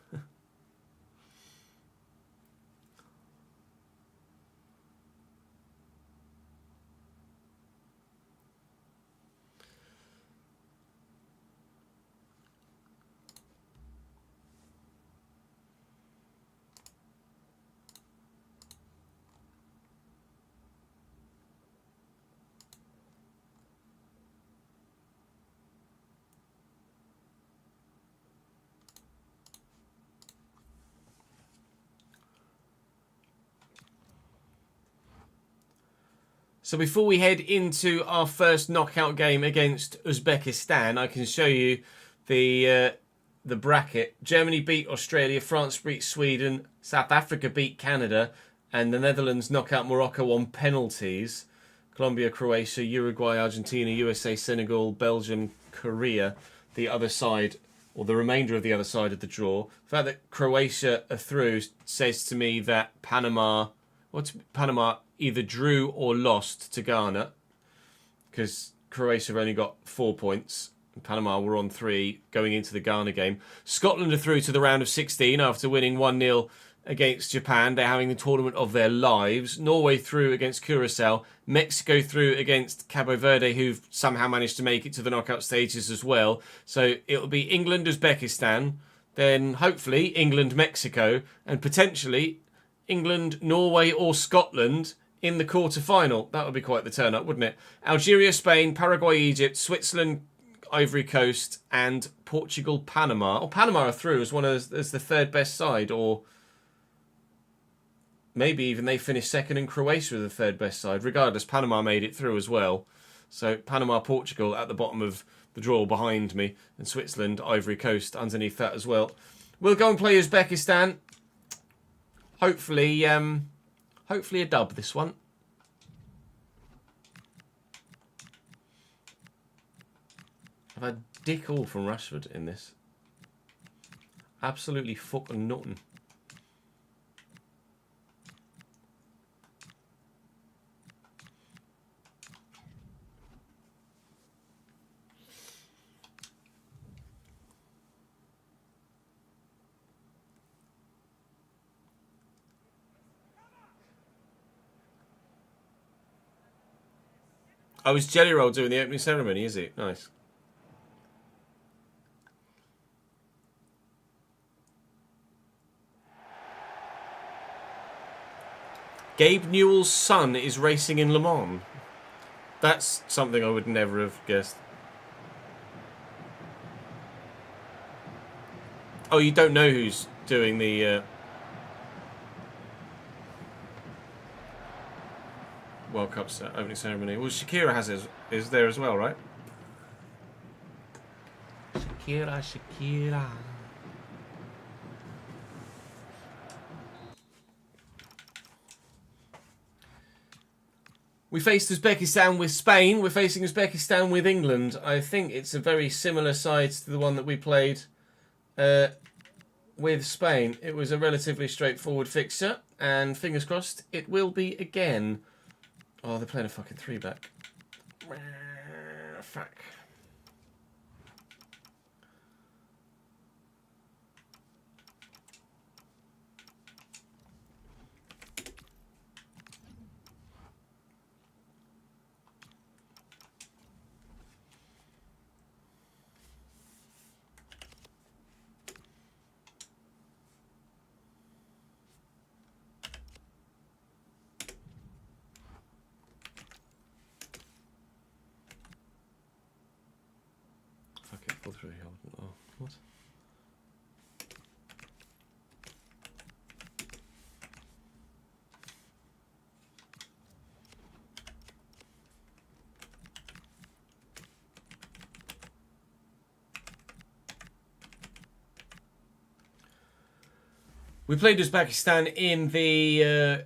So before we head into our first knockout game against Uzbekistan, I can show you the bracket. Germany beat Australia, France beat Sweden, South Africa beat Canada, and the Netherlands knock out Morocco on penalties. Colombia, Croatia, Uruguay, Argentina, USA, Senegal, Belgium, Korea, the other side, or the remainder of the other side of the draw. The fact that Croatia are through says to me that Panama either drew or lost to Ghana, because Croatia have only got 4 points. Panama were on 3 going into the Ghana game. Scotland are through to the round of 16 after winning 1-0 against Japan. They're having the tournament of their lives. Norway through against Curacao. Mexico through against Cabo Verde, who've somehow managed to make it to the knockout stages as well. So it'll be England, Uzbekistan, then hopefully England, Mexico, and potentially England, Norway or Scotland in the quarter-final. That would be quite the turn-up, wouldn't it? Algeria, Spain, Paraguay, Egypt, Switzerland, Ivory Coast, and Portugal, Panama. Or Panama are through as the third best side, or maybe even they finished second and Croatia are the third best side. Regardless, Panama made it through as well. So Panama, Portugal at the bottom of the draw behind me, and Switzerland, Ivory Coast underneath that as well. We'll go and play Uzbekistan. Hopefully a dub this one. I've had dick all from Rashford in this. Absolutely fucking nothing. Oh, it's Jelly Roll doing the opening ceremony, is it? Nice. Gabe Newell's son is racing in Le Mans. That's something I would never have guessed. Oh, you don't know who's doing the World Cup opening ceremony? Well, Shakira is there as well, right? Shakira. We faced Uzbekistan with Spain. We're facing Uzbekistan with England. I think it's a very similar side to the one that we played with Spain. It was a relatively straightforward fixture, and fingers crossed it will be again. Oh, they're playing a fucking 3-back. Fuck. Oh, what? We played Uzbekistan in the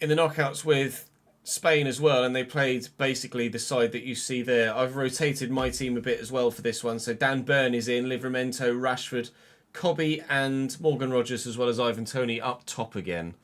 knockouts with Spain as well, and they played basically the side that you see there. I've rotated my team a bit as well for this one. So Dan Burn is in, Livramento, Rashford, Cobby and Morgan Rogers, as well as Ivan Toney up top again.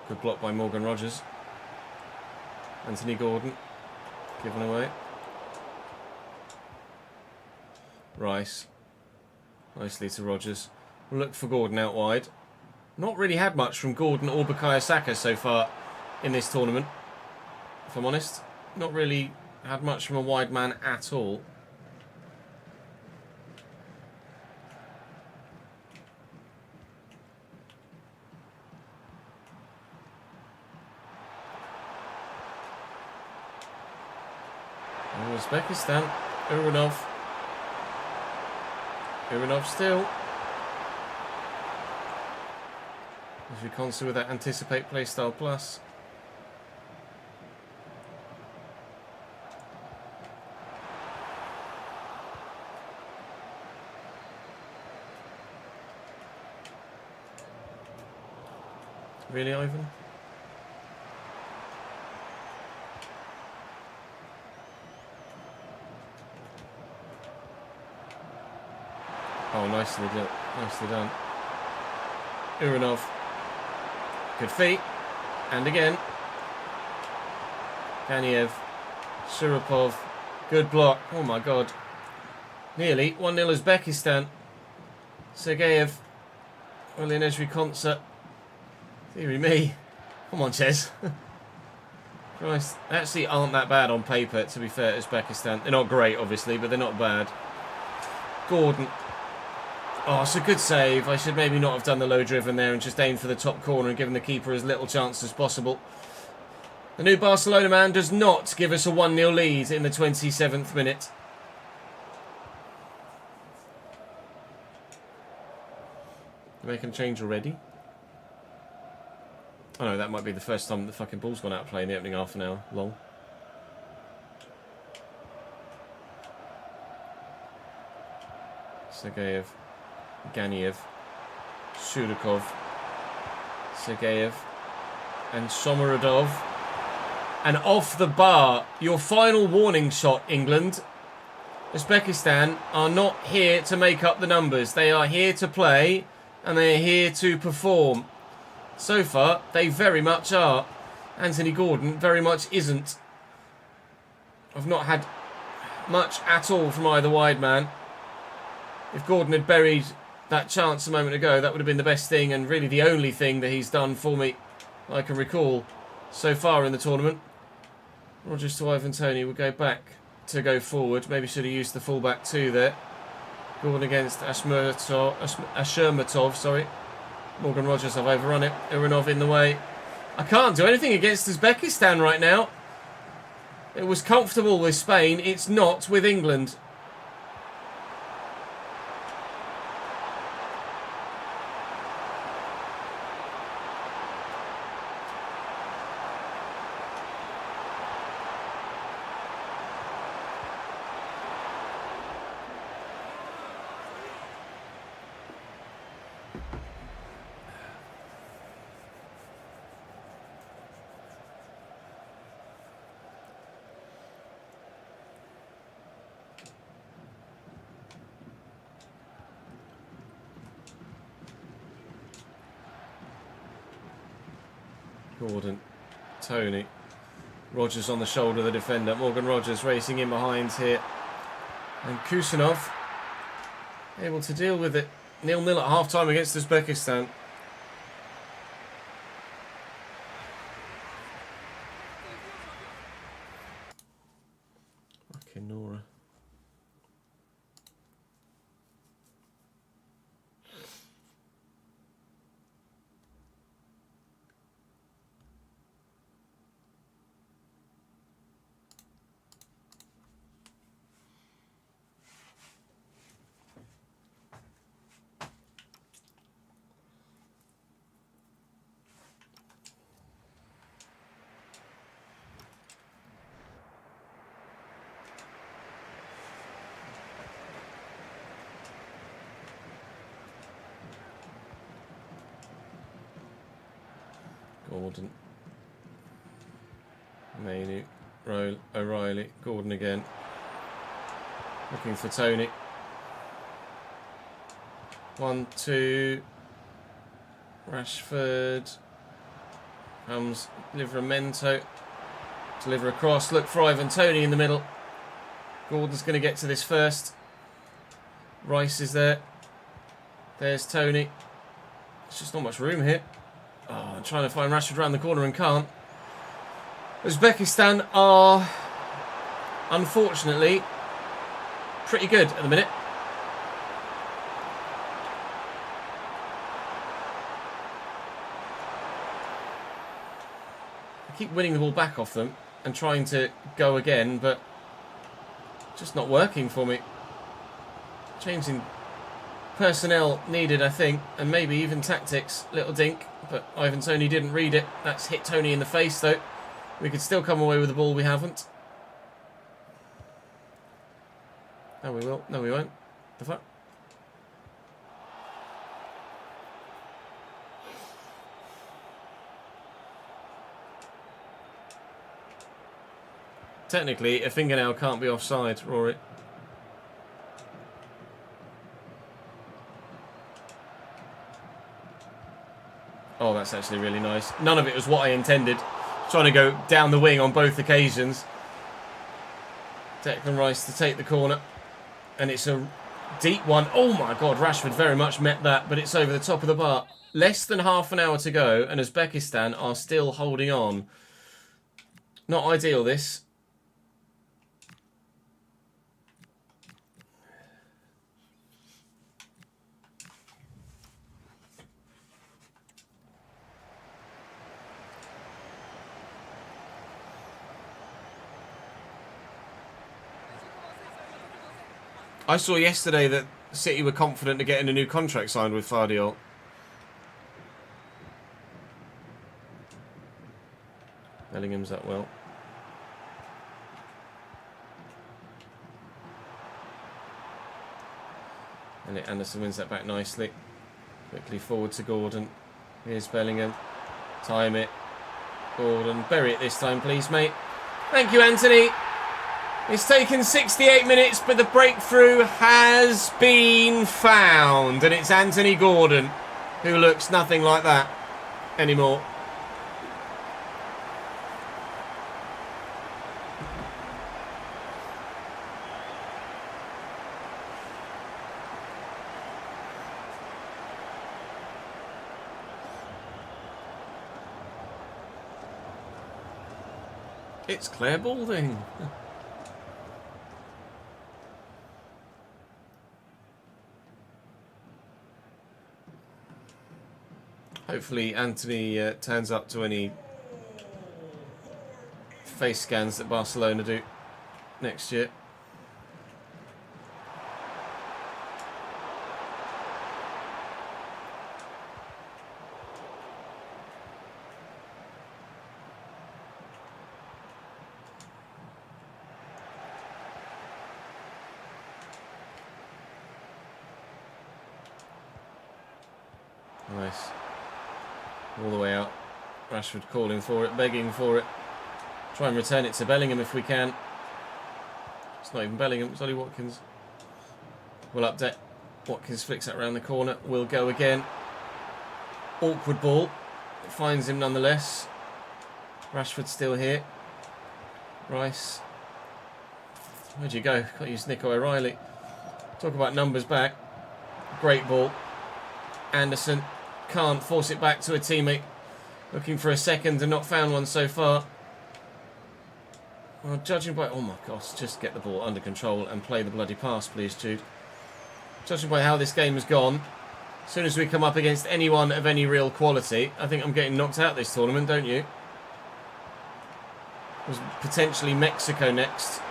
Good block by Morgan Rogers. Anthony Gordon given away. Rice. Nicely to Rogers. We'll look for Gordon out wide. Not really had much from Gordon or Bukayo Saka so far in this tournament, if I'm honest. Not really had much from a wide man at all. Uzbekistan, Uranov still. As we concert with that anticipate playstyle plus. Really, Ivan? Oh, nicely done. Uranov. Good feet. And again. Ganiev. Surapov. Good block. Oh my god. Nearly 1-0 Uzbekistan. Sergeyev. Well, in Esri concert. Deary me. Come on, Ches. Christ. Actually aren't that bad on paper, to be fair, Uzbekistan. They're not great, obviously, but they're not bad. Gordon. Oh, it's a good save. I should maybe not have done the low driven there and just aimed for the top corner and given the keeper as little chance as possible. The new Barcelona man does not give us a 1-0 lead in the 27th minute. They're making a change already. Oh no, that might be the first time the fucking ball's gone out of play in the opening half an hour. Long. Sergeyev, Ganiev, Shudakov, Sergeyev, and Shomurodov. And off the bar, your final warning shot, England. Uzbekistan are not here to make up the numbers. They are here to play, and they are here to perform. So far, they very much are. Anthony Gordon very much isn't. I've not had much at all from either wide man. If Gordon had buried that chance a moment ago, that would have been the best thing and really the only thing that he's done for me I can recall so far in the tournament. Rogers to Ivan Toney will go back to go forward. Maybe should have used the fullback too there. Gordon against Ashurmatov, sorry. Morgan Rogers, I've overrun it. Uranov in the way. I can't do anything against Uzbekistan right now. It was comfortable with Spain. It's not with England. Gordon, Toney, Rogers on the shoulder of the defender. Morgan Rogers racing in behind here. And Kusanov able to deal with it. 0-0 at half-time against Uzbekistan. Okay, Nora. Gordon, Mainu, O'Reilly, Gordon again, looking for Toney. 1-2, Rashford comes, Livramento, deliver across, look for Ivan Toney in the middle. Gordon's going to get to this first. Rice is there. There's Toney. There's just not much room here. Oh, I'm trying to find Rashford around the corner and can't. Uzbekistan are, unfortunately, pretty good at the minute. I keep winning the ball back off them and trying to go again, but just not working for me. Changing personnel needed, I think, and maybe even tactics. Little dink, but Ivan Toney didn't read it. That's hit Toney in the face, though. We could still come away with the ball. We haven't. No, we will. No, we won't. The fuck? Technically, a fingernail can't be offside, Rory. Oh, that's actually really nice. None of it was what I intended. Trying to go down the wing on both occasions. Declan Rice to take the corner. And it's a deep one. Oh my God, Rashford very much met that, but it's over the top of the bar. Less than half an hour to go, and Uzbekistan are still holding on. Not ideal, this. I saw yesterday that City were confident of getting a new contract signed with Fardiol. Bellingham's that well. And Anderson wins that back nicely. Quickly forward to Gordon. Here's Bellingham. Time it. Gordon, bury it this time, please, mate. Thank you, Anthony. It's taken 68 minutes, but the breakthrough has been found. And it's Anthony Gordon, who looks nothing like that anymore. It's Claire Balding. Hopefully Anthony turns up to any face scans that Barcelona do next year. Nice. All the way out. Rashford calling for it, begging for it. Try and return it to Bellingham if we can. It's not even Bellingham, it's Ollie Watkins. We'll update. Watkins flicks that around the corner. We'll go again. Awkward ball. Finds him nonetheless. Rashford still here. Rice. Where'd you go? Can't use Nico O'Reilly. Talk about numbers back. Great ball. Anderson can't force it back to a teammate. Looking for a second and not found one so far. Well, judging by... Oh my gosh, just get the ball under control and play the bloody pass, please, Jude. Judging by how this game has gone, as soon as we come up against anyone of any real quality, I think I'm getting knocked out this tournament, don't you? There's potentially Mexico next.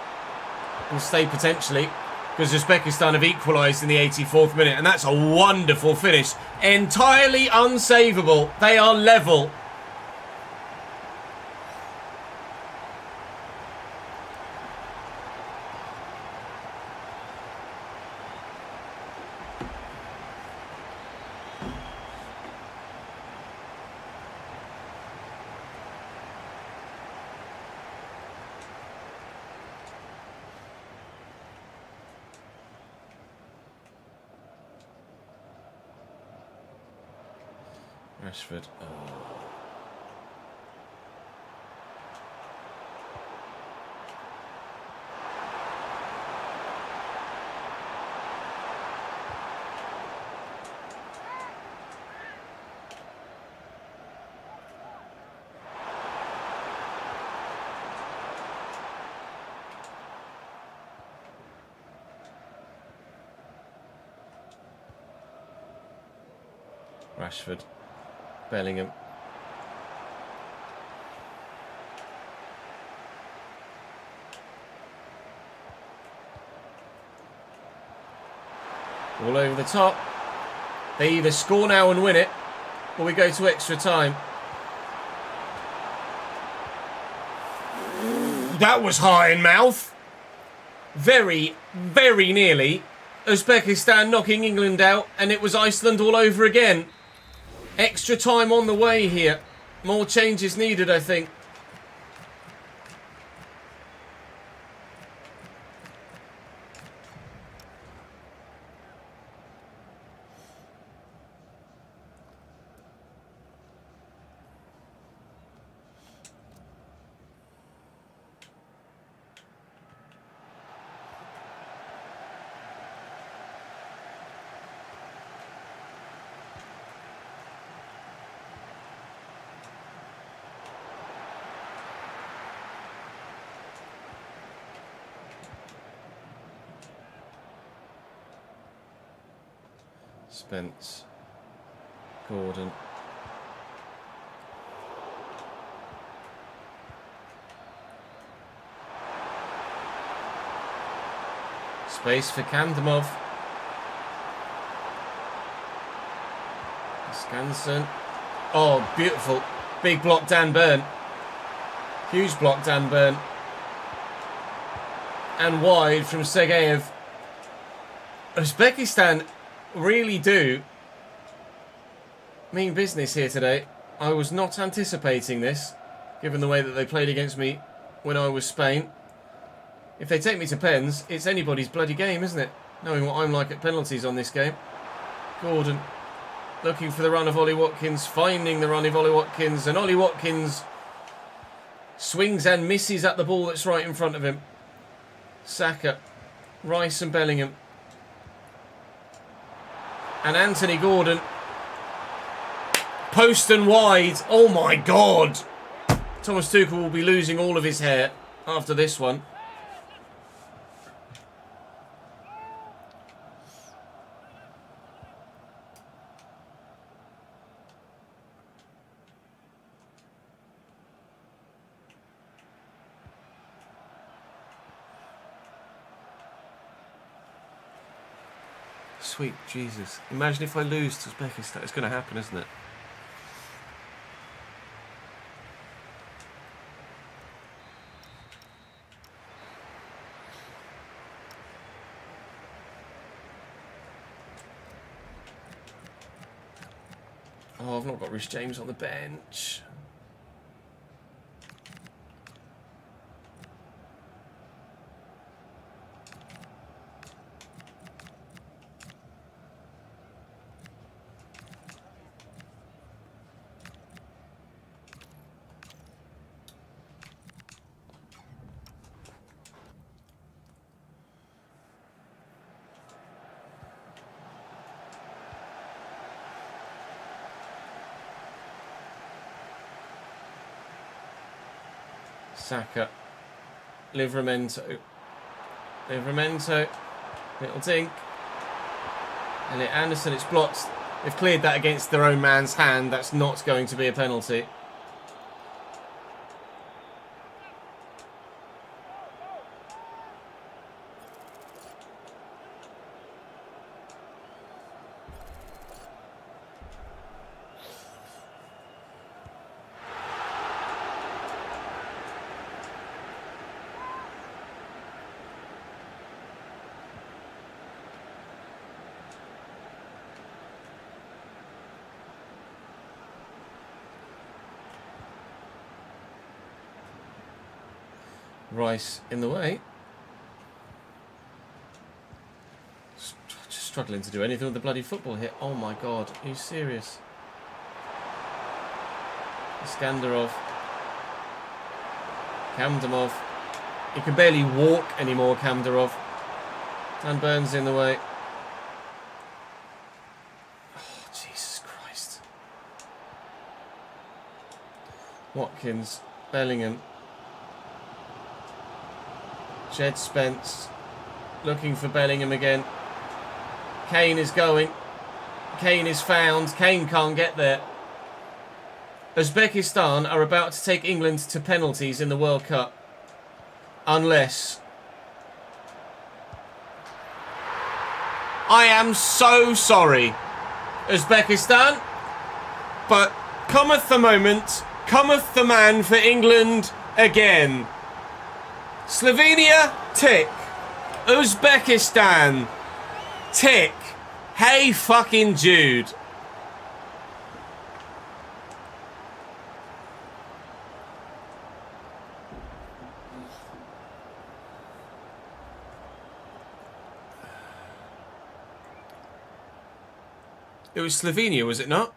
We'll stay potentially, because Uzbekistan have equalised in the 84th minute, and that's a wonderful finish. Entirely unsavable. They are level. Rashford. Oh. Rashford. Bellingham. All over the top. They either score now and win it, or we go to extra time. That was high in mouth. Very, very nearly. Uzbekistan knocking England out, and it was Iceland all over again. Extra time on the way here. More changes needed, I think. Spence, Gordon, space for Kandamov, Scanson, oh beautiful, big block Dan Burn, huge block Dan Burn, and wide from Sergeyev. Uzbekistan really do mean business here today. I was not anticipating this, given the way that they played against me when I was Spain. If they take me to pens, it's anybody's bloody game, isn't it? Knowing what I'm like at penalties on this game. Gordon looking for the run of Ollie Watkins, finding the run of Ollie Watkins, and Ollie Watkins swings and misses at the ball that's right in front of him. Saka, Rice and Bellingham. And Anthony Gordon. Post and wide. Oh my God. Thomas Tuchel will be losing all of his hair after this one. Sweet Jesus. Imagine if I lose to Uzbekistan. It's going to happen, isn't it? Oh, I've not got Rhys James on the bench. Saka, Livramento, little dink, Elliot Anderson, it's blocked. They've cleared that against their own man's hand. That's not going to be a penalty. Rice in the way. Just struggling to do anything with the bloody football here. Oh my God, are you serious? Iskandarov. Kamdamov. He can barely walk anymore, Kamdarov. Dan Burns in the way. Oh, Jesus Christ. Watkins. Bellingham. Jed Spence looking for Bellingham again. Kane is going. Kane is found. Kane can't get there. Uzbekistan are about to take England to penalties in the World Cup. Unless... I am so sorry, Uzbekistan. But cometh the moment, cometh the man for England again. Slovenia, tick. Uzbekistan, tick. Hey fucking Jude. It was Slovenia, was it not?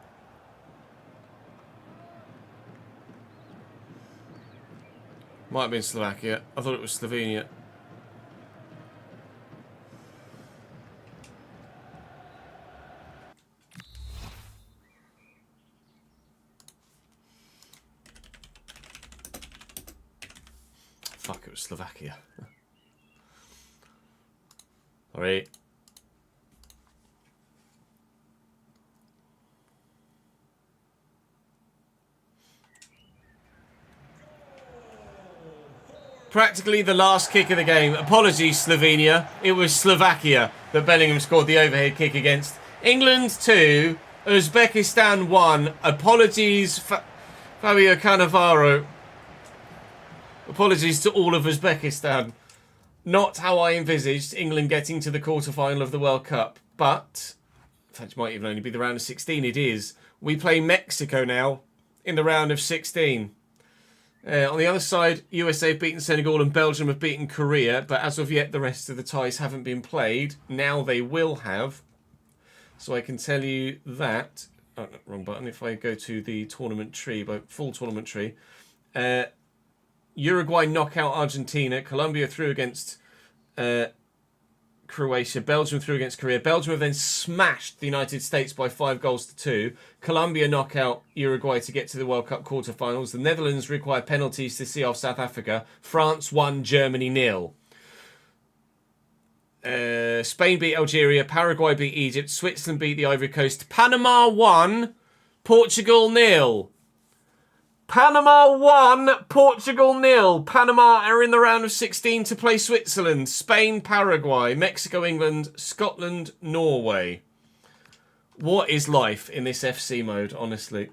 Might have been Slovakia. I thought it was Slovenia. Fuck, it was Slovakia. Alright. Practically the last kick of the game. Apologies, Slovenia. It was Slovakia that Bellingham scored the overhead kick against. England 2, Uzbekistan 1. Apologies, Fabio Cannavaro. Apologies to all of Uzbekistan. Not how I envisaged England getting to the quarter-final of the World Cup. But In fact, it might even only be the round of 16. It is. We play Mexico now in the round of 16. On the other side, USA have beaten Senegal and Belgium have beaten Korea, but as of yet, the rest of the ties haven't been played. Now they will have. So I can tell you that. Oh, no, wrong button. If I go to the tournament tree, full tournament tree, Uruguay knock out Argentina. Colombia through against Croatia. Belgium through against Korea. Belgium have then smashed the United States by 5-2. Colombia knock out Uruguay to get to the World Cup quarterfinals. The Netherlands require penalties to see off South Africa. France 1, Germany 0. Spain beat Algeria. Paraguay beat Egypt. Switzerland beat the Ivory Coast. Panama 1, Portugal 0. Panama 1, Portugal 0. Panama are in the round of 16 to play Switzerland. Spain, Paraguay, Mexico, England, Scotland, Norway. What is life in this FC mode, honestly?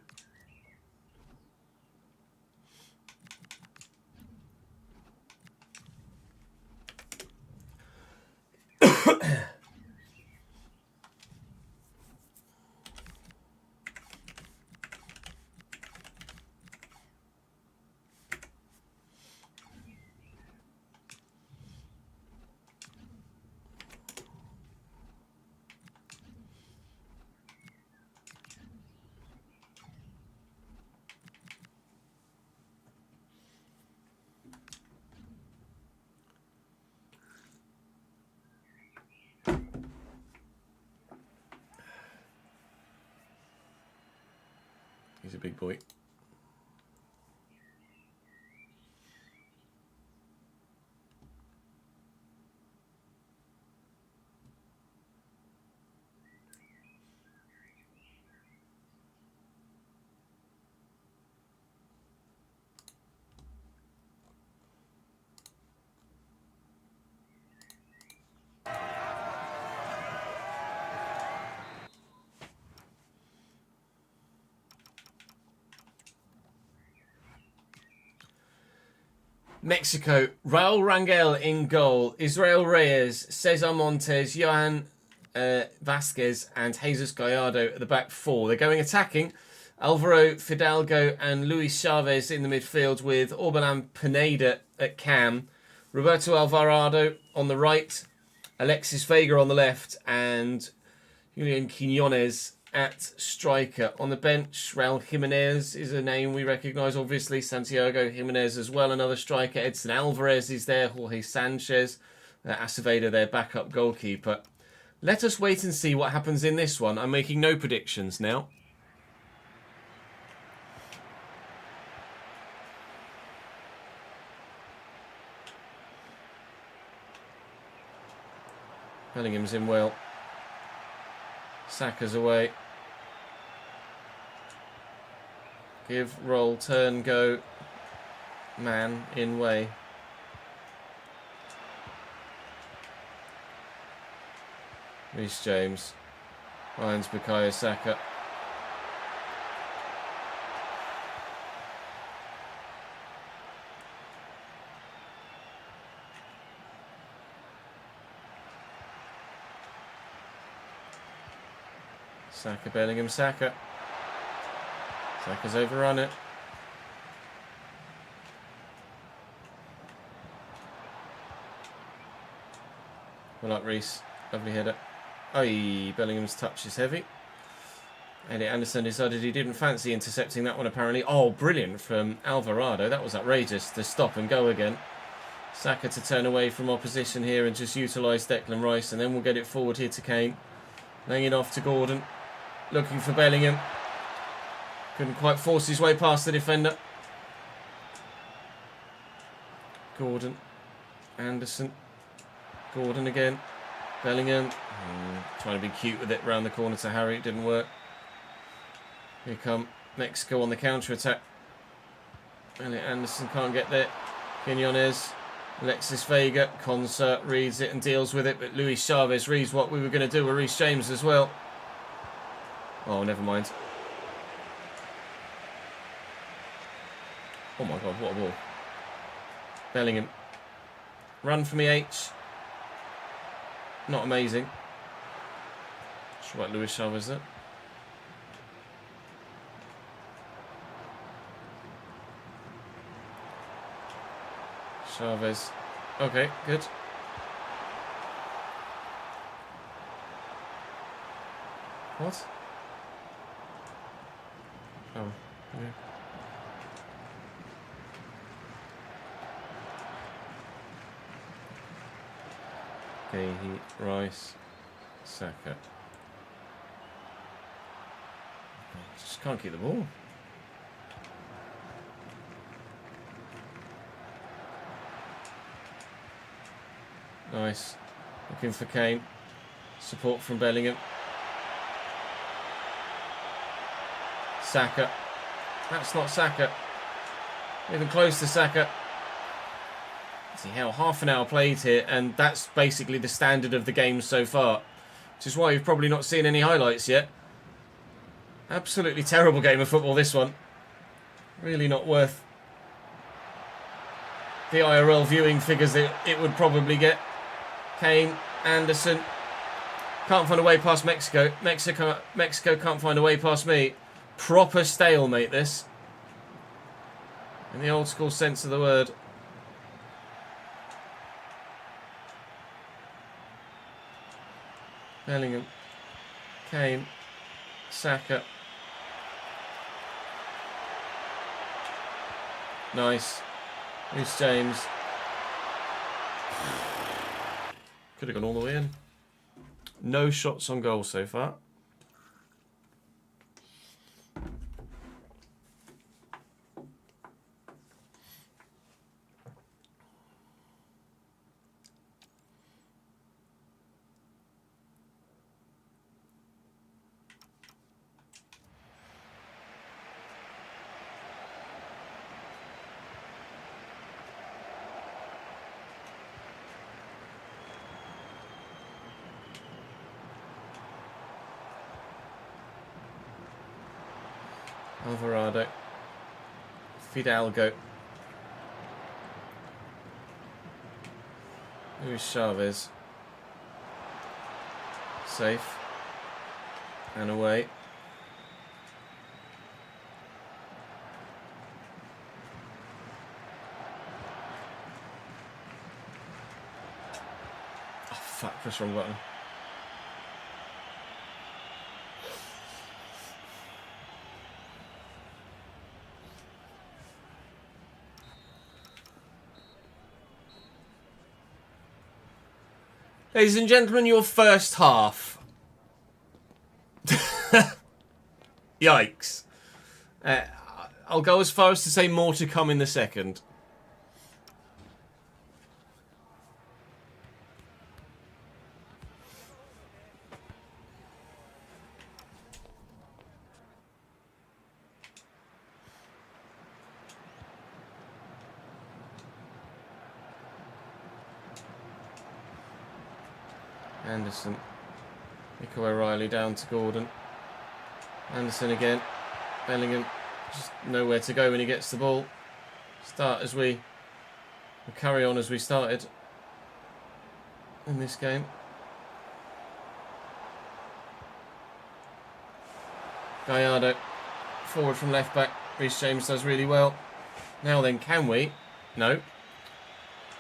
He's a big boy. Mexico, Raul Rangel in goal, Israel Reyes, Cesar Montes, Johan Vasquez and Jesus Gallardo at the back four. They're going attacking. Alvaro Fidalgo and Luis Chavez in the midfield with Orbalan Pineda at cam. Roberto Alvarado on the right, Alexis Vega on the left and Julian Quinones at striker. On the bench, Raul Jimenez is a name we recognise, obviously. Santiago Jimenez as well, another striker. Edson Alvarez is there. Jorge Sanchez. Acevedo, their backup goalkeeper. Let us wait and see what happens in this one. I'm making no predictions now. Bellingham's in well. Saka's away. Give, roll, turn, go. Man in way. Reece James. Finds Bukayo Saka. Saka, Bellingham, Saka. Saka's overrun it. Well up, Reece. Lovely header. Aye, Bellingham's touch is heavy. Elliot Anderson decided he didn't fancy intercepting that one, apparently. Oh, brilliant from Alvarado. That was outrageous to stop and go again. Saka to turn away from opposition here and just utilise Declan Rice. And then we'll get it forward here to Kane. Laying it off to Gordon. Looking for Bellingham. Couldn't quite force his way past the defender. Gordon. Anderson. Gordon again. Bellingham. Trying to be cute with it round the corner to Harry. It didn't work. Here come Mexico on the counter-attack. Elliot Anderson can't get there. Quinones. Alexis Vega. Concert reads it and deals with it. But Luis Chavez reads what we were going to do with Reece James as well. Oh, never mind. Oh my God, what a ball. Bellingham. Run for me, H. Not amazing. Sure about Luis Chavez there. Chavez. Okay, good. What? Oh, yeah. Gahey, Rice, Saka. Just can't keep the ball. Nice. Looking for Kane. Support from Bellingham. Saka. That's not Saka. Even close to Saka. See how half an hour played here, and that's basically the standard of the game so far. Which is why you've probably not seen any highlights yet. Absolutely terrible game of football, this one. Really not worth the IRL viewing figures that it would probably get. Kane, Anderson. Can't find a way past Mexico. Mexico can't find a way past me. Proper stalemate, this. In the old school sense of the word. Bellingham. Kane. Saka. Nice. Reece James. Could have gone all the way in. No shots on goal so far. Alvarado. Fidalgo. Luis Chavez. Safe. And away. Oh, fuck. Press the wrong button. Ladies and gentlemen, your first half. Yikes. I'll go as far as to say more to come in the second. Anderson. Nico O'Reilly down to Gordon. Anderson again. Bellingham. Just nowhere to go when he gets the ball. We'll carry on as we started in this game. Gallardo. Forward from left back. Reece James does really well. Now then, can we? No.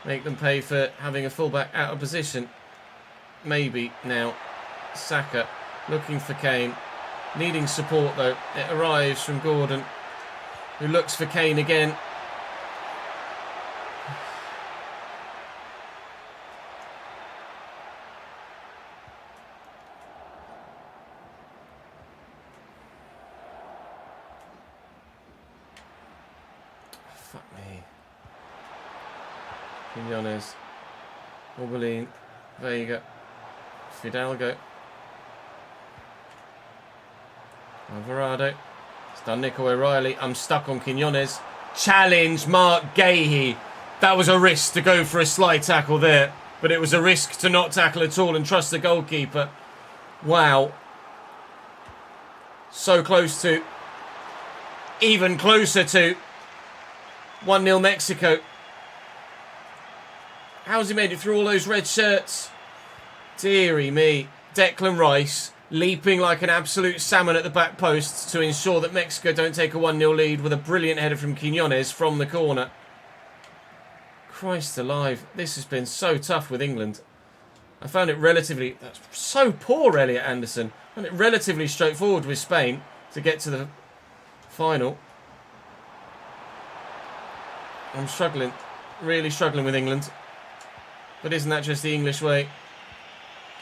Make them pay for having a fullback out of position. Maybe now. Saka looking for Kane. Needing support though. It arrives from Gordon, who looks for Kane again. Fuck me. Quinones. Oberlin. Vega. Fidalgo. Alvarado. It's done Nico O'Reilly. I'm stuck on Quinones. Challenge Mark Gahey. That was a risk to go for a slide tackle there. But it was a risk to not tackle at all and trust the goalkeeper. Wow. So close to. Even closer to. 1-0 Mexico. How's he made it through all those red shirts? Deary me. Declan Rice leaping like an absolute salmon at the back post to ensure that Mexico don't take a 1-0 lead with a brilliant header from Quiñones from the corner. Christ alive, this has been so tough with England. I found it relatively... That's so poor, Elliot Anderson. I found it relatively straightforward with Spain to get to the final. I'm struggling, really struggling with England. But isn't that just the English way?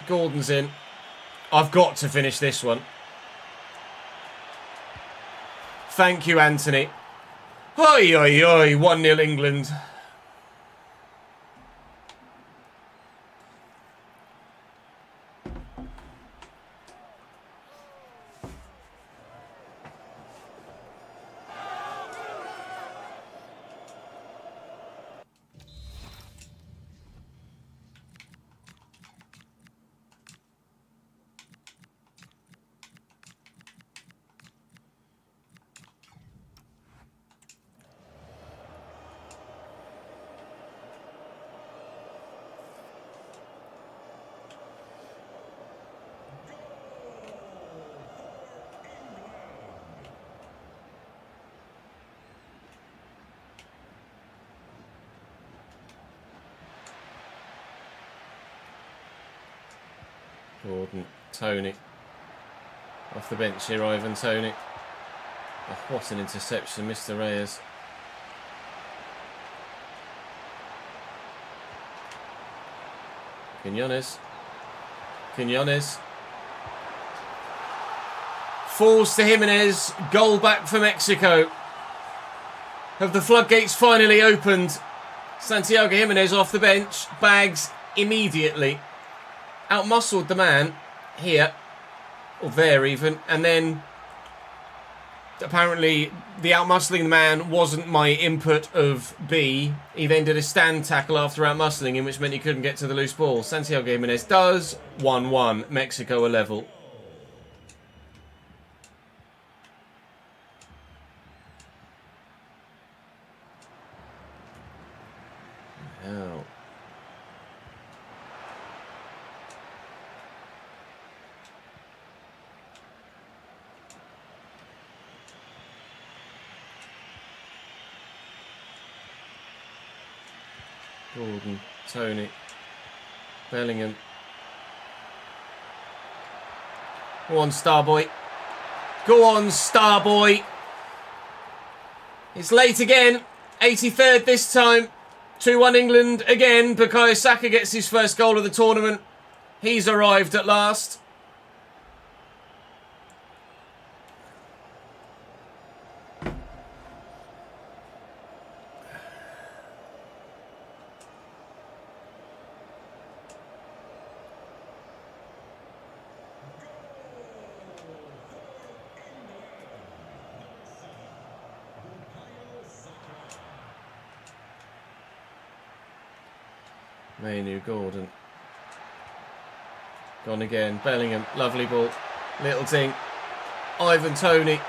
Gordon's in. I've got to finish this one. Thank you, Anthony. Oi, oi, oi. 1-0 England. Gordon, Tony. Off the bench here, Ivan Tony. Oh, what an interception, Mr. Reyes. Quiñones. Quiñones. Falls to Jimenez. Goal back for Mexico. Have the floodgates finally opened? Santiago Jimenez off the bench. Bags immediately. Outmuscled the man here, or there even, and then apparently the outmuscling the man wasn't my input of B. He then did a stand tackle after outmuscling him, which meant he couldn't get to the loose ball. Santiago Jimenez does. 1-1. Mexico are level. Hell. Gordon, Tony, Bellingham. Go on, Starboy. Go on, Starboy. It's late again. 83rd this time. 2-1 England again. Bukayo Saka gets his first goal of the tournament. He's arrived at last. Mainu, Gordon. Gone again. Bellingham. Lovely ball. Little ting. Ivan Toney.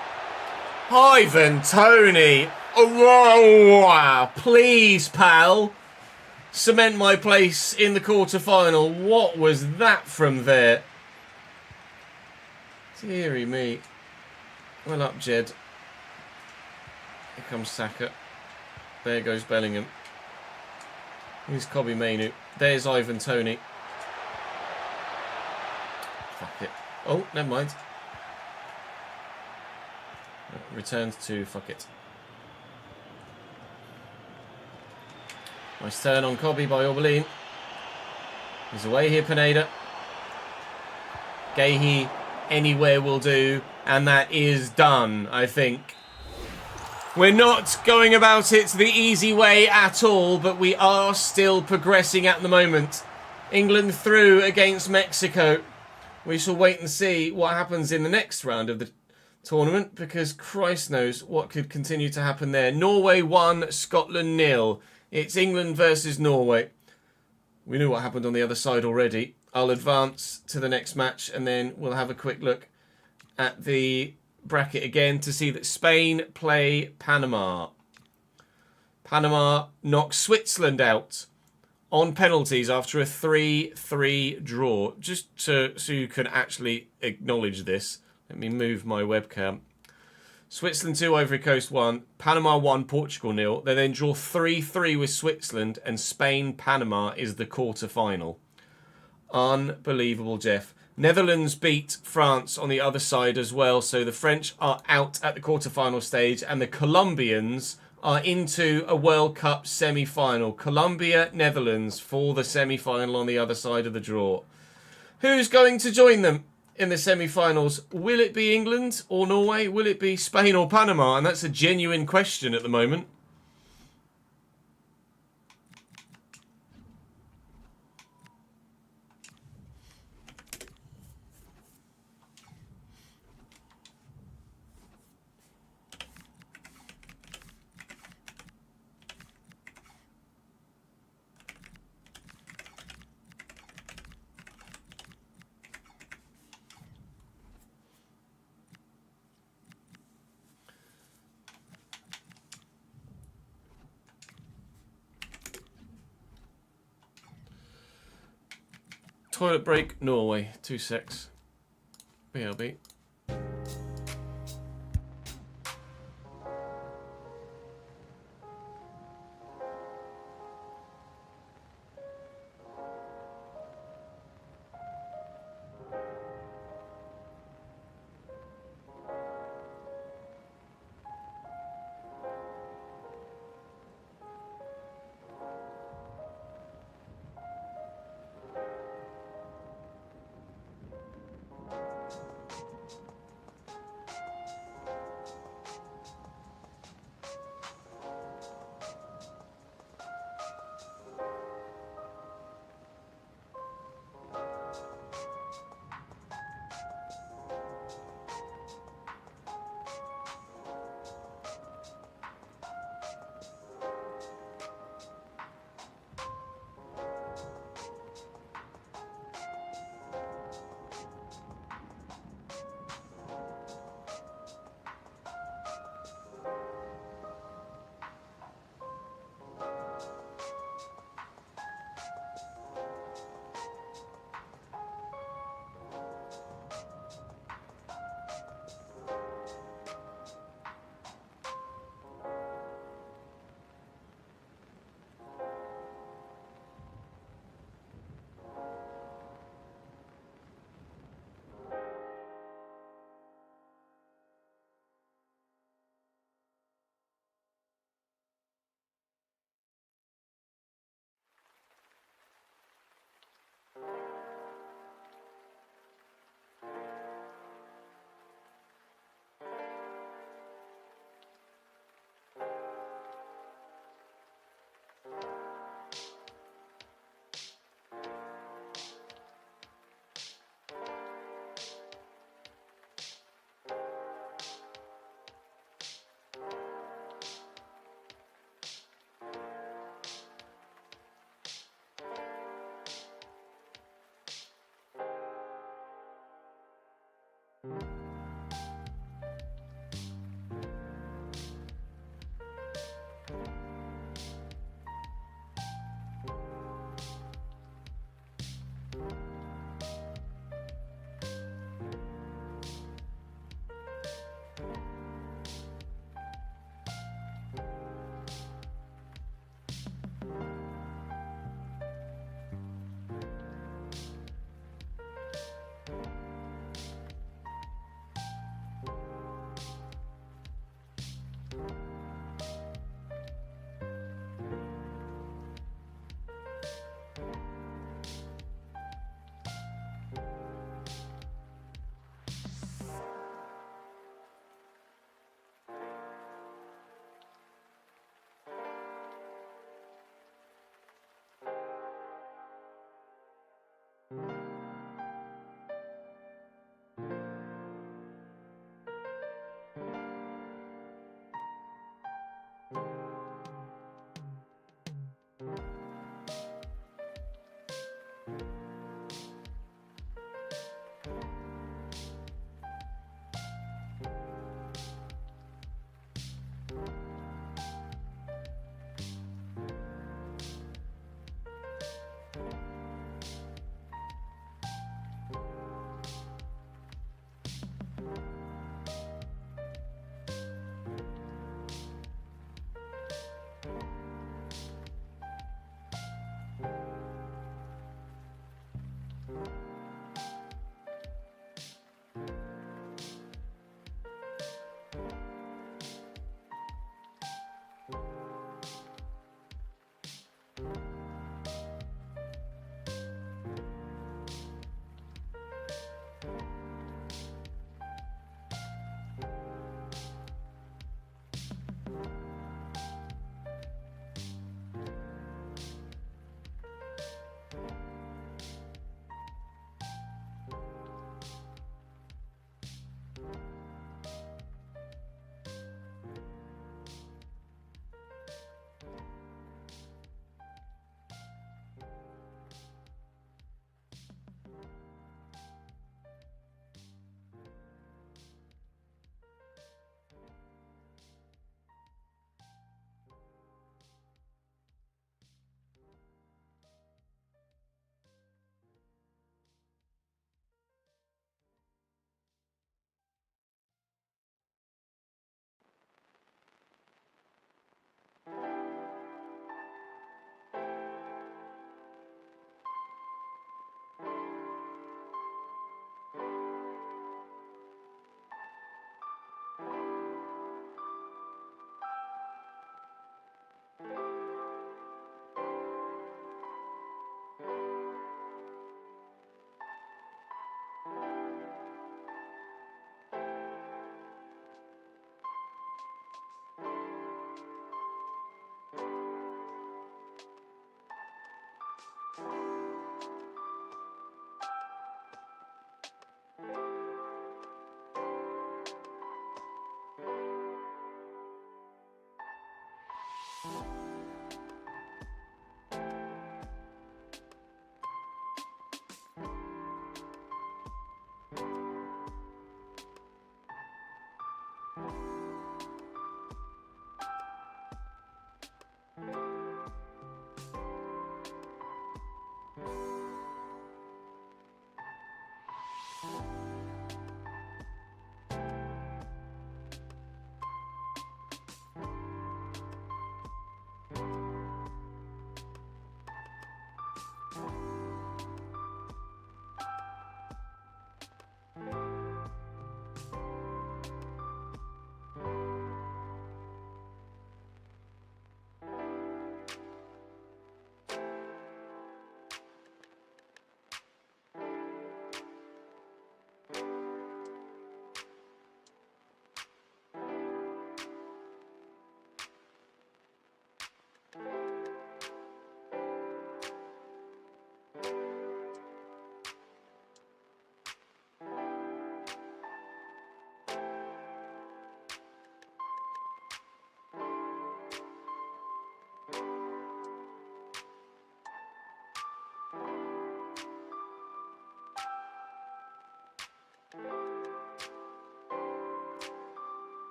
Ivan Toney! Oh, wow. Please, pal. Cement my place in the quarter-final. What was that from there? Deary me. Well up, Jed. Here comes Saka. There goes Bellingham. Here's Kobbie Mainoo. There's Ivan Toney. Fuck it. Oh, never mind. Returns to fuck it. Nice turn on Kobbie by Orbelin. He's away here, Pineda. Gahey anywhere will do. And that is done, I think. We're not going about it the easy way at all, but we are still progressing at the moment. England through against Mexico. We shall wait and see what happens in the next round of the tournament, because Christ knows what could continue to happen there. Norway 1, Scotland 0. It's England versus Norway. We knew what happened on the other side already. I'll advance to the next match and then we'll have a quick look at the bracket again to see that Spain play Panama. Panama knocks Switzerland out on penalties after a 3-3 draw. Just so you can actually acknowledge this, let me move my webcam. Switzerland 2, Ivory Coast 1, Panama 1, Portugal 0. They then draw 3-3 with Switzerland, and Spain-Panama is the quarter-final. Unbelievable, Jeff. Netherlands beat France on the other side as well, so the French are out at the quarter-final stage, and the Colombians are into a World Cup semi-final. Colombia, Netherlands for the semi-final on the other side of the draw. Who's going to join them in the semi-finals? Will it be England or Norway? Will it be Spain or Panama? And that's a genuine question at the moment. Toilet break, Norway, 2 secs. BLB.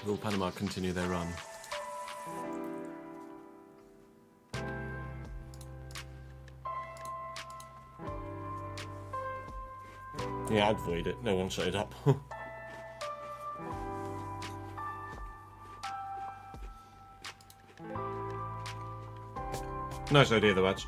Will Panama continue their run? Yeah, I'd void it. No one shut it up. Nice idea, though, Adge.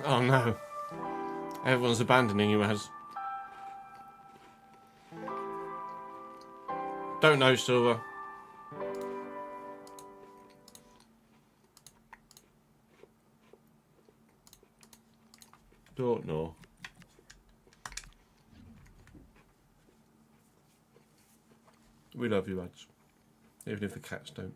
Oh no. Everyone's abandoning you, Az. Don't know, Silver. Don't know. We love you, Az. Even if the cats don't.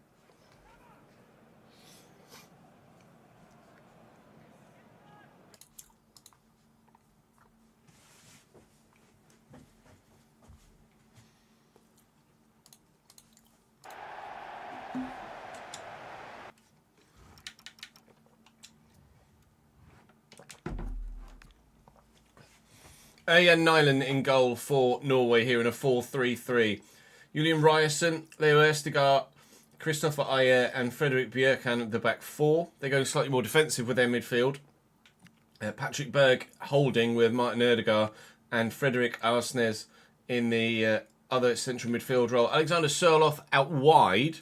Ian Nyland in goal for Norway here in a 4-3-3. Julian Ryerson, Leo Østigard, Christopher Ayer and Frederick Bjerkan at the back four. They're going slightly more defensive with their midfield. Patrick Berg holding with Martin Ødegaard and Frederick Arsnes in the other central midfield role. Alexander Sørloth out wide.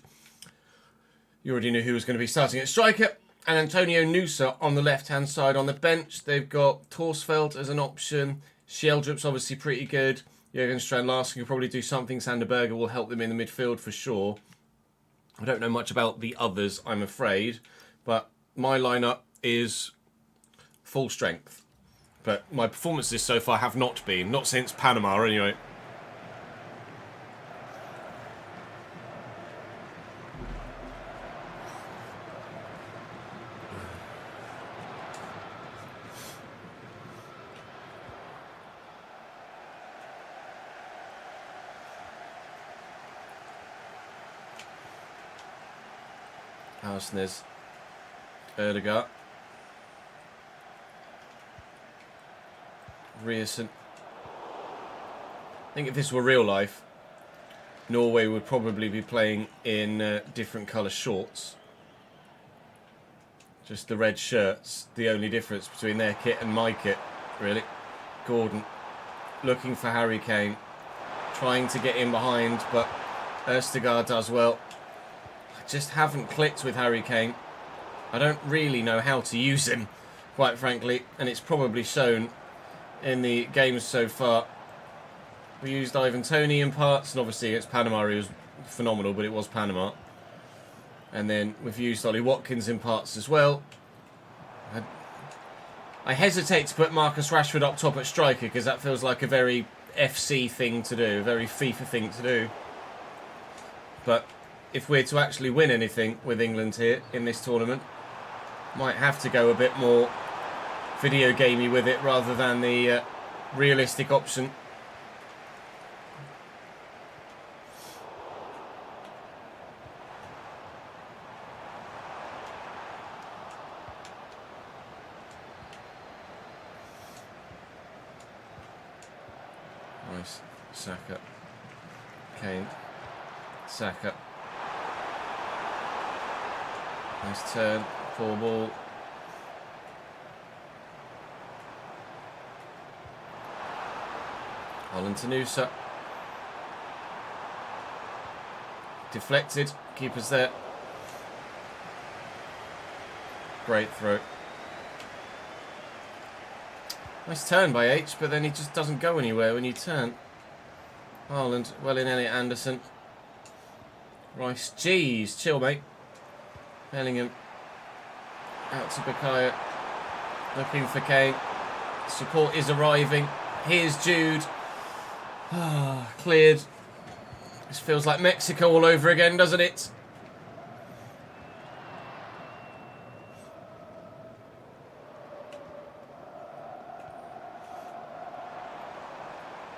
You already knew who was going to be starting at striker. And Antonio Nusa on the left-hand side on the bench. They've got Torsfeldt as an option. Sheldrup's obviously pretty good. Jürgen Strand-Larsen can probably do something. Sander Berger will help them in the midfield for sure. I don't know much about the others, I'm afraid. But my lineup is full strength. But my performances so far have not been. Not since Panama, anyway. Hausnes. Erdegaard. Rierson. I think if this were real life, Norway would probably be playing in different colour shorts. Just the red shirts, the only difference between their kit and my kit, really. Gordon looking for Harry Kane, trying to get in behind, but Erdegaard does well. I just haven't clicked with Harry Kane. I don't really know how to use him, quite frankly, and it's probably shown in the games so far. We used Ivan Toney in parts, and obviously against Panama he was phenomenal, but it was Panama. And then we've used Ollie Watkins in parts as well. I hesitate to put Marcus Rashford up top at striker because that feels like a very FC thing to do, a very FIFA thing to do. But if we're to actually win anything with England here in this tournament, might have to go a bit more video gamey with it rather than the realistic option. Nice. Saka. Kane. Saka. Nice turn. Poor ball. Holland to Noosa. Deflected. Keeper's there. Great throw. Nice turn by H, but then he just doesn't go anywhere when you turn. Haaland, well in Elliot Anderson. Rice, jeez, chill mate. Bellingham. Out to Bakaya. Looking for Kane. Support is arriving. Here's Jude. Cleared. This feels like Mexico all over again, doesn't it?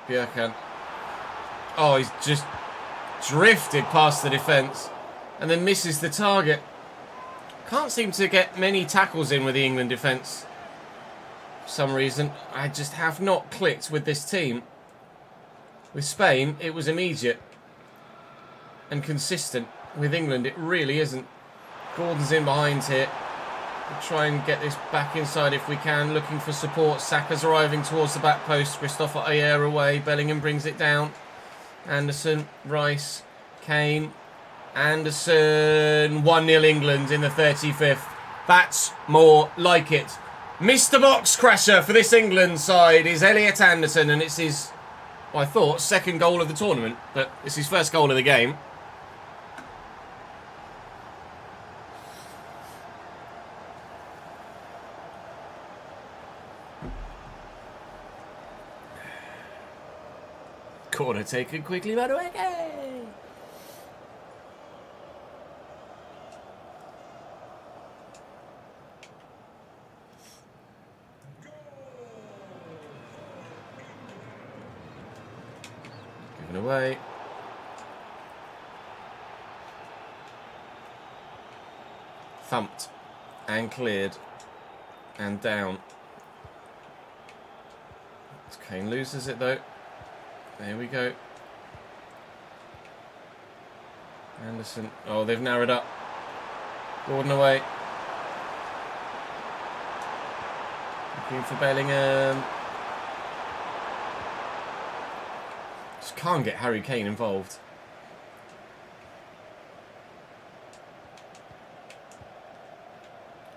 Bjerkan. Oh, he's just drifted past the defence and then misses the target. Can't seem to get many tackles in with the England defence. For some reason, I just have not clicked with this team. With Spain, it was immediate and consistent. With England, it really isn't. Gordon's in behind here. We'll try and get this back inside if we can. Looking for support. Saka's arriving towards the back post. Christopher Ayer away. Bellingham brings it down. Anderson, Rice, Kane, Anderson. 1-0 England in the 35th. That's more like it. Mr. Box Crasher for this England side is Elliot Anderson, and it's his, well, I thought, second goal of the tournament, but it's his first goal of the game. Corner taken quickly by Madueke. Given away. Thumped and cleared and down. Kane loses it though. There we go. Anderson. Oh, they've narrowed up. Gordon away. Looking for Bellingham. Just can't get Harry Kane involved.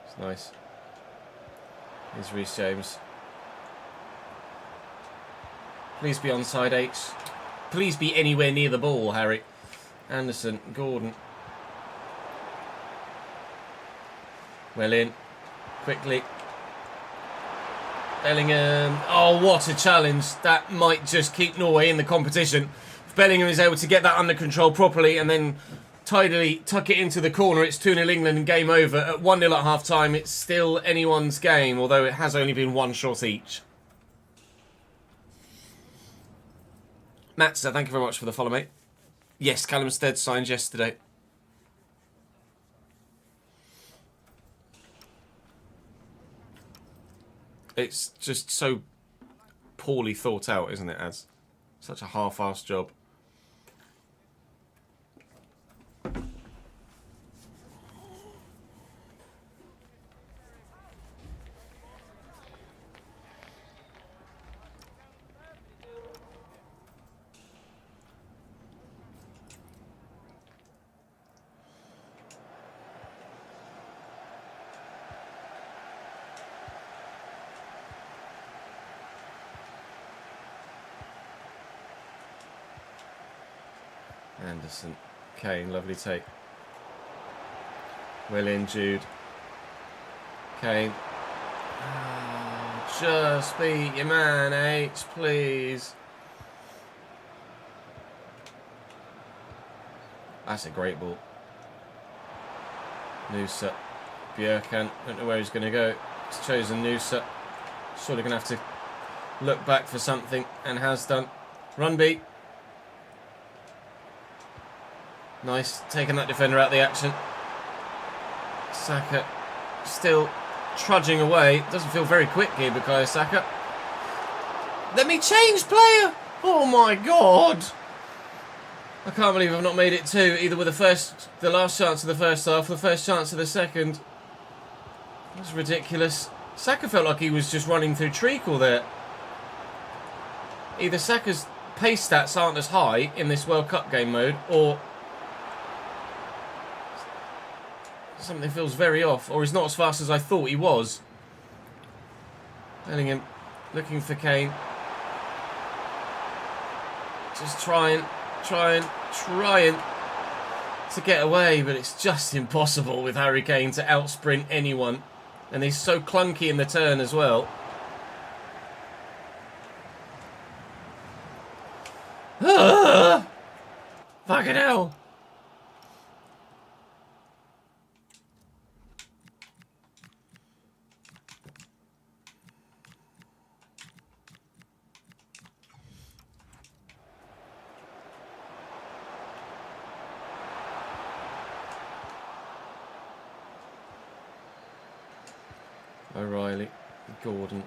It's nice. Here's Reece James. Please be onside, H. Please be anywhere near the ball, Harry. Anderson, Gordon. Well in. Quickly. Bellingham. Oh, what a challenge. That might just keep Norway in the competition. If Bellingham is able to get that under control properly and then tidily tuck it into the corner, it's 2-0 England and game over. At 1-0 at half-time, it's still anyone's game, although it has only been one shot each. Matza, thank you very much for the follow, mate. Yes, Callum Stead signed yesterday. it's just so poorly thought out, isn't it, Az? Such a half-assed job. Anderson, Kane, lovely take. Well in, Jude. Kane. Oh, just beat your man, H, please. That's a great ball. Noosa. Bjerkan, don't know where he's going to go. He's chosen Noosa. Surely going to have to look back for something, and has done. Rugby. Nice, taking that defender out of the action. Saka still trudging away. Doesn't feel very quick here, Bukayo Saka. Let me change player! Oh my god! I can't believe I've not made it two, either with the last chance of the first half, or the first chance of the second. That's ridiculous. Saka felt like he was just running through treacle there. Either Saka's pace stats aren't as high in this World Cup game mode, or something feels very off, or he's not as fast as I thought he was. Bellingham looking for Kane. Just trying to get away, but it's just impossible with Harry Kane to outsprint anyone. And he's so clunky in the turn as well. Fucking hell. O'Reilly, Gordon,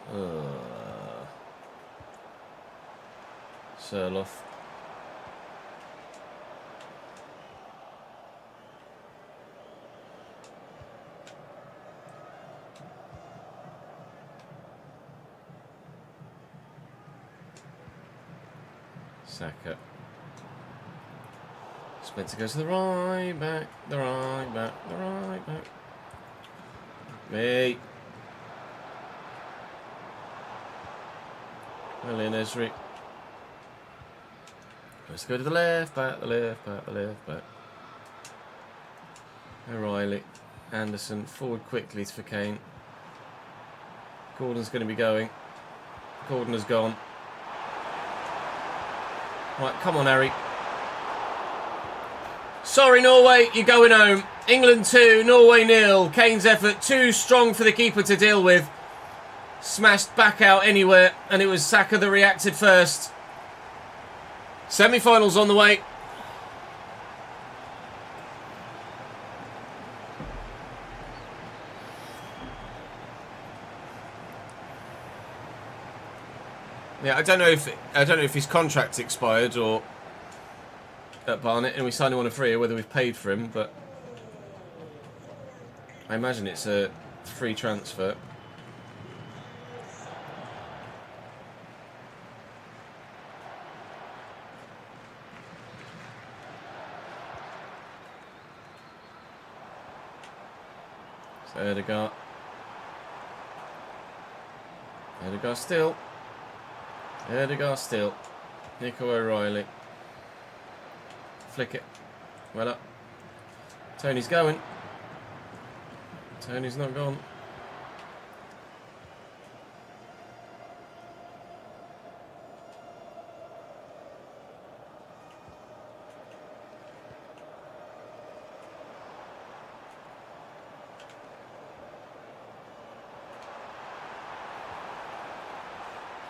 Sirloff. Saka. Spencer goes to the right back, the right back, the right back. Me. Well in, Esri. Let's go to the left back, the left back, the left back. O'Reilly. Anderson. Forward quickly for Kane. Gordon's going to be going. Gordon has gone. Right, come on, Harry. Sorry, Norway, you're going home. England 2, Norway 0. Kane's effort too strong for the keeper to deal with. Smashed back out anywhere, and it was Saka that reacted first. Semi-finals on the way. Yeah, I don't know if his contract's expired or at Barnet, and we signed him on a free, or whether we've paid for him, but I imagine it's a free transfer. So Ødegaard still. Ødegaard still. Nico O'Reilly. Flick it. Well up. Tony's going. Tony's not gone.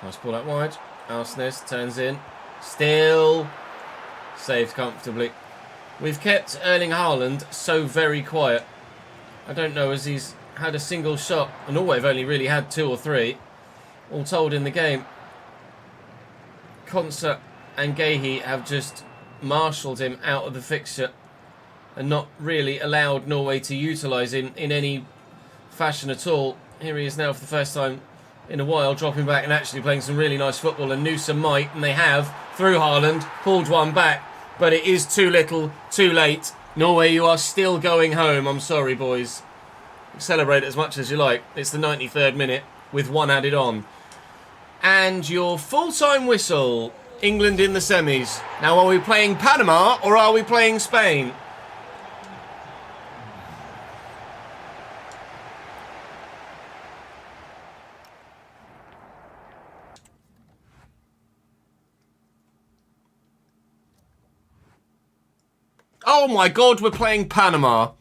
Nice ball out wide. Alsnes turns in. Still saved comfortably. We've kept Erling Haaland so very quiet. I don't know as he's had a single shot. And Norway have only really had 2 or 3. all told in the game. Concert and Gahey have just marshalled him out of the fixture and not really allowed Norway to utilise him in any fashion at all. Here he is now for the first time in a while, dropping back and actually playing some really nice football, and Newsom might, and they have, through Haaland, pulled one back, but it is too little, too late. Norway, you are still going home. I'm sorry, boys. Celebrate as much as you like. It's the 93rd minute with one added on. And your full-time whistle, England in the semis. Now, are we playing Panama or are we playing Spain? Oh my God, we're playing Panama.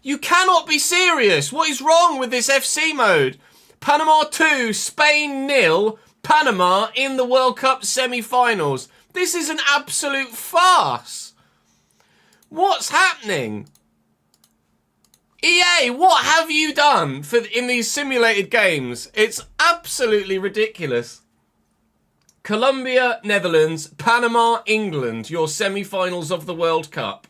You cannot be serious. What is wrong with this FC mode? Panama 2, Spain 0, Panama in the World Cup semi-finals. This is an absolute farce. What's happening? EA, what have you done in these simulated games? It's absolutely ridiculous. Colombia, Netherlands, Panama, England, your semi-finals of the World Cup.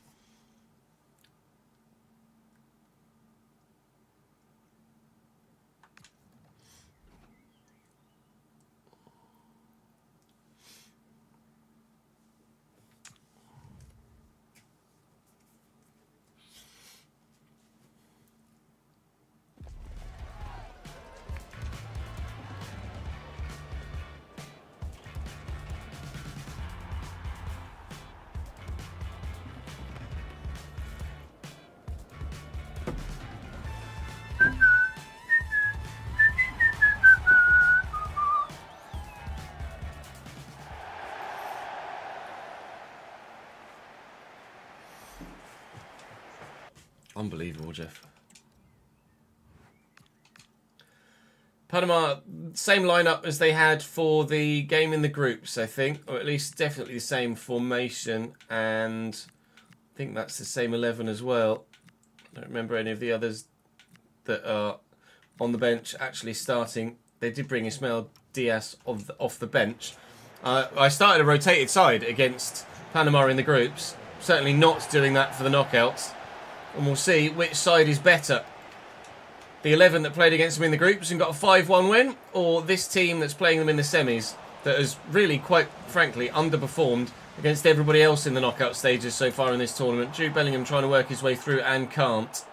Unbelievable, Jeff. Panama, same lineup as they had for the game in the groups, I think. Or at least definitely the same formation. And I think that's the same 11 as well. I don't remember any of the others that are on the bench actually starting. They did bring Ismail Diaz off the bench. I started a rotated side against Panama in the groups. Certainly not doing that for the knockouts. And we'll see which side is better. The 11 that played against them in the groups and got a 5-1 win, or this team that's playing them in the semis that has really, quite frankly, underperformed against everybody else in the knockout stages so far in this tournament. Jude Bellingham trying to work his way through and can't.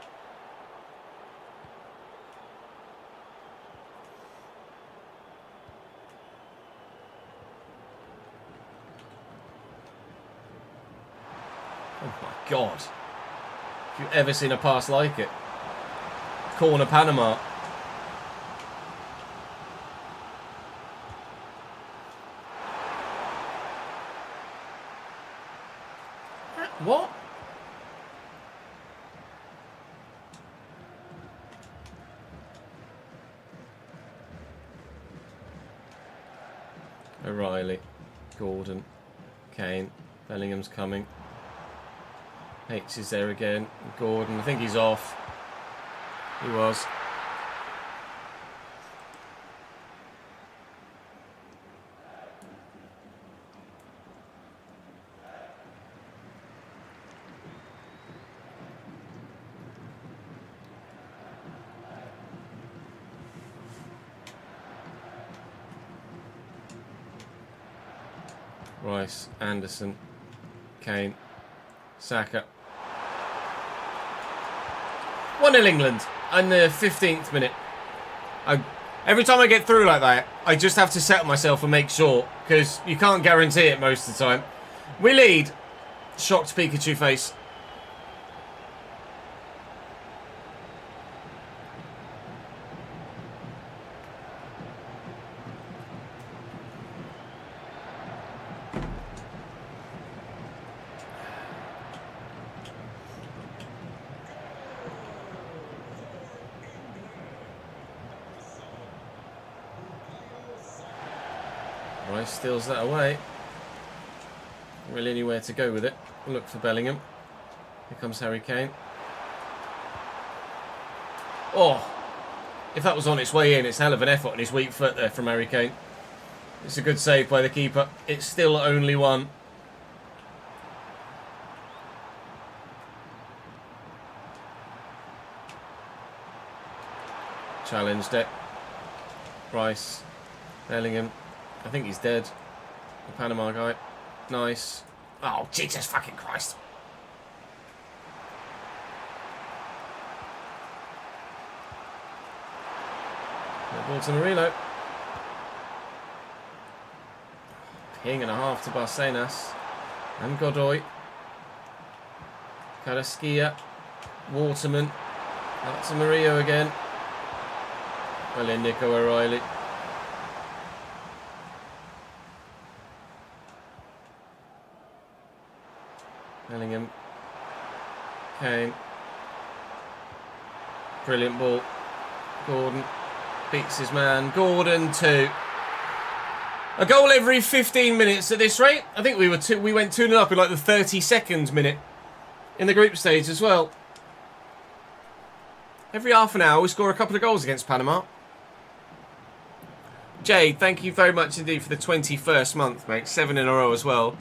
Oh my God. If you've ever seen a pass like it. Corner Panama. What? O'Reilly, Gordon, Kane, Bellingham's coming. H is there again. Gordon, I think he's off. He was. Rice, Anderson, Kane, Saka. 1-0 England in the 15th minute. Every time I get through like that, I just have to settle myself and make sure, because you can't guarantee it most of the time. We lead. Shocked Pikachu face. Rice steals that away. Not really anywhere to go with it. Look for Bellingham. Here comes Harry Kane. Oh! If that was on its way in, it's a hell of an effort on his weak foot there from Harry Kane. It's a good save by the keeper. It's still only one. Challenged it. Rice. Bellingham. I think he's dead. The Panama guy. Nice. Oh, Jesus fucking Christ. Ball to Murillo. Ping and a half to Barcenas. And Godoy. Carrasquilla. Waterman. Out to Murillo again. Well in Nico O'Reilly. Bellingham. Kane. Brilliant ball. Gordon. Beats his man. Gordon 2. A goal every 15 minutes at this rate. I think we went 2-0 up in like the 32nd minute in the group stage as well. Every half an hour we score a couple of goals against Panama. Jade, thank you very much indeed for the 21st month, mate. 7 in a row as well.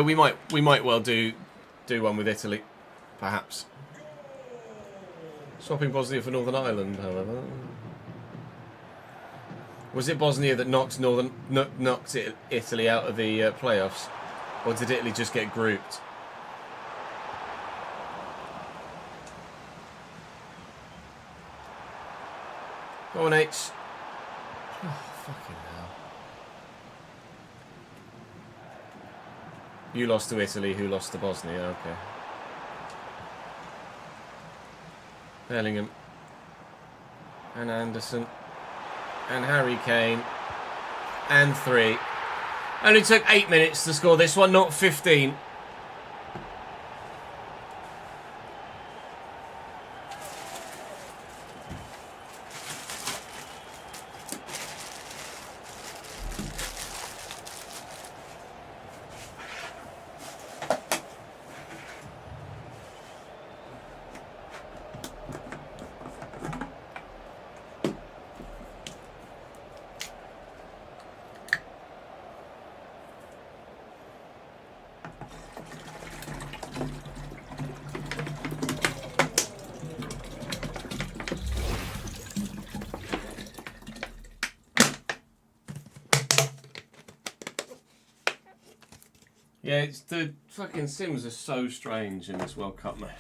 We might well do one with Italy, perhaps. Swapping Bosnia for Northern Ireland, however. Was it Bosnia that knocked Italy out of the playoffs, or did Italy just get grouped? Go on, H. Oh, fucking hell. You lost to Italy, who lost to Bosnia, okay. Bellingham. And Anderson. And Harry Kane. And 3. Only took 8 minutes to score this one, not 15. Yeah, it's the fucking Sims are so strange in this World Cup mode.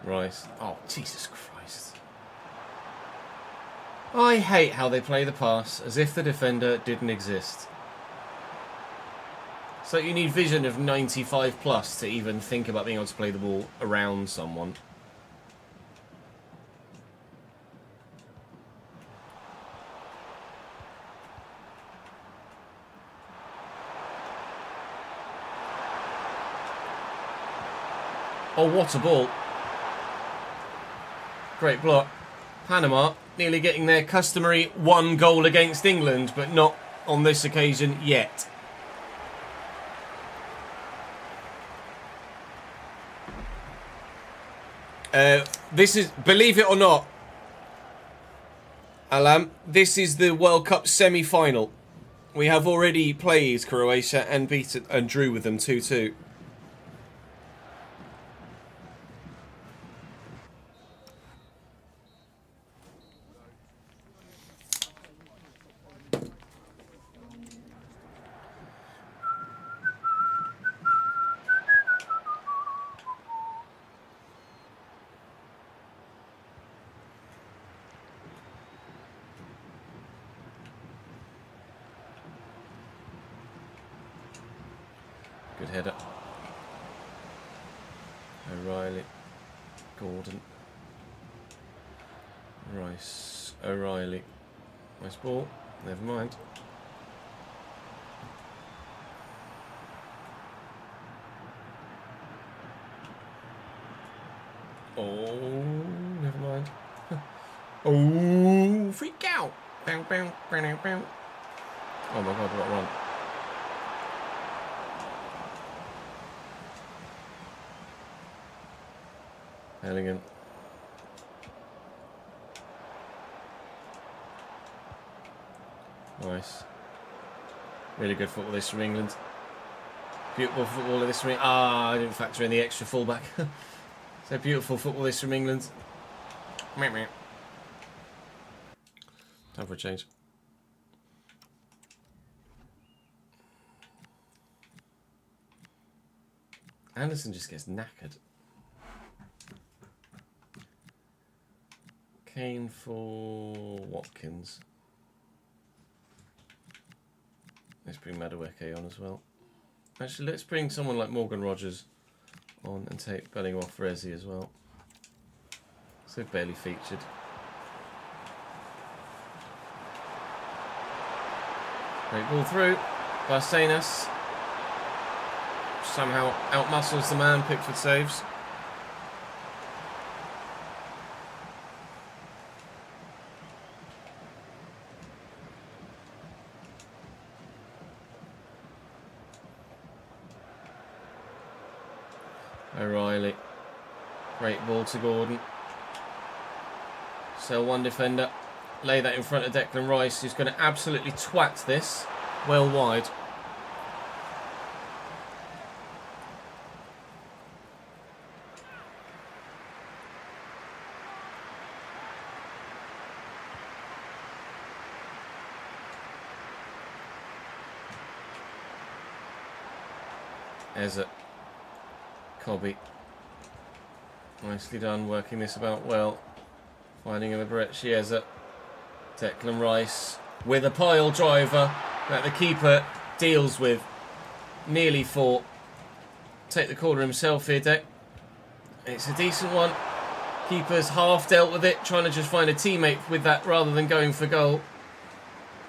Rice. Oh, Jesus Christ. I hate how they play the pass as if the defender didn't exist. So you need vision of 95 plus to even think about being able to play the ball around someone. Oh, what a ball. Great block. Panama nearly getting their customary 1 goal against England, but not on this occasion yet. This is, believe it or not, Alam, this is the World Cup semi-final. We have already played Croatia and drew with them 2-2. Good header. O'Reilly. Gordon. Rice. O'Reilly. Nice ball. Never mind. Oh, never mind. Oh, freak out! Bow, bow, bow, bow. Oh my god, what a run. Bellingham. Nice. Really good football this from England. Beautiful football this from England. Ah, I didn't factor in the extra fullback. So beautiful football this from England. Time for a change. Anderson just gets knackered. Kane for Watkins. Let's bring Madueke on as well. Actually, let's bring someone like Morgan Rogers on and take Bellingham off Resi as well. So barely featured. Great ball through. Barcenas somehow outmuscles the man. Pickford saves. O'Reilly. Great ball to Gordon. Sell one defender. Lay that in front of Declan Rice, who's going to absolutely twat this well wide. Eza. Cobby. Nicely done, working this about well. Finding in the Brett Chiesa. Declan Rice with a pile driver that the keeper deals with. Nearly fought. Take the corner himself here, Deck. It's a decent one. Keeper's half dealt with it, trying to just find a teammate with that rather than going for goal.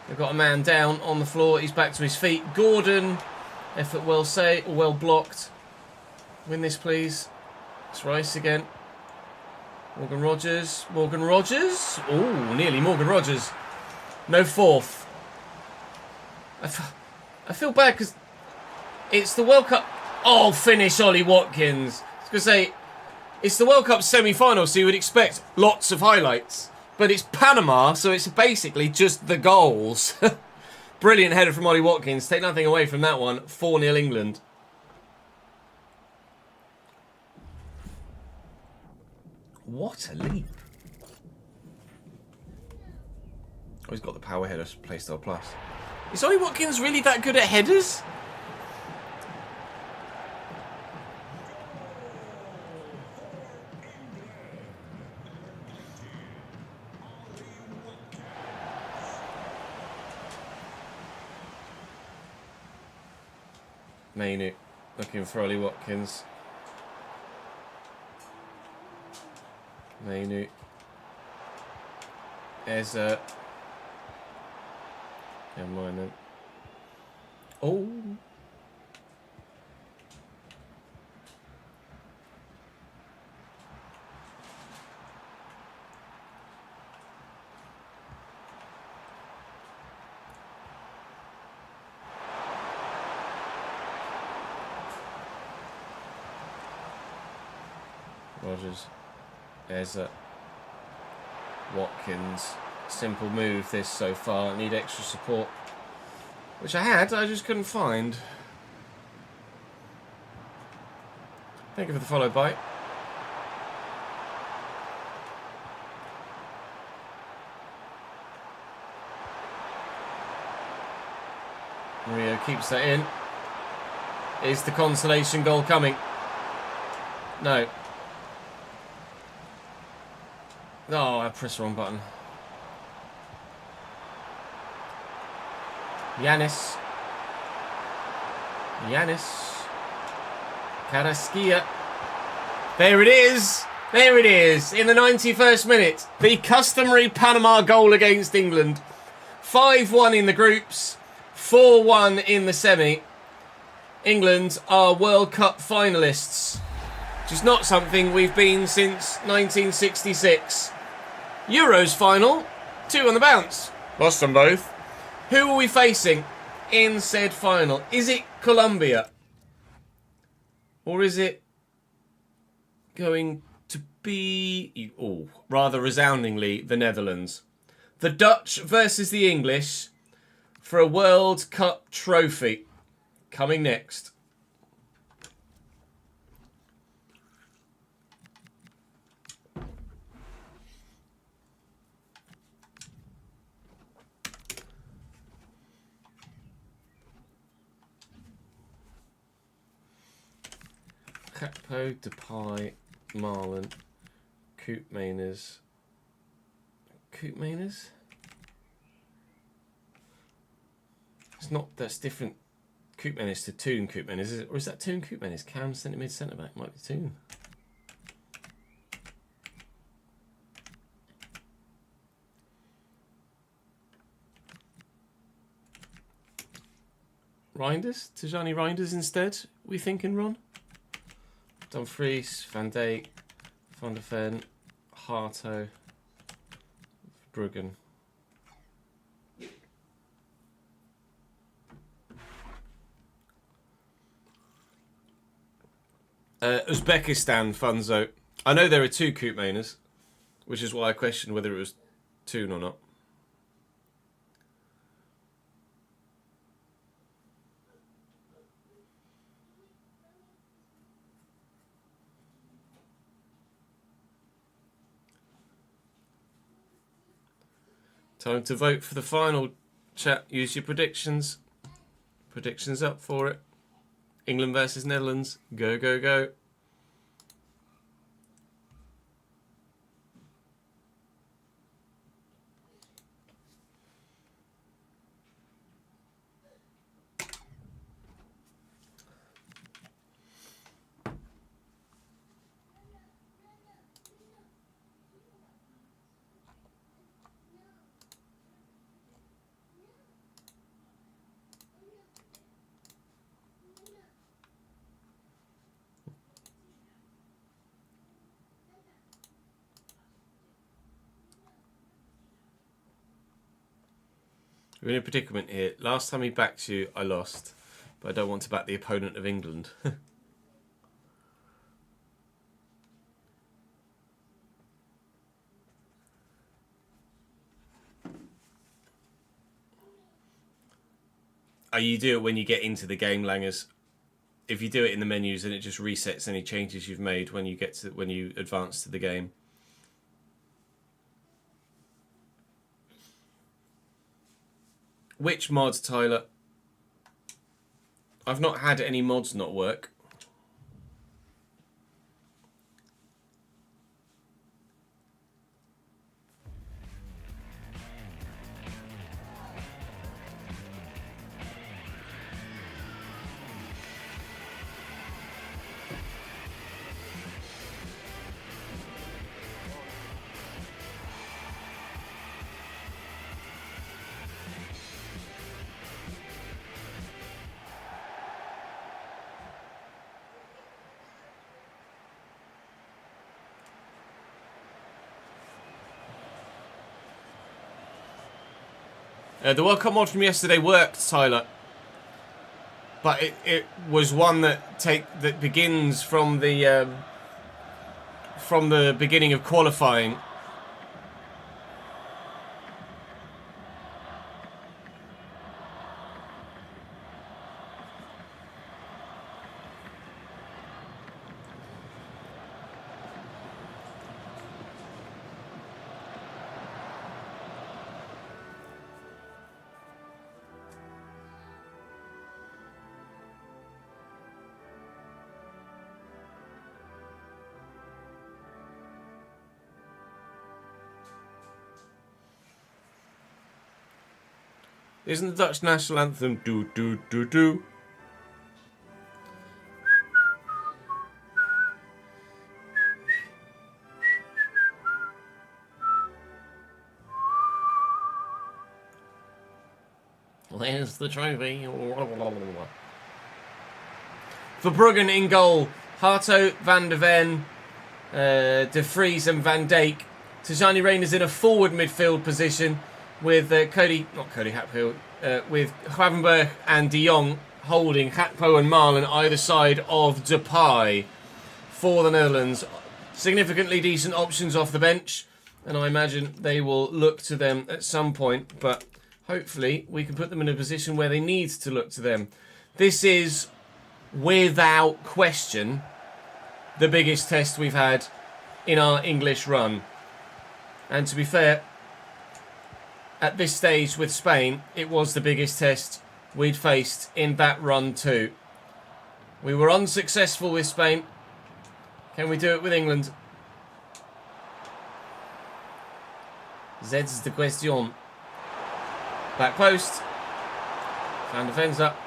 They've got a man down on the floor. He's back to his feet. Gordon, effort well blocked. Win this, please. It's Rice again. Morgan Rogers. Morgan Rogers. Oh, nearly Morgan Rogers. No fourth. I feel bad because it's the World Cup. Oh, finish Ollie Watkins. I was going to say, it's the World Cup semi-final, so you would expect lots of highlights. But it's Panama, so it's basically just the goals. Brilliant header from Ollie Watkins. Take nothing away from that one. 4-0 England. What a leap. Oh, he's got the power header playstyle plus. Is Ollie Watkins really that good at headers? Mainu looking for Ollie Watkins. Mainu. Eza. Never mind then. Oh. Rogers. Eza. Watkins. Simple move this so far. I need extra support. Which I had, I just couldn't find. Thank you for the follow by. Rio keeps that in. Is the consolation goal coming? No. Oh, I pressed the wrong button. Yanis. Carrasquilla. There it is. There it is. In the 91st minute. The customary Panama goal against England. 5-1 in the groups. 4-1 in the semi. England are World Cup finalists. Which is not something we've been since 1966. Euros final. 2 on the bounce. Lost them both. Who are we facing in said final? Is it Colombia? Or is it going to be, rather resoundingly, the Netherlands? The Dutch versus the English for a World Cup trophy. Coming next. Capo, Depay, Marlon, Coop Mainers. Coop Mainers? It's not, that's different. Coop Mainers to Toon Coop Mainers, is it? Or is that Toon Coop Mainers? Cam centre mid centre back, might be Toon. Reinders? Tijani Reinders instead, we thinking, Ron? Dumfries, Van Dijk, Van der Ven, Harto, Bruggen. Uzbekistan, Funzo. I know there are 2 Coop Mainers, which is why I questioned whether it was Toon or not. Time to vote for the final. Chat, use your predictions. Predictions up for it. England versus Netherlands. Go, go, go. We're in a predicament here. Last time we backed you, I lost. But I don't want to back the opponent of England. You do it when you get into the game, Langers. If you do it in the menus, then it just resets any changes you've made when you advance to the game. Which mods, Tyler? I've not had any mods not work. The World Cup mod from yesterday worked, Tyler, but it was one that begins from the beginning of qualifying. Isn't the Dutch national anthem do do do do? There's the trophy. Verbruggen in goal. Harto, Van der Ven, De Vries and Van Dijk. Tijani Reyna's in a forward midfield position with with Gravenberch and De Jong holding Gakpo and Marlon either side of Depay for the Netherlands. Significantly decent options off the bench, and I imagine they will look to them at some point, but hopefully we can put them in a position where they need to look to them. This is, without question, the biggest test we've had in our English run. And to be fair, at this stage with Spain, it was the biggest test we'd faced in that run too. We were unsuccessful with Spain. Can we do it with England? That's the question. Back post. Van der Ven's up.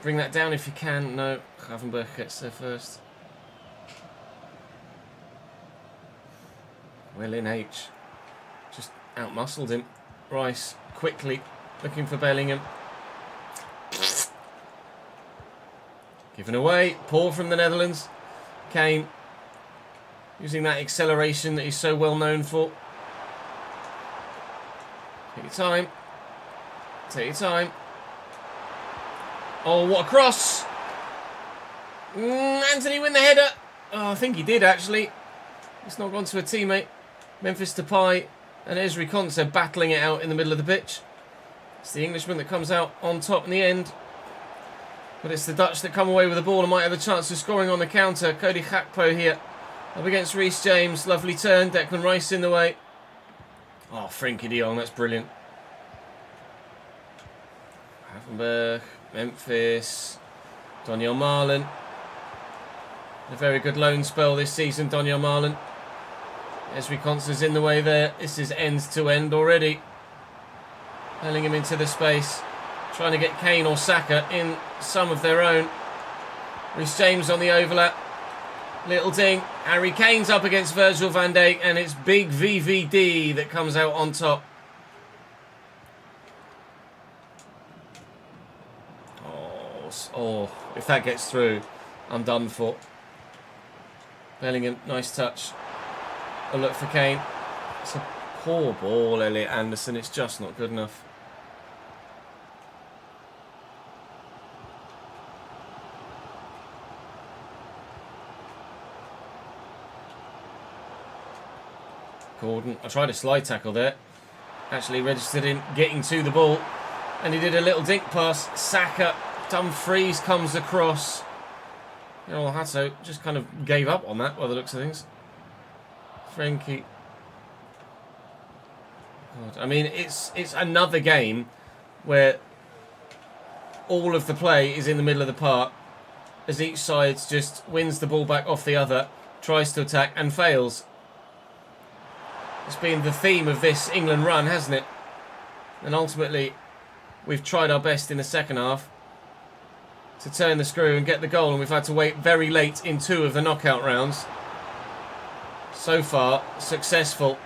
Bring that down if you can. No, Gravenberch gets there first. Well in H. Just outmuscled him. Rice quickly looking for Bellingham. Given away. Poor from the Netherlands. Kane using that acceleration that he's so well known for. Take your time. Take your time. Oh, what a cross. Anthony win the header. Oh, I think he did actually. It's not gone to a teammate. Memphis Depay and Ezri Konsa battling it out in the middle of the pitch. It's the Englishman that comes out on top in the end. But it's the Dutch that come away with the ball and might have a chance of scoring on the counter. Cody Gakpo here up against Reece James. Lovely turn. Declan Rice in the way. Oh, Frenkie de Jong. That's brilliant. Gravenberch, Memphis, Donyell Marlon. A very good loan spell this season, Donyell Marlon. Ezri Konsa's in the way there. This is end to end already. Hurling him into the space. Trying to get Kane or Saka in some of their own. Reece James on the overlap. Little ding. Harry Kane's up against Virgil van Dijk, and it's big VVD that comes out on top. Oh, if that gets through, I'm done for. Bellingham, nice touch. A look for Kane. It's a poor ball, Elliot Anderson. It's just not good enough. Gordon, I tried a slide tackle there. Actually registered in getting to the ball. And he did a little dink pass. Saka, Dumfries comes across. You know, Hato just kind of gave up on that by the looks of things. Frenkie. God, I mean, it's another game where all of the play is in the middle of the park as each side just wins the ball back off the other, tries to attack and fails. It's been the theme of this England run, hasn't it? And ultimately, we've tried our best in the second half to turn the screw and get the goal, and we've had to wait very late in 2 of the knockout rounds. So far, successful.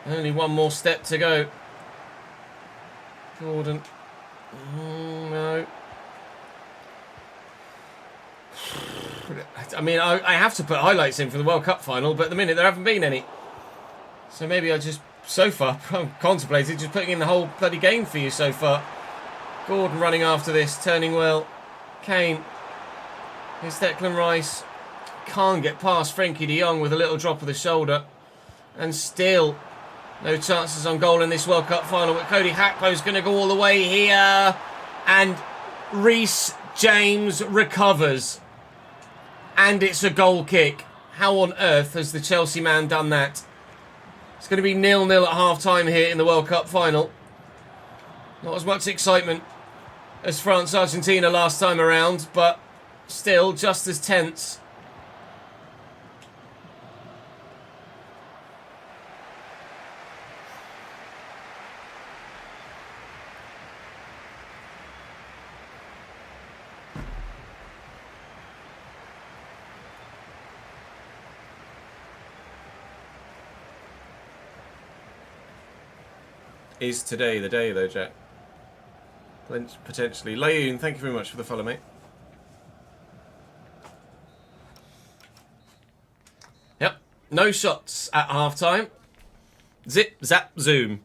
Only one more step to go. Gordon. No. I mean, I have to put highlights in for the World Cup final, but at the minute there haven't been any. So maybe I just, so far, contemplated just putting in the whole bloody game for you so far. Gordon running after this, turning well. Kane. Here's Declan Rice. Can't get past Frenkie de Jong with a little drop of the shoulder. And still, no chances on goal in this World Cup final. But Cody Gakpo's going to go all the way here. And Reece James recovers. And it's a goal kick. How on earth has the Chelsea man done that? It's going to be 0-0 at half-time here in the World Cup final. Not as much excitement as France-Argentina last time around, but still just as tense. Is today the day, though, Jack? Potentially. Layoon, thank you very much for the follow, mate. Yep. No shots at half-time. Zip, zap, zoom.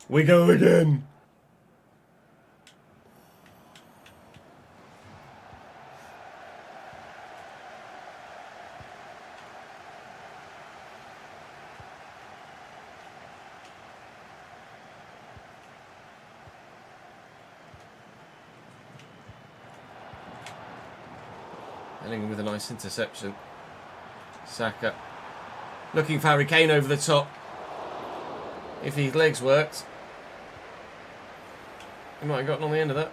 We go again. Bellingham with a nice interception. Saka looking for Harry Kane over the top. If his legs worked, he might have gotten on the end of that.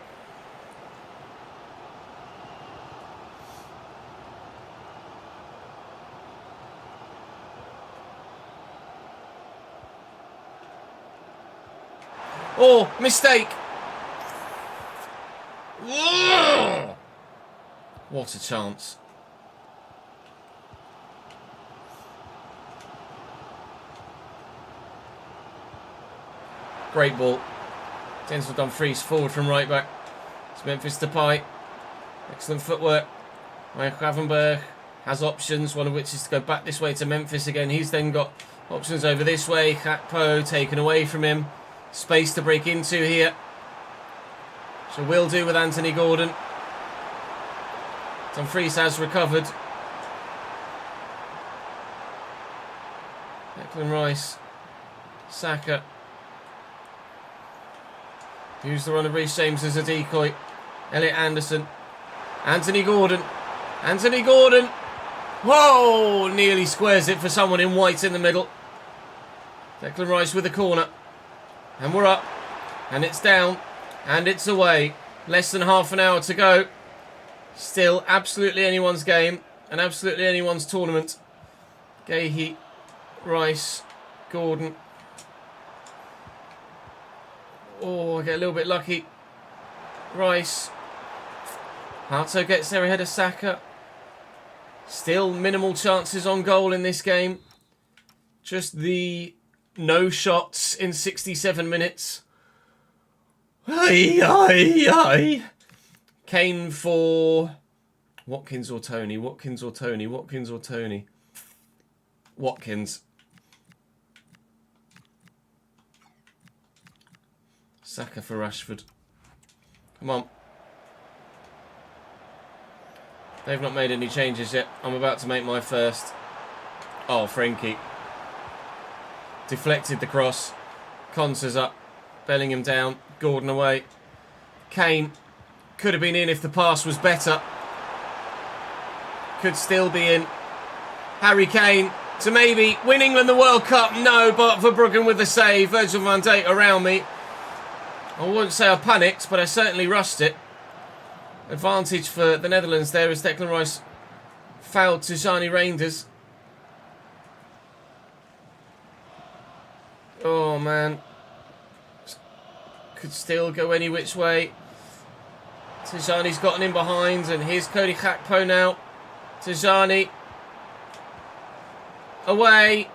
Oh, mistake! Ugh! What a chance. Great ball. Denzel Dumfries forward from right back. It's Memphis Depay. Excellent footwork. Mike Gravenberg has options, one of which is to go back this way to Memphis again. He's then got options over this way. Gakpo taken away from him. Space to break into here. So will do with Anthony Gordon. Dumfries has recovered. Declan Rice. Saka. Use the run of Reece James as a decoy. Elliot Anderson. Anthony Gordon. Anthony Gordon. Whoa! Nearly squares it for someone in white in the middle. Declan Rice with the corner. And we're up. And it's down. And it's away. Less than half an hour to go. Still absolutely anyone's game. And absolutely anyone's tournament. Gahey. Rice. Gordon. Oh, I get a little bit lucky. Rice. Harto gets there ahead of Saka. Still minimal chances on goal in this game. Just the no shots in 67 minutes. Aye, aye, aye. Kane for Watkins or Tony. Watkins or Tony. Watkins or Tony. Watkins. Saka for Rashford. Come on. They've not made any changes yet. I'm about to make my first. Oh, Frankie. Deflected the cross. Konsa's up. Bellingham down. Gordon away. Kane. Could have been in if the pass was better. Could still be in. Harry Kane to maybe win England the World Cup. No, but Verbruggen with the save. Virgil van Dijk around me. I wouldn't say I panicked, but I certainly rushed it. Advantage for the Netherlands there as Declan Rice fouled Tijani Reinders. Oh, man. Could still go any which way. Tijani's gotten in behind, and here's Cody Gakpo now. Tijani. Away.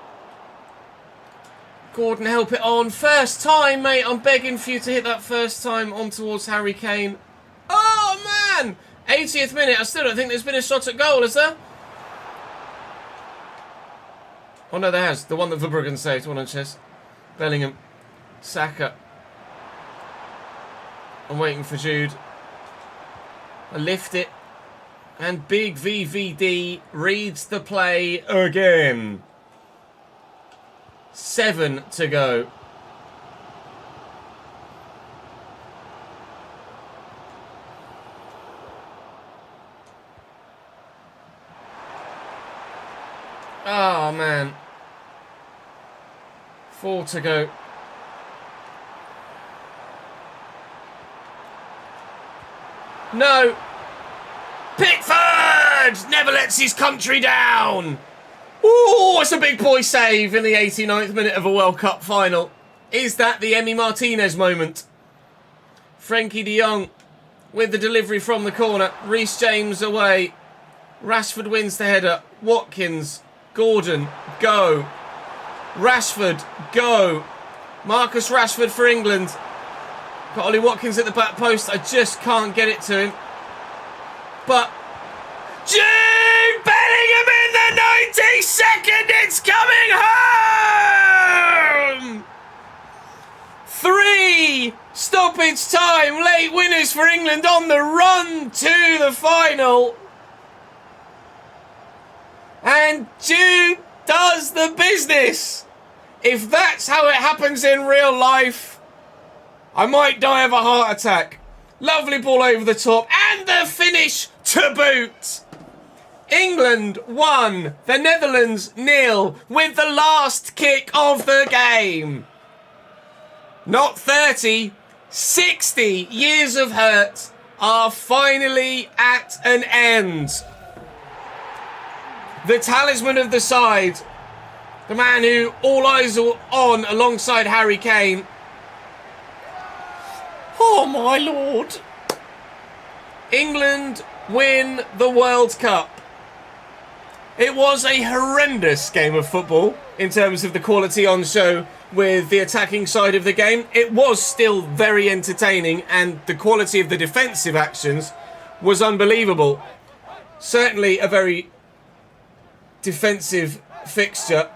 Gordon, help it on. First time, mate. I'm begging for you to hit that first time on towards Harry Kane. Oh, man. 80th minute. I still don't think there's been a shot at goal, is there? Oh, no, there has. The one that Verbruggen saved. One on chest. Bellingham. Saka. I'm waiting for Jude. I lift it. And big VVD reads the play again. 7 to go. Oh, man. 4 to go. No. Pickford never lets his country down. Ooh, it's a big boy save in the 89th minute of a World Cup final. Is that the Emi Martinez moment? Frenkie de Jong with the delivery from the corner. Reece James away. Rashford wins the header. Watkins. Gordon. Go. Rashford. Go. Marcus Rashford for England. Got Ollie Watkins at the back post. I just can't get it to him. But Jude Bellingham in the 92nd. It's coming home. 3 stoppage time late winners for England on the run to the final. And Jude does the business. If that's how it happens in real life, I might die of a heart attack. Lovely ball over the top, and the finish to boot. England 1, the Netherlands 0, with the last kick of the game. Not 30, 60 years of hurt are finally at an end. The talisman of the side, the man who all eyes are on alongside Harry Kane. Oh my lord. England win the World Cup. It was a horrendous game of football in terms of the quality on show with the attacking side of the game. It was still very entertaining, and the quality of the defensive actions was unbelievable. Certainly a very defensive fixture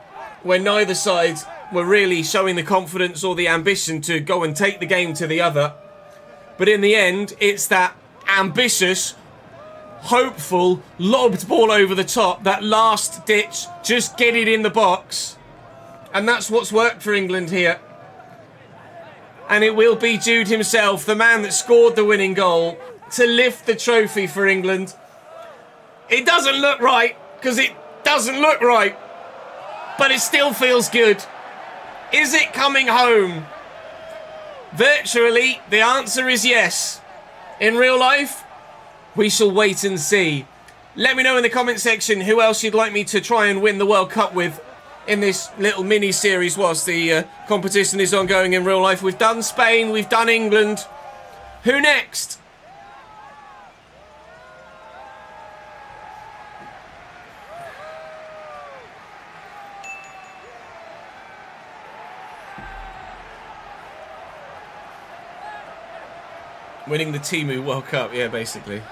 where neither side were really showing the confidence or the ambition to go and take the game to the other. But in the end, it's that ambitious, hopeful, lobbed ball over the top, that last ditch, just get it in the box. And that's what's worked for England here. And it will be Jude himself, the man that scored the winning goal, to lift the trophy for England. It doesn't look right, because it doesn't look right, but it still feels good. Is it coming home? Virtually, the answer is yes. In real life, we shall wait and see. Let me know in the comment section who else you'd like me to try and win the World Cup with in this little mini-series whilst the competition is ongoing in real life. We've done Spain, we've done England. Who next? Winning the Timu World Cup, yeah, basically.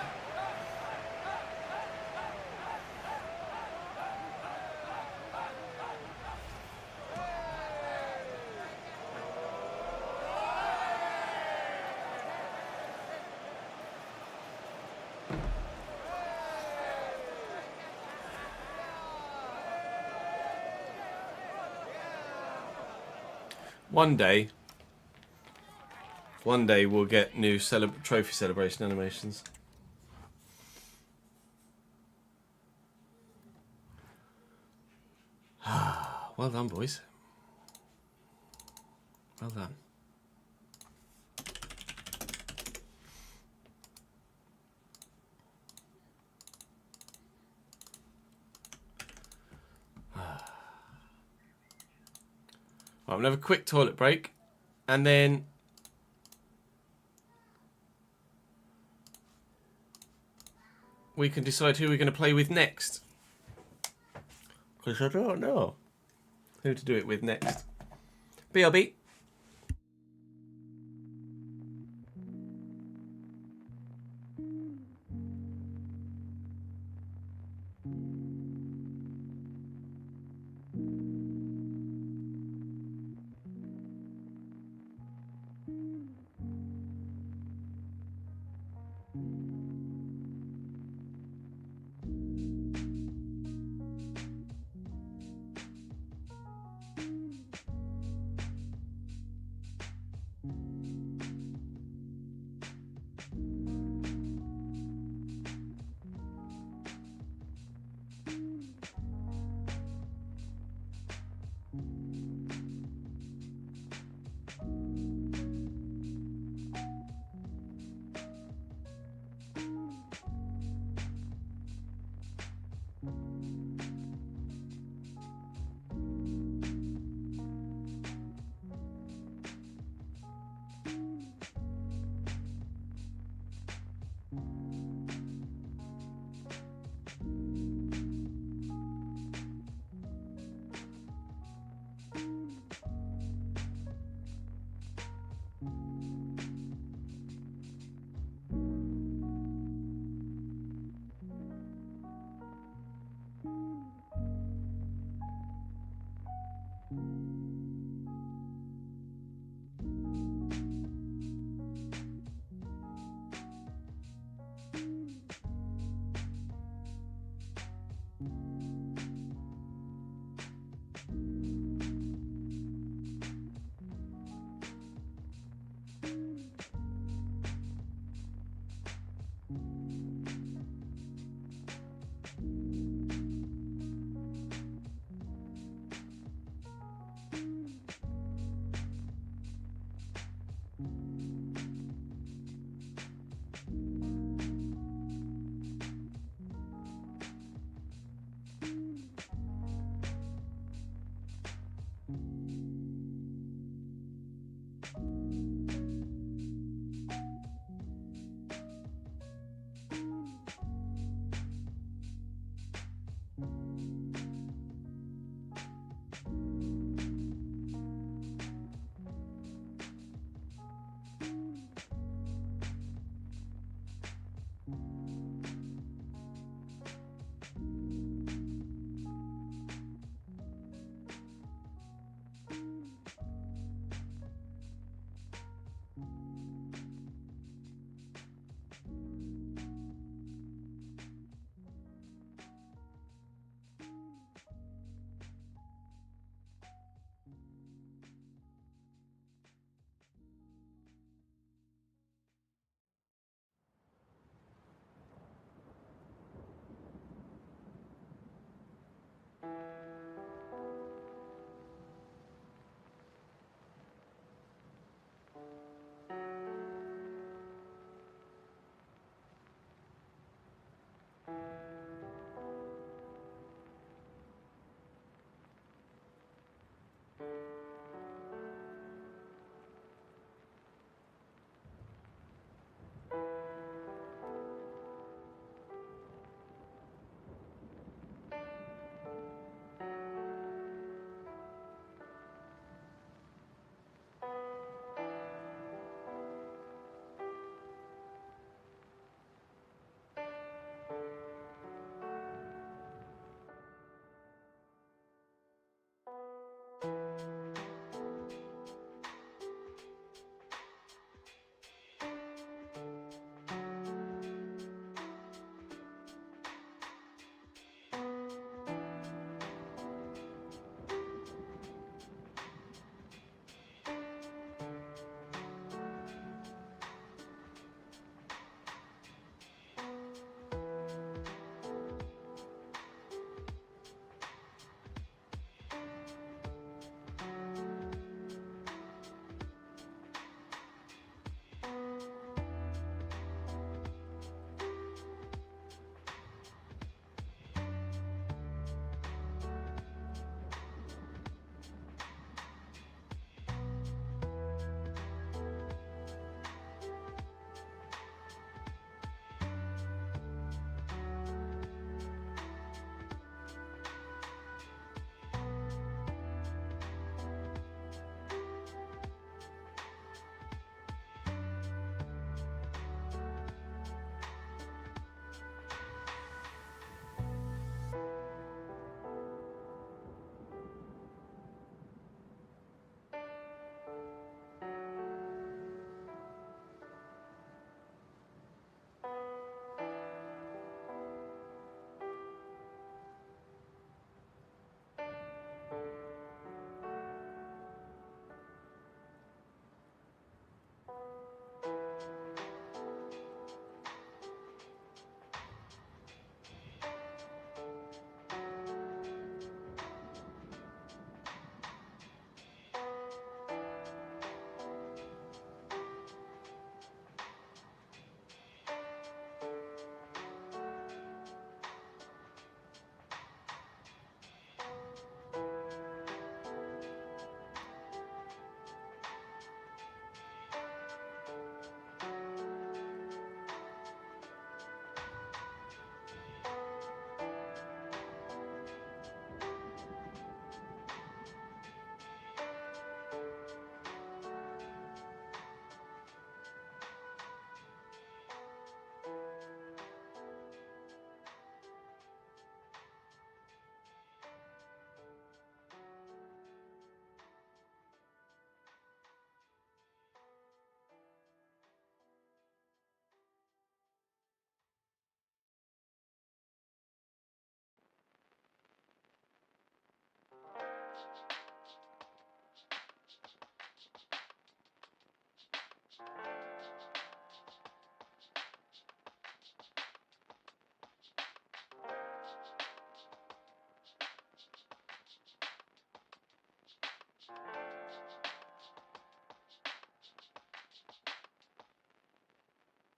One day we'll get new trophy celebration animations. Well done, boys. Well done. Right, I'm going to have a quick toilet break, and then we can decide who we're going to play with next. Because I don't know who to do it with next. BRB.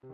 There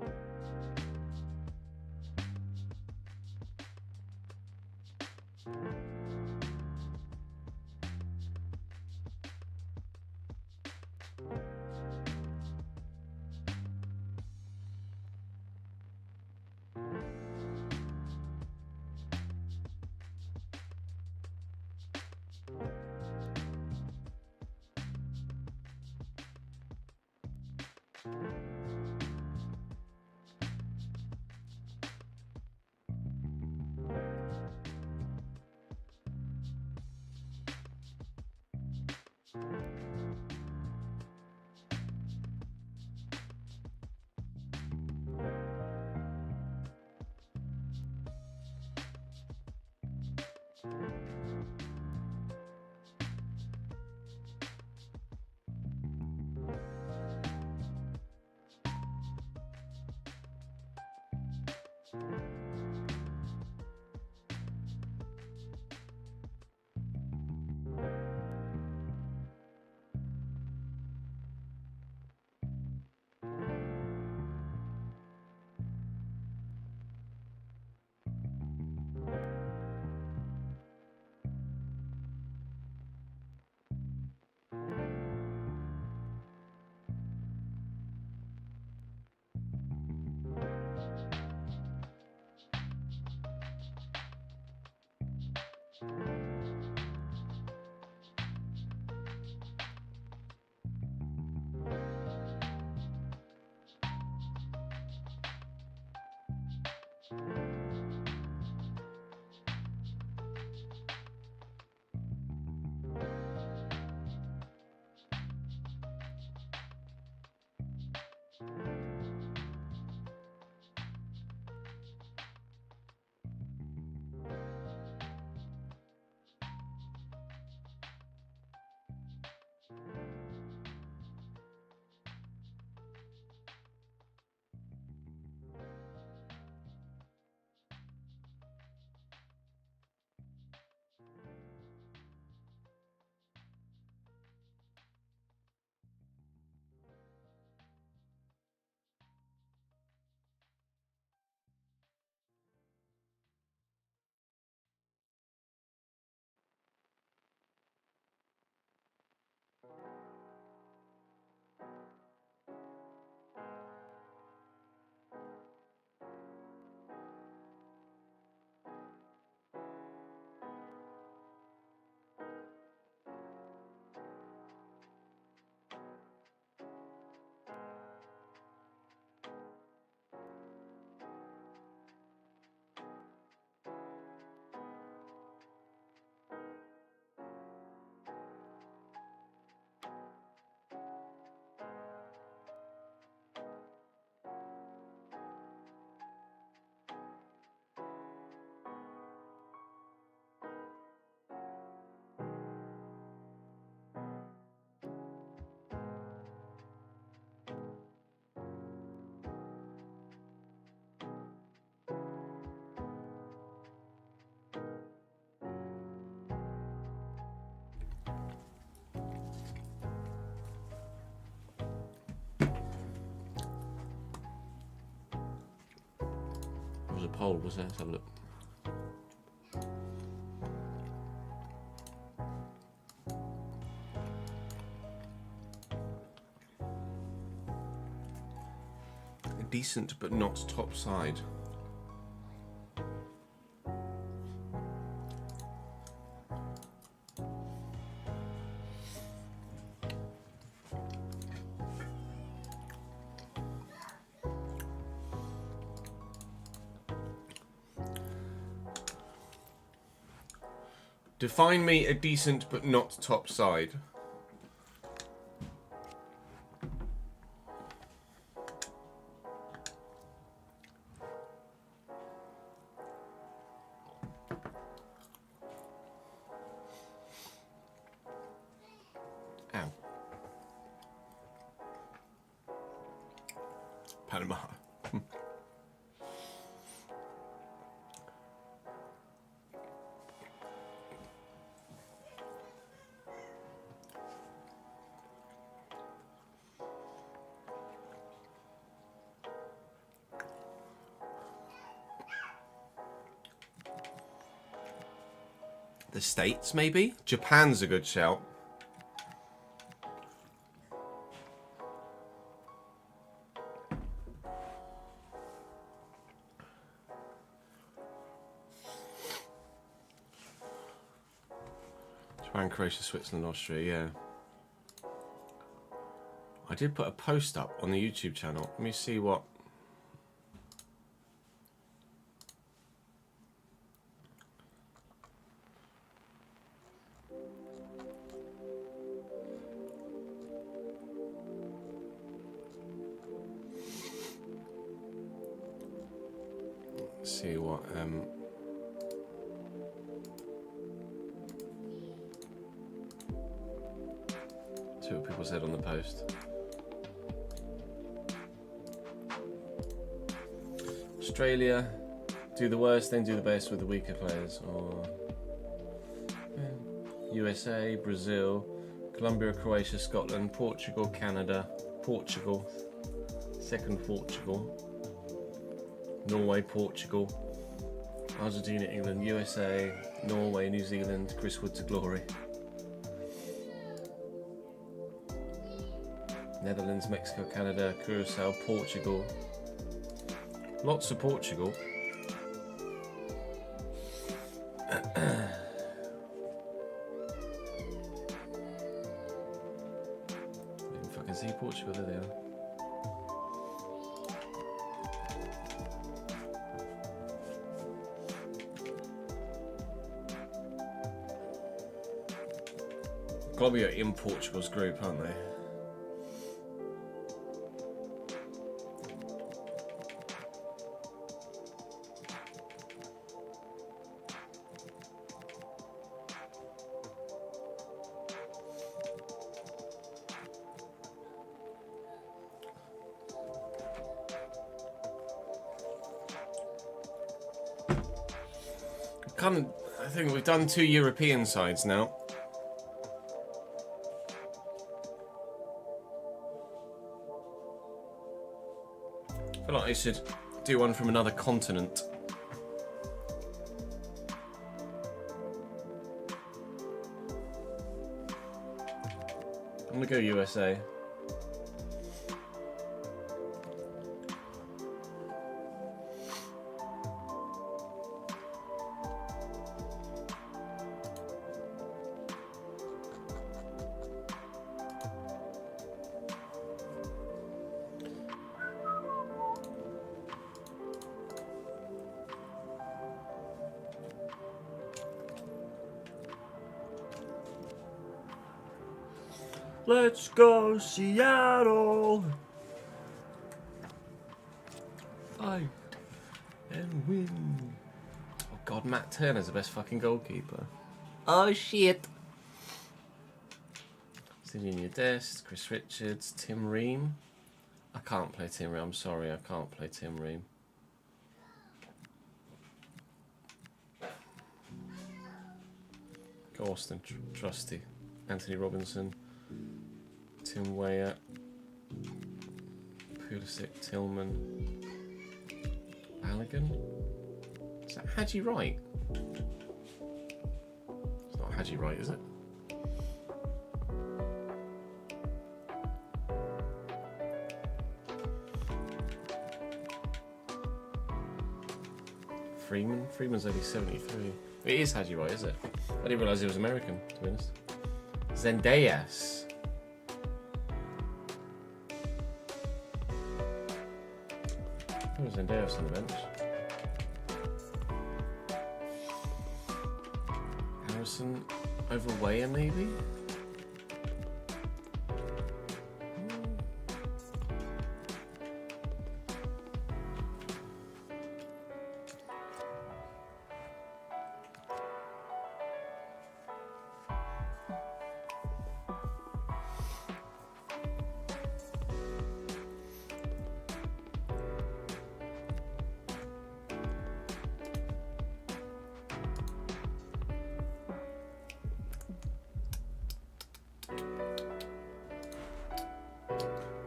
was a poll, was there? Let's have a look. Decent but not top side. Define me a decent but not top side. Ow. Panama. The States, maybe? Japan's a good shout. Japan, Croatia, Switzerland, Austria, yeah. I did put a post up on the YouTube channel. Let me see what... see what people said on the post. Australia, do the worst, then do the best with the weaker players. Or USA, Brazil, Colombia, Croatia, Scotland, Portugal, Canada, Portugal, second Portugal, Norway, Portugal, Argentina, England, USA, Norway, New Zealand, Chris Wood to glory. Netherlands, Mexico, Canada, Curacao, Portugal. Lots of Portugal. Didn't fucking see Portugal, there they are. Colombia are in Portugal's group, aren't they? I think we've done 2 European sides now. I feel like I should do one from another continent. I'm gonna go USA. Let's go Seattle! Fight and win. Oh god, Matt Turner's the best fucking goalkeeper. Oh shit! Sidney Dest, Chris Richards, Tim Ream. I can't play Tim Ream, I'm sorry, I can't play Tim Ream. Go Austin Trusty, Anthony Robinson, Tim Weyer, Pulisic, Tillman, Balogun. Is that Haji Wright? It's not Haji Wright, is it? Freeman? Freeman's only 73. It is Haji Wright, is it? I didn't realise he was American, to be honest. Zendejas. Zendejas on the bench. Harrison over Weyer, maybe?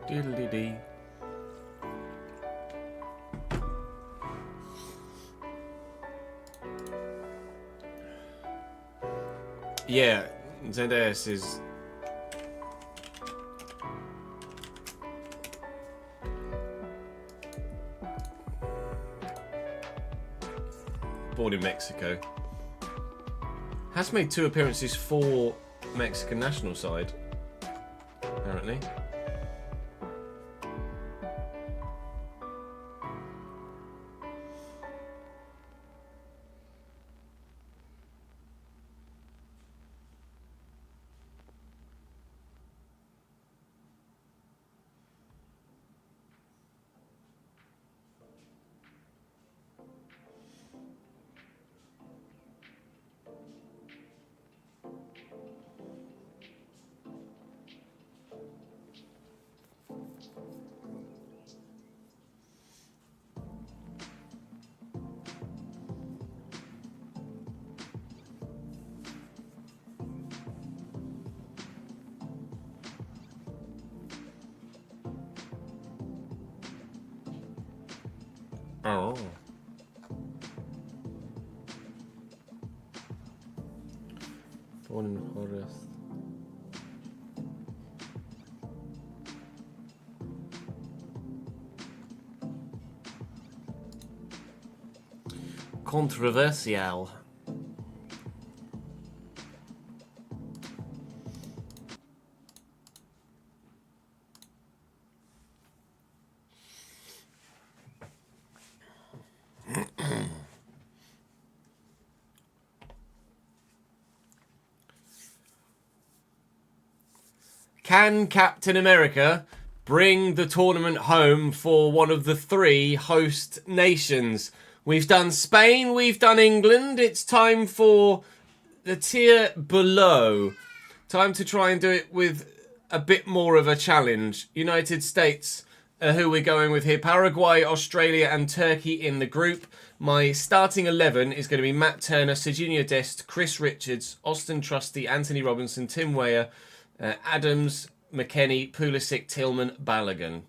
Diddly-dee. Yeah, ZS is... born in Mexico. Has made 2 appearances for Mexican national side, apparently. Oh. Born in Forest. Controversial. Can Captain America bring the tournament home for one of the 3 host nations? We've done Spain, we've done England. It's time for the tier below. Time to try and do it with a bit more of a challenge. United States are who we're going with here. Paraguay, Australia and Turkey in the group. My starting 11 is going to be Matt Turner, Serginho Dest, Chris Richards, Austin Trusty, Anthony Robinson, Tim Weah, Adams, McKennie, Pulisic, Tillman, Balogun.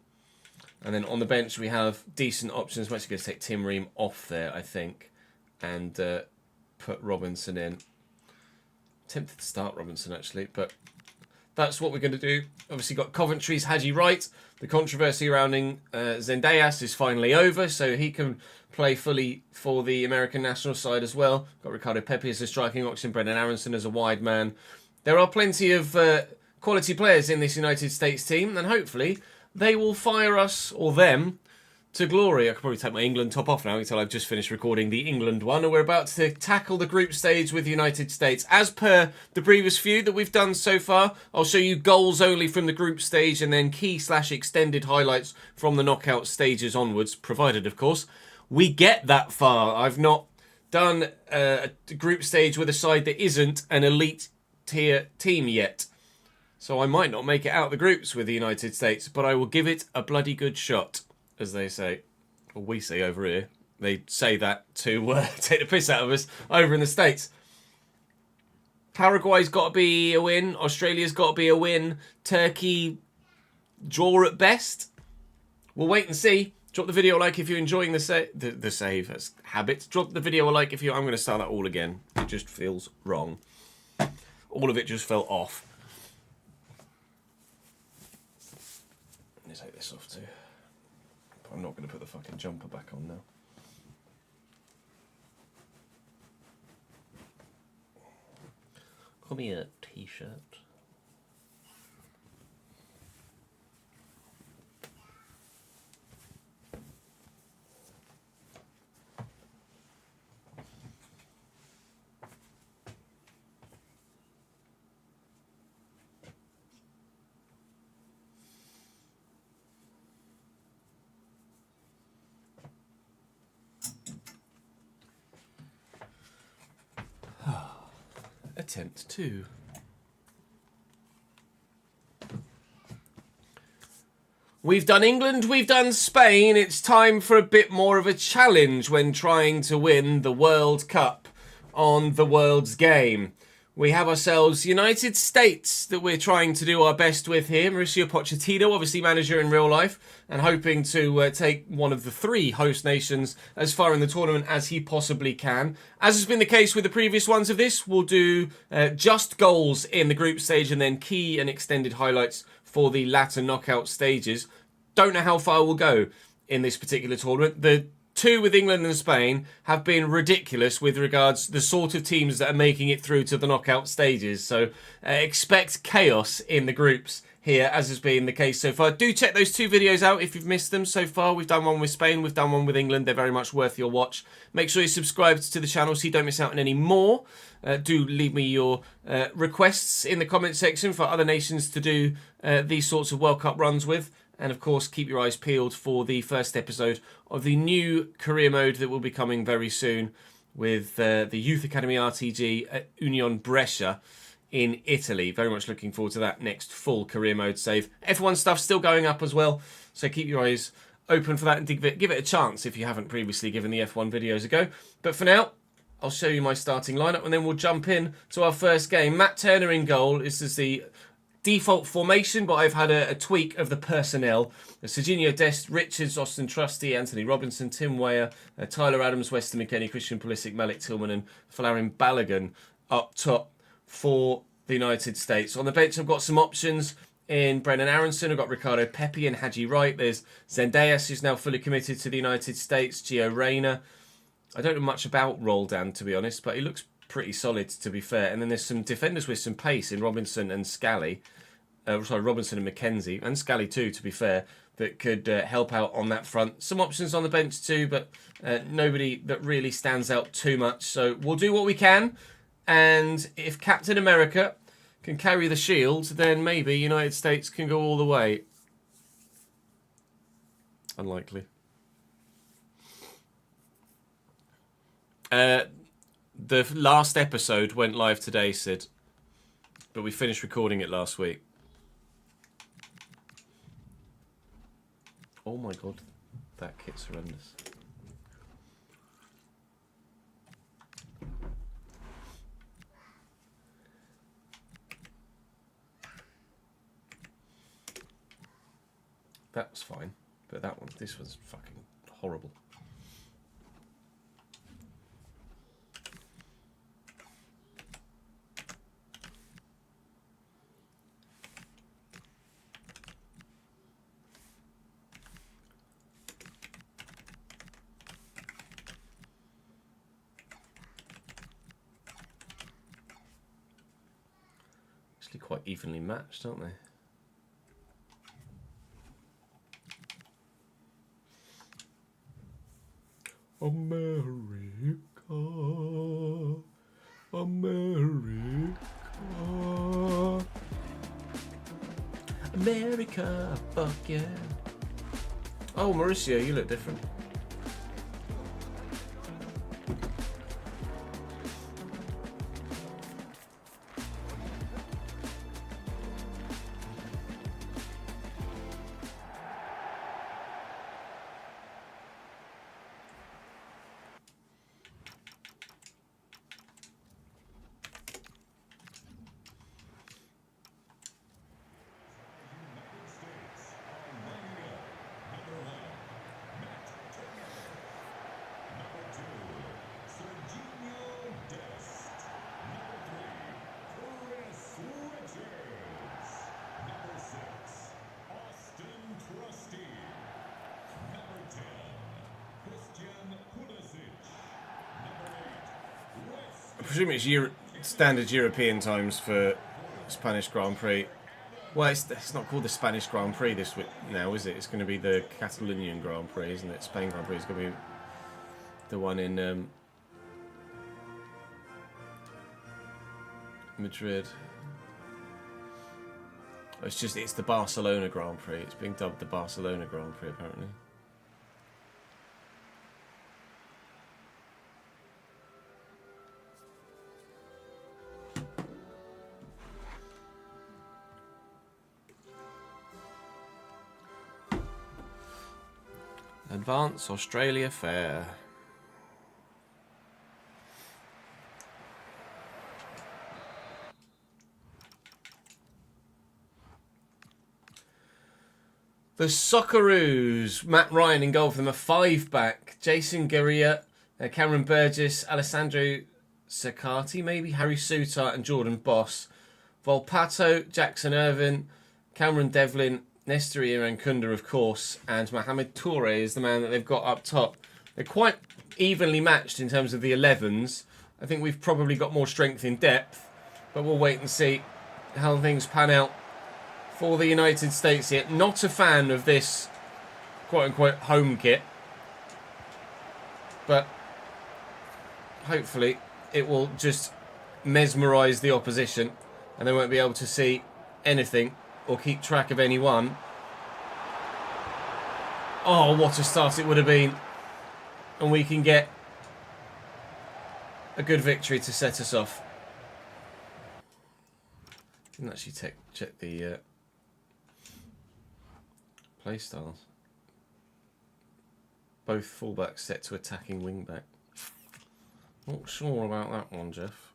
And then on the bench we have decent options. I'm actually going to take Tim Ream off there, I think, and put Robinson in. Tempted to start Robinson, actually, but that's what we're going to do. Obviously got Coventry's Haji Wright. The controversy surrounding Zendejas is finally over, so he can play fully for the American national side as well. Got Ricardo Pepe as a striking option, Brendan Aronson as a wide man. There are plenty of quality players in this United States team, and hopefully they will fire us, or them, to glory. I could probably take my England top off now until I've just finished recording the England one, and we're about to tackle the group stage with the United States. As per the previous few that we've done so far, I'll show you goals only from the group stage and then key/extended highlights from the knockout stages onwards, provided, of course, we get that far. I've not done a group stage with a side that isn't an elite tier team yet. So I might not make it out the groups with the United States, but I will give it a bloody good shot, as they say. Or we say over here. They say that to take the piss out of us over in the States. Paraguay's got to be a win. Australia's got to be a win. Turkey, draw at best. We'll wait and see. Drop the video a like if you're enjoying the save. That's habit. Drop the video a like if you... I'm going to start that all again. It just feels wrong. All of it just fell off. Let me take this off too. But I'm not going to put the fucking jumper back on now. Call me a t-shirt. Attempt 2. We've done England, we've done Spain. It's time for a bit more of a challenge when trying to win the World Cup on the World's Game. we have ourselves United States that we're trying to do our best with here. Mauricio Pochettino, obviously manager in real life, and hoping to take one of the 3 host nations as far in the tournament as he possibly can. As has been the case with the previous ones of this, we'll do just goals in the group stage and then key and extended highlights for the latter knockout stages. Don't know how far we'll go in this particular tournament. The 2 with England and Spain have been ridiculous with regards to the sort of teams that are making it through to the knockout stages. So expect chaos in the groups here, as has been the case so far. Do check those 2 videos out if you've missed them so far. We've done one with Spain, we've done one with England. They're very much worth your watch. Make sure you're subscribed to the channel so you don't miss out on any more. Do leave me your requests in the comment section for other nations to do these sorts of World Cup runs with. And of course, keep your eyes peeled for the first episode of the new career mode that will be coming very soon with the Youth Academy RTG at Union Brescia in Italy. Very much looking forward to that next full career mode save. F1 stuff still going up as well, so keep your eyes open for that and give it a chance if you haven't previously given the F1 videos a go. But for now, I'll show you my starting lineup and then we'll jump in to our first game. Matt Turner in goal. This is the default formation, but I've had a tweak of the personnel. Serginho Dest, Richards, Austin Trusty, Anthony Robinson, Tim Weah, Tyler Adams, Weston McKennie, Christian Pulisic, Malik Tillman and Folarin Balogun up top for the United States. On the bench, I've got some options in Brennan Aronson. I've got Ricardo Pepi and Haji Wright. There's Zendejas, who's now fully committed to the United States. Gio Reyna. I don't know much about Roldan, to be honest, but he looks pretty solid, to be fair. And then there's some defenders with some pace in Robinson and Scally. Robinson and McKenzie, and Scally too, to be fair, that could help out on that front. Some options on the bench too, but nobody that really stands out too much. So we'll do what we can. And if Captain America can carry the shield, then maybe United States can go all the way. Unlikely. The last episode went live today, Sid, but we finished recording it last week. Oh my god, that kit's horrendous. That was fine, but this one's fucking horrible. Quite evenly matched, aren't they? America, America, America, fuck yeah. Oh, Mauricio, you look different. I presume it's standard European times for Spanish Grand Prix. Well, it's not called the Spanish Grand Prix this week now, is it? It's going to be the Catalonian Grand Prix, isn't it? Spain Grand Prix is going to be the one in Madrid. It's the Barcelona Grand Prix. It's being dubbed the Barcelona Grand Prix, apparently. Advance Australia Fair. The Socceroos. Matt Ryan in goal for them, a 5-back. Jason Guerrilla, Cameron Burgess, Alessandro Secati, maybe, Harry Souttar and Jordan Boss. Volpato, Jackson Irvin, Cameron Devlin, Nestor Irankunda, of course, and Mohamed Toure is the man that they've got up top. They're quite evenly matched in terms of the 11s. I think we've probably got more strength in depth, but we'll wait and see how things pan out for the United States here. Not a fan of this quote-unquote home kit, but hopefully it will just mesmerise the opposition and they won't be able to see anything or keep track of anyone. Oh, what a start it would have been. And we can get a good victory to set us off. Didn't actually check the play styles. Both fullbacks set to attacking wingback. Not sure about that one, Jeff.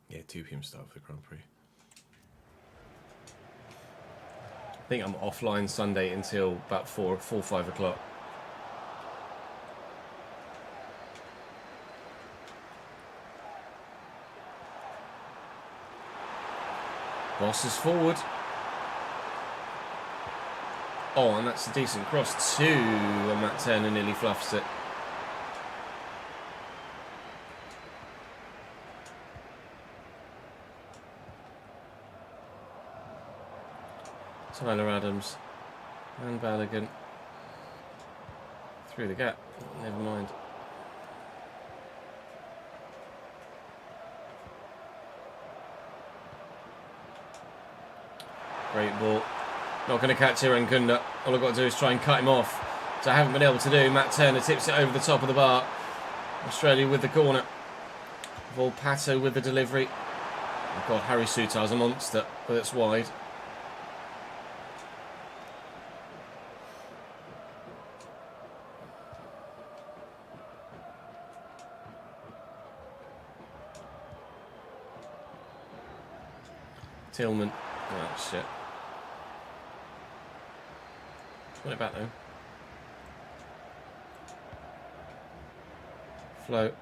Yeah, 2 p.m. start for the Grand Prix. I think I'm offline Sunday until about 4, 5 o'clock. Boss is forward. Oh, and that's a decent cross too, and Matt Turner nearly fluffs it. Tyler Adams and Balogun through the gap. Never mind. Great ball. Not going to catch Irankunda. All I've got to do is try and cut him off, which I haven't been able to do. Matt Turner tips it over the top of the bar. Australia with the corner. Volpato with the delivery. Oh God, Harry Souttar's a monster, but it's wide. Tillman. Oh, shit. Went it back though. Float.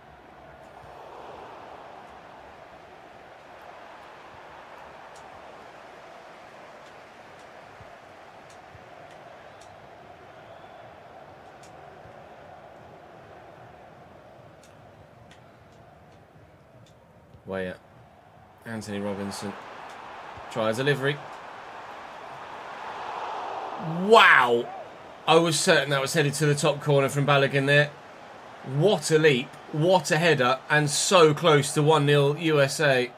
Way up. Anthony Robinson. Try a delivery. Wow! I was certain that was headed to the top corner from Balogun there. What a leap. What a header. And so close to 1-0 USA.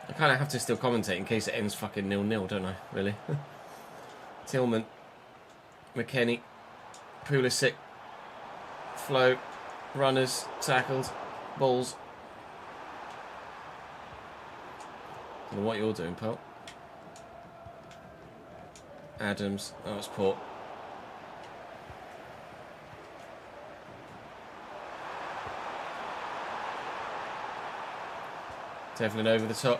I kind of have to still commentate in case it ends fucking 0-0, don't I? Really? Tillman. McKennie. Pulisic. Flow. Runners, tackled, balls. I don't know what you're doing, pal. Adams, oh, it's poor. Devlin over the top.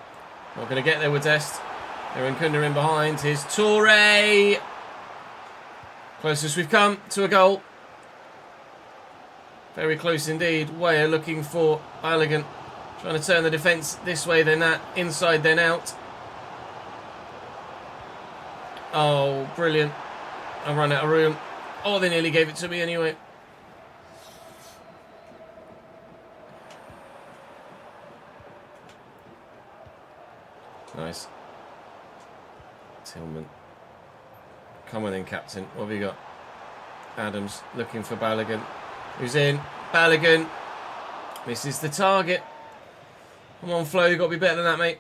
Not going to get there with Dest. Irankunda in behind. Here's Toure. Closest we've come to a goal. Very close indeed. Weyer looking for Balogun. Trying to turn the defence this way, then that. Inside, then out. Oh, brilliant. I run out of room. Oh, they nearly gave it to me anyway. Nice. Tillman. Come on in, captain. What have you got? Adams looking for Balogun. Who's in? Balogun. Misses the target. Come on, Flo. You've got to be better than that, mate.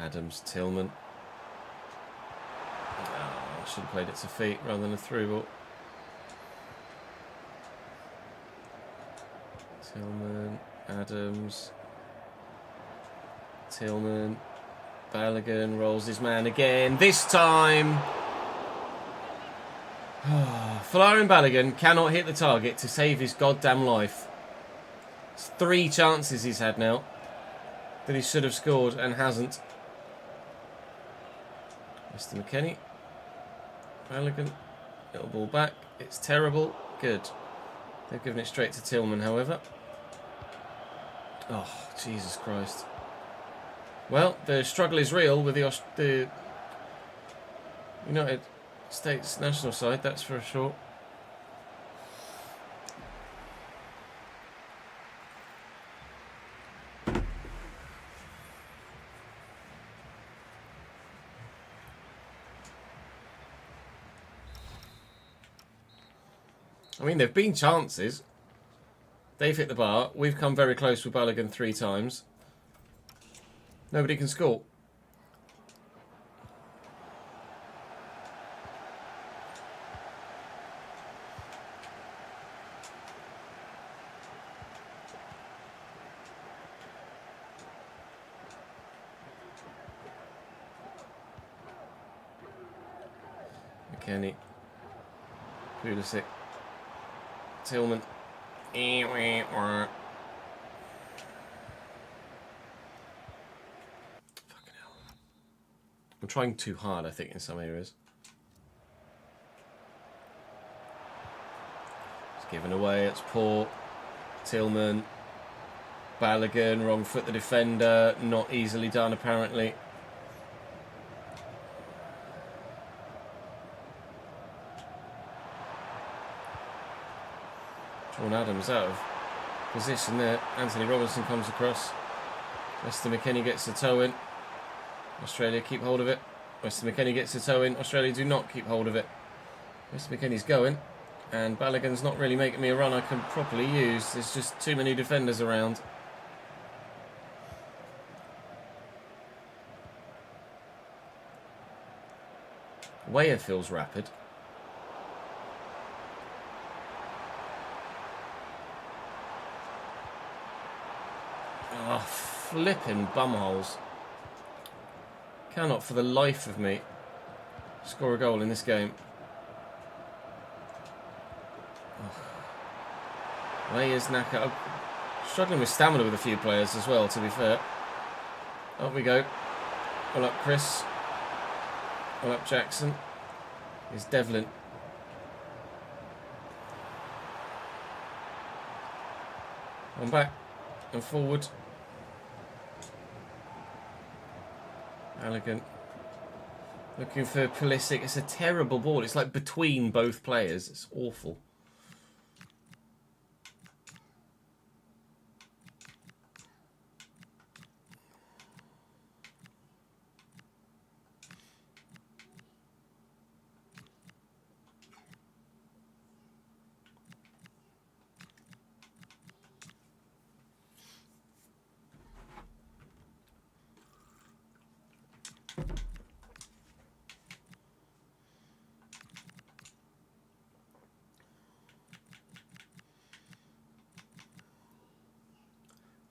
Adams, Tillman. Oh, I should have played it to feet rather than a through ball. Tillman, Adams. Tillman. Balogun rolls his man again. This time... Folarin Balogun cannot hit the target to save his goddamn life. It's 3 chances he's had now that he should have scored and hasn't. Mr. McKennie. Balogun. Little ball back. It's terrible. Good. They've given it straight to Tillman, however. Oh, Jesus Christ. Well, the struggle is real with the United States national side, that's for sure. I mean, there've been chances. They've hit the bar. We've come very close with Balogun 3 times. Nobody can score. McKennie. Pulisic. Tillman. Fucking hell. I'm trying too hard, I think, in some areas. It's given away, it's poor. Tillman. Balogun, wrong foot the defender. Not easily done, apparently. Sean Adams out of position there. Anthony Robinson comes across. Weston McKennie gets the toe in. Australia keep hold of it. Weston McKennie gets the toe in. Australia do not keep hold of it. Weston McKennie's going. And Balogun's not really making me a run I can properly use. There's just too many defenders around. Weah feels rapid. Oh, flipping bumholes. Cannot for the life of me score a goal in this game. Weah's knackered. I'm struggling with stamina with a few players as well, to be fair. Up we go. Well up Chris. Well up Jackson. Here's Devlin. I'm back and forward. Balogun. Looking for Pulisic. It's a terrible ball. It's like between both players. It's awful.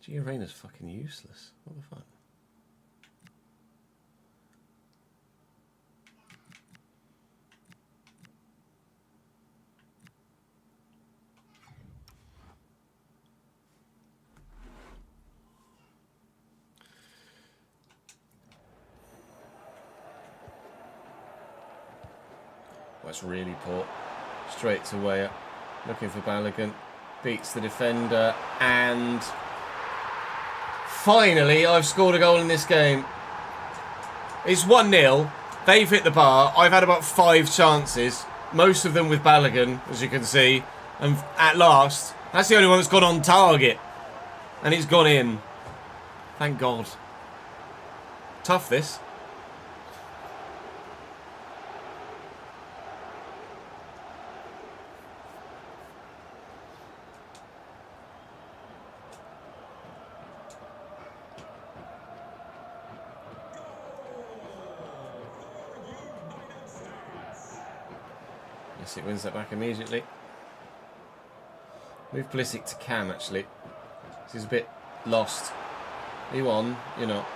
Giorena's fucking useless. What the fuck? Well, it's really poor. Straight to Weah. Looking for Balogun. Beats the defender and... Finally, I've scored a goal in this game. It's 1-0. They've hit the bar. I've had about 5 chances. Most of them with Balogun, as you can see. And at last, that's the only one that's gone on target. And it's gone in. Thank God. Tough, this. Pulisic wins that back immediately. Move Pulisic to Cam, actually. He's a bit lost. Are you on? You're not.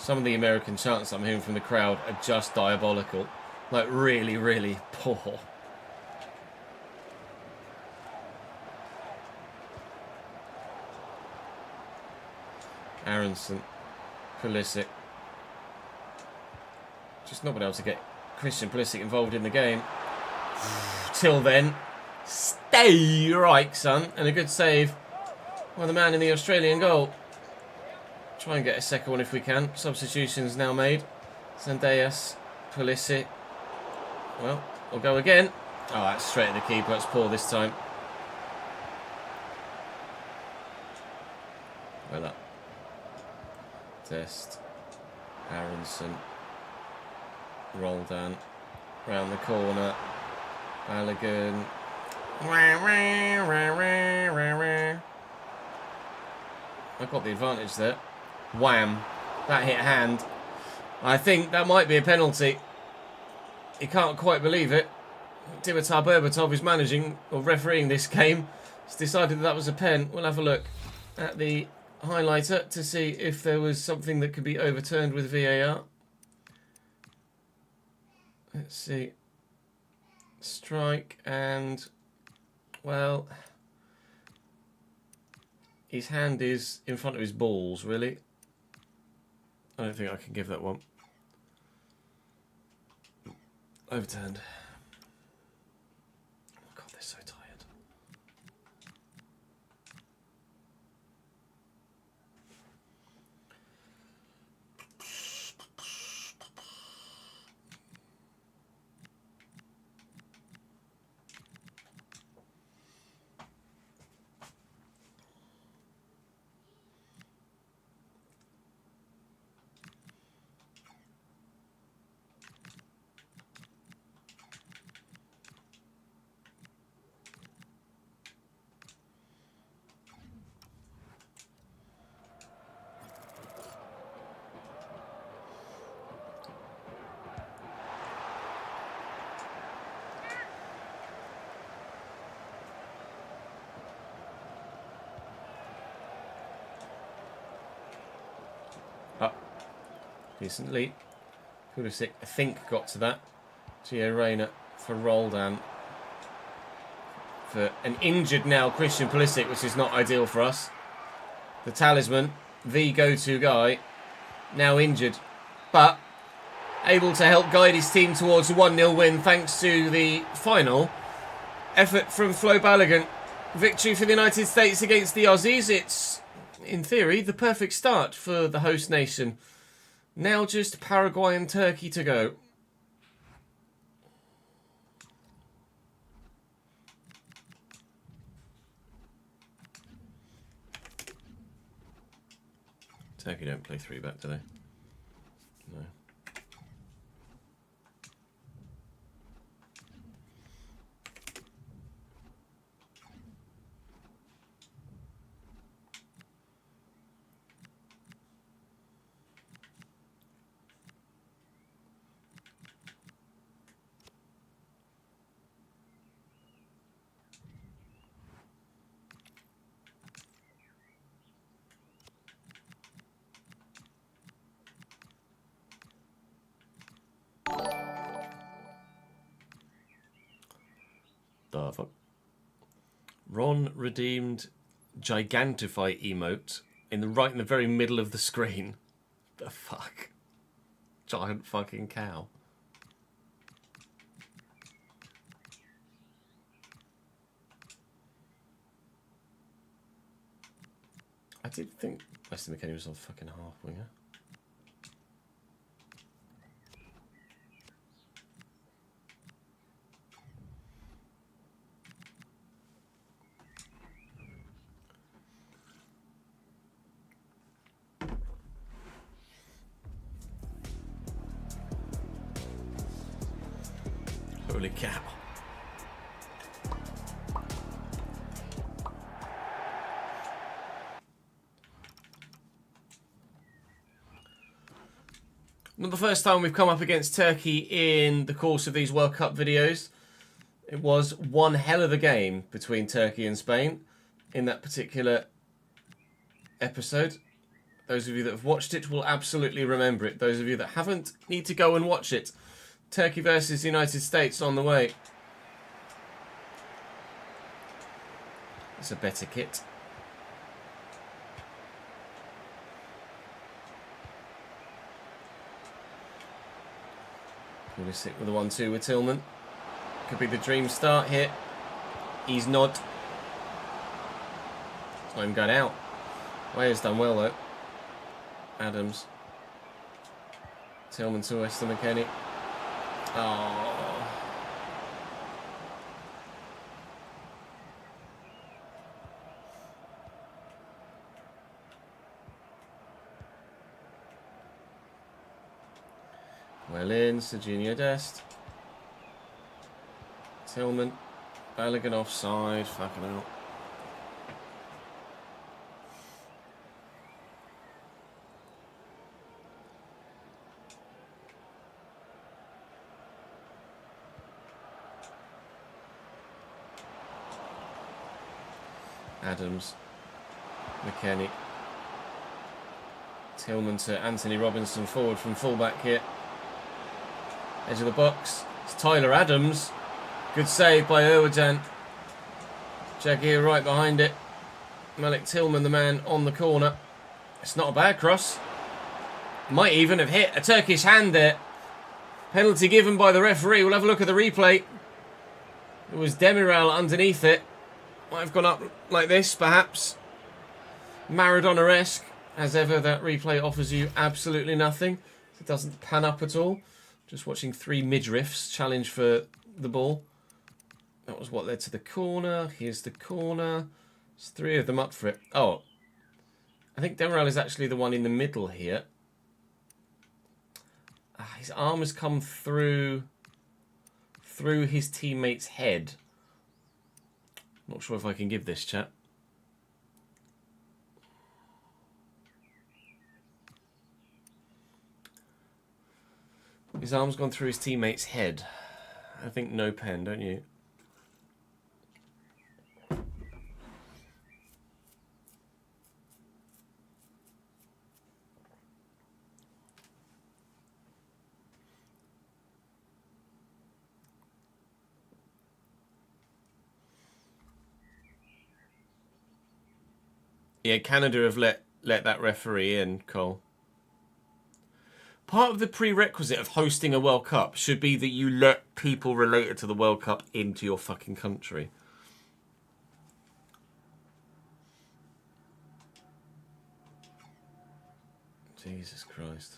Some of the American chants I'm hearing from the crowd are just diabolical. Like, really, really poor. Aronson. Pulisic. Just not been able to get Christian Pulisic involved in the game. Till then. Stay right, son. And a good save. Well, the man in the Australian goal. Try and get a second one if we can. Substitutions now made. Zendejas, Pulisic. Well, we'll go again. Oh, that's straight at the keeper. It's poor this time. Well up. Test. Aronson. Roldan. Round the corner. Balogun. I got the advantage there. Wham. That hit hand. I think that might be a penalty. You can't quite believe it. Dimitar Berbatov is managing or refereeing this game. He's decided that was a pen. We'll have a look at the highlighter to see if there was something that could be overturned with VAR. Let's see. Strike and, well, his hand is in front of his balls, really. I don't think I can give that one. Overturned. Oh God, they're so tired. Decent lead. Pulisic, I think, got to that. Gio Reyna for Roldan. For an injured now Christian Pulisic, which is not ideal for us. The talisman, the go-to guy, now injured. But able to help guide his team towards a 1-0 win thanks to the final effort from Flo Balogun. Victory for the United States against the Aussies. It's, in theory, the perfect start for the host nation. Now just Paraguay and Turkey to go. Turkey don't play 3-back, do they? No. The fuck? Ron redeemed Gigantify emote right in the very middle of the screen. The fuck? Giant fucking cow. I did think Weston McKennie was on fucking half winger. Holy cow. Not the first time we've come up against Turkey in the course of these World Cup videos. It was one hell of a game between Turkey and Spain in that particular episode. Those of you that have watched it will absolutely remember it. Those of you that haven't need to go and watch it. Turkey versus the United States on the way. It's a better kit. Going to sit with the 1-2 with Tillman. Could be the dream start here. He's not. It's not even going out. Wayer's done well though. Adams. Tillman to Weston McKennie. Oh. Well in, Serginho Dest. Tillman. Balogun offside. Fucking hell. Adams. McKennie. Tillman to Anthony Robinson forward from fullback here. Edge of the box. It's Tyler Adams. Good save by Irwajan. Jagier right behind it. Malik Tillman, the man on the corner. It's not a bad cross. Might even have hit a Turkish hand there. Penalty given by the referee. We'll have a look at the replay. It was Demiral underneath it. Might have gone up like this, perhaps. Maradona-esque. As ever, that replay offers you absolutely nothing. It doesn't pan up at all. Just watching three midriffs challenge for the ball. That was what led to the corner. Here's the corner. There's three of them up for it. Oh, I think Demiral is actually the one in the middle here. His arm has come through his teammate's head. Not sure if I can give this, chat. His arm's gone through his teammate's head. I think no pen, don't you? Yeah, Canada have let that referee in, Cole. Part of the prerequisite of hosting a World Cup should be that you let people related to the World Cup into your fucking country. Jesus Christ.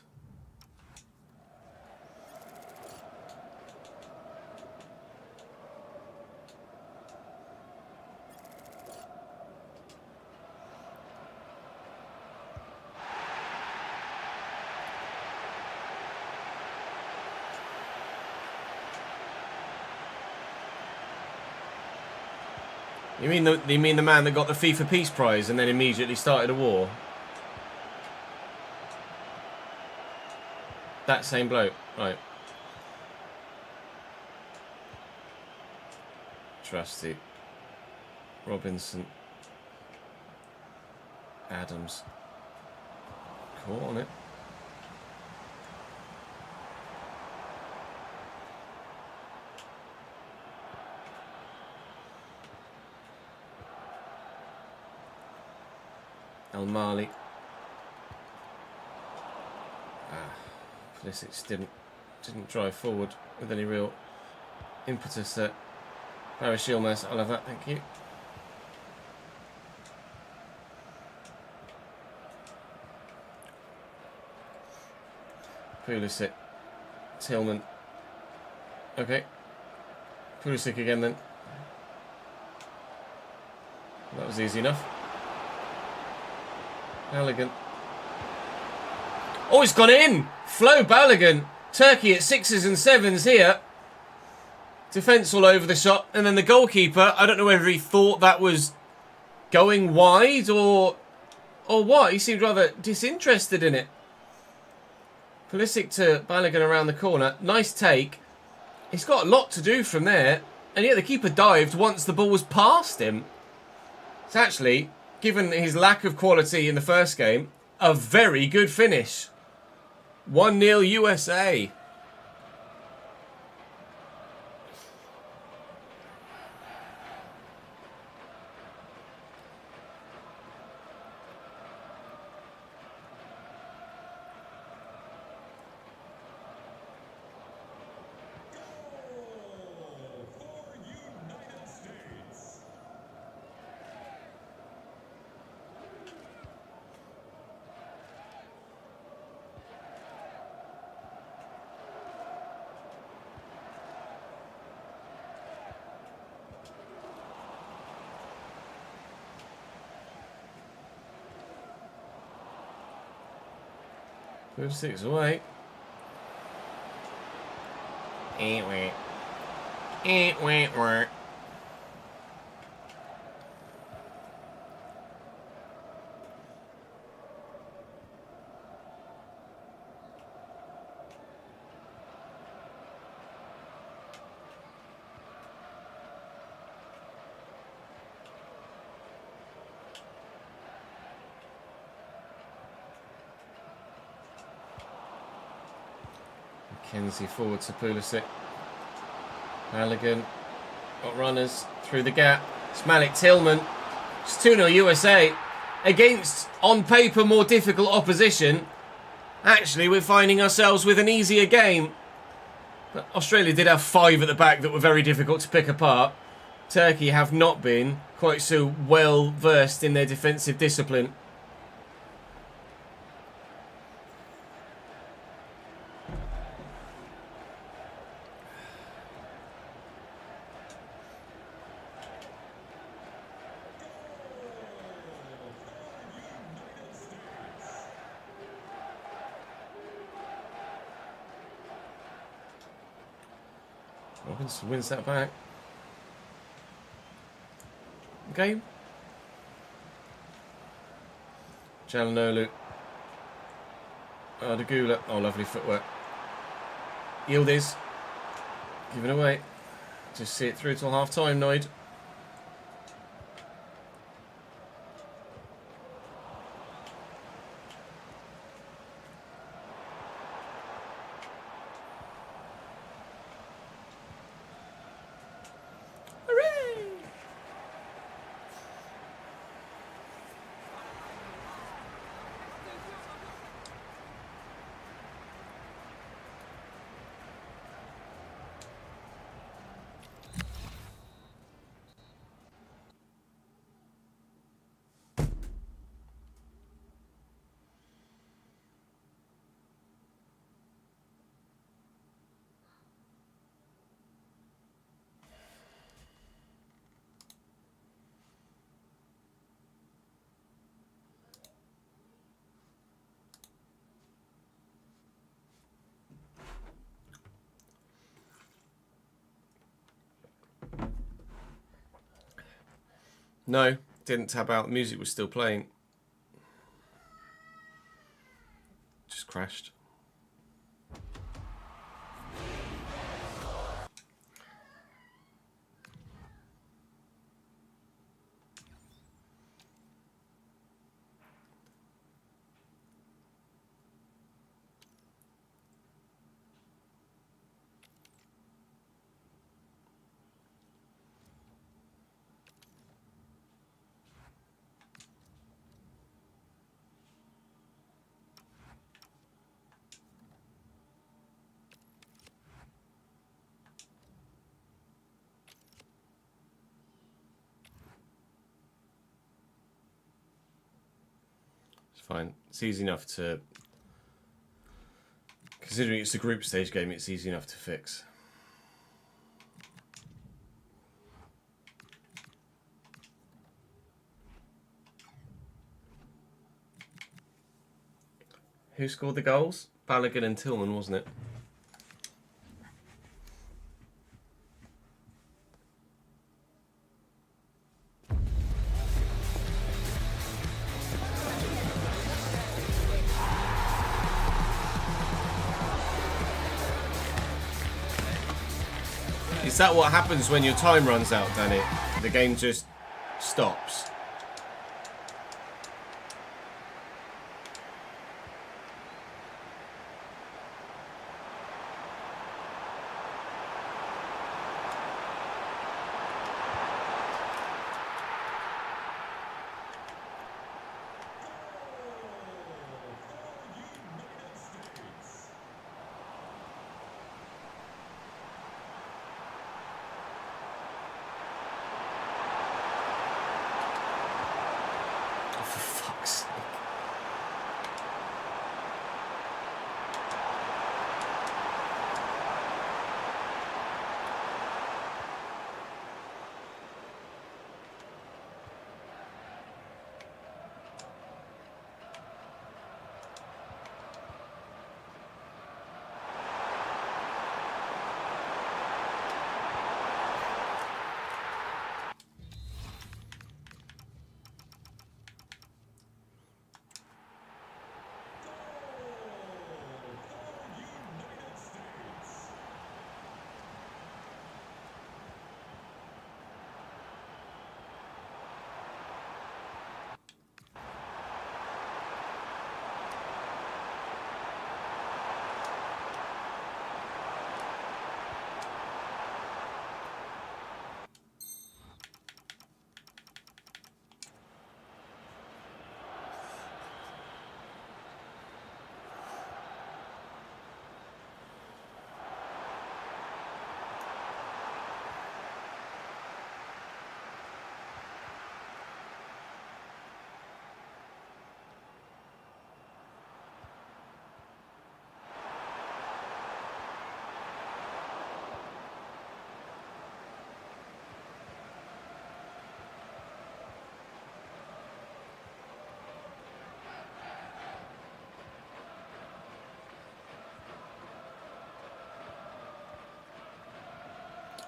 You mean the man that got the FIFA Peace Prize and then immediately started a war? That same bloke, right? Trusty. Robinson. Adams. Caught on it. Al-Mali. Pulisic didn't drive forward with any real impetus there. Barry Shilmaz, I'll have that, thank you. Pulisic. Tillman. Okay. Pulisic again then. That was easy enough. Balogun. Oh, it's gone in! Flo Balogun. Turkey at 6s and 7s here. Defence all over the shot. And then the goalkeeper, I don't know whether he thought that was going wide or what. He seemed rather disinterested in it. Pulisic to Balogun around the corner. Nice take. He's got a lot to do from there. And yet the keeper dived once the ball was past him. It's actually, given his lack of quality in the first game, a very good finish. 1-0 USA. Good 6 away. Kenzie forward to Pulisic. Halligan got runners through the gap. It's Malik Tillman. It's 2-0 USA against, on paper, more difficult opposition. Actually, we're finding ourselves with an easier game. But Australia did have 5 at the back that were very difficult to pick apart. Turkey have not been quite so well versed in their defensive discipline. Robinson wins that back. Game. Chalanolu. Ardagula. Oh, lovely footwork. Yildiz. Giving away. Just see it through till half time, Noid. No, didn't tab out. The music was still playing. Just crashed. Fine. It's easy enough to... Considering it's a group stage game, it's easy enough to fix. Who scored the goals? Balogun and Tillman, wasn't it? Is that what happens when your time runs out, Danny? The game just stops.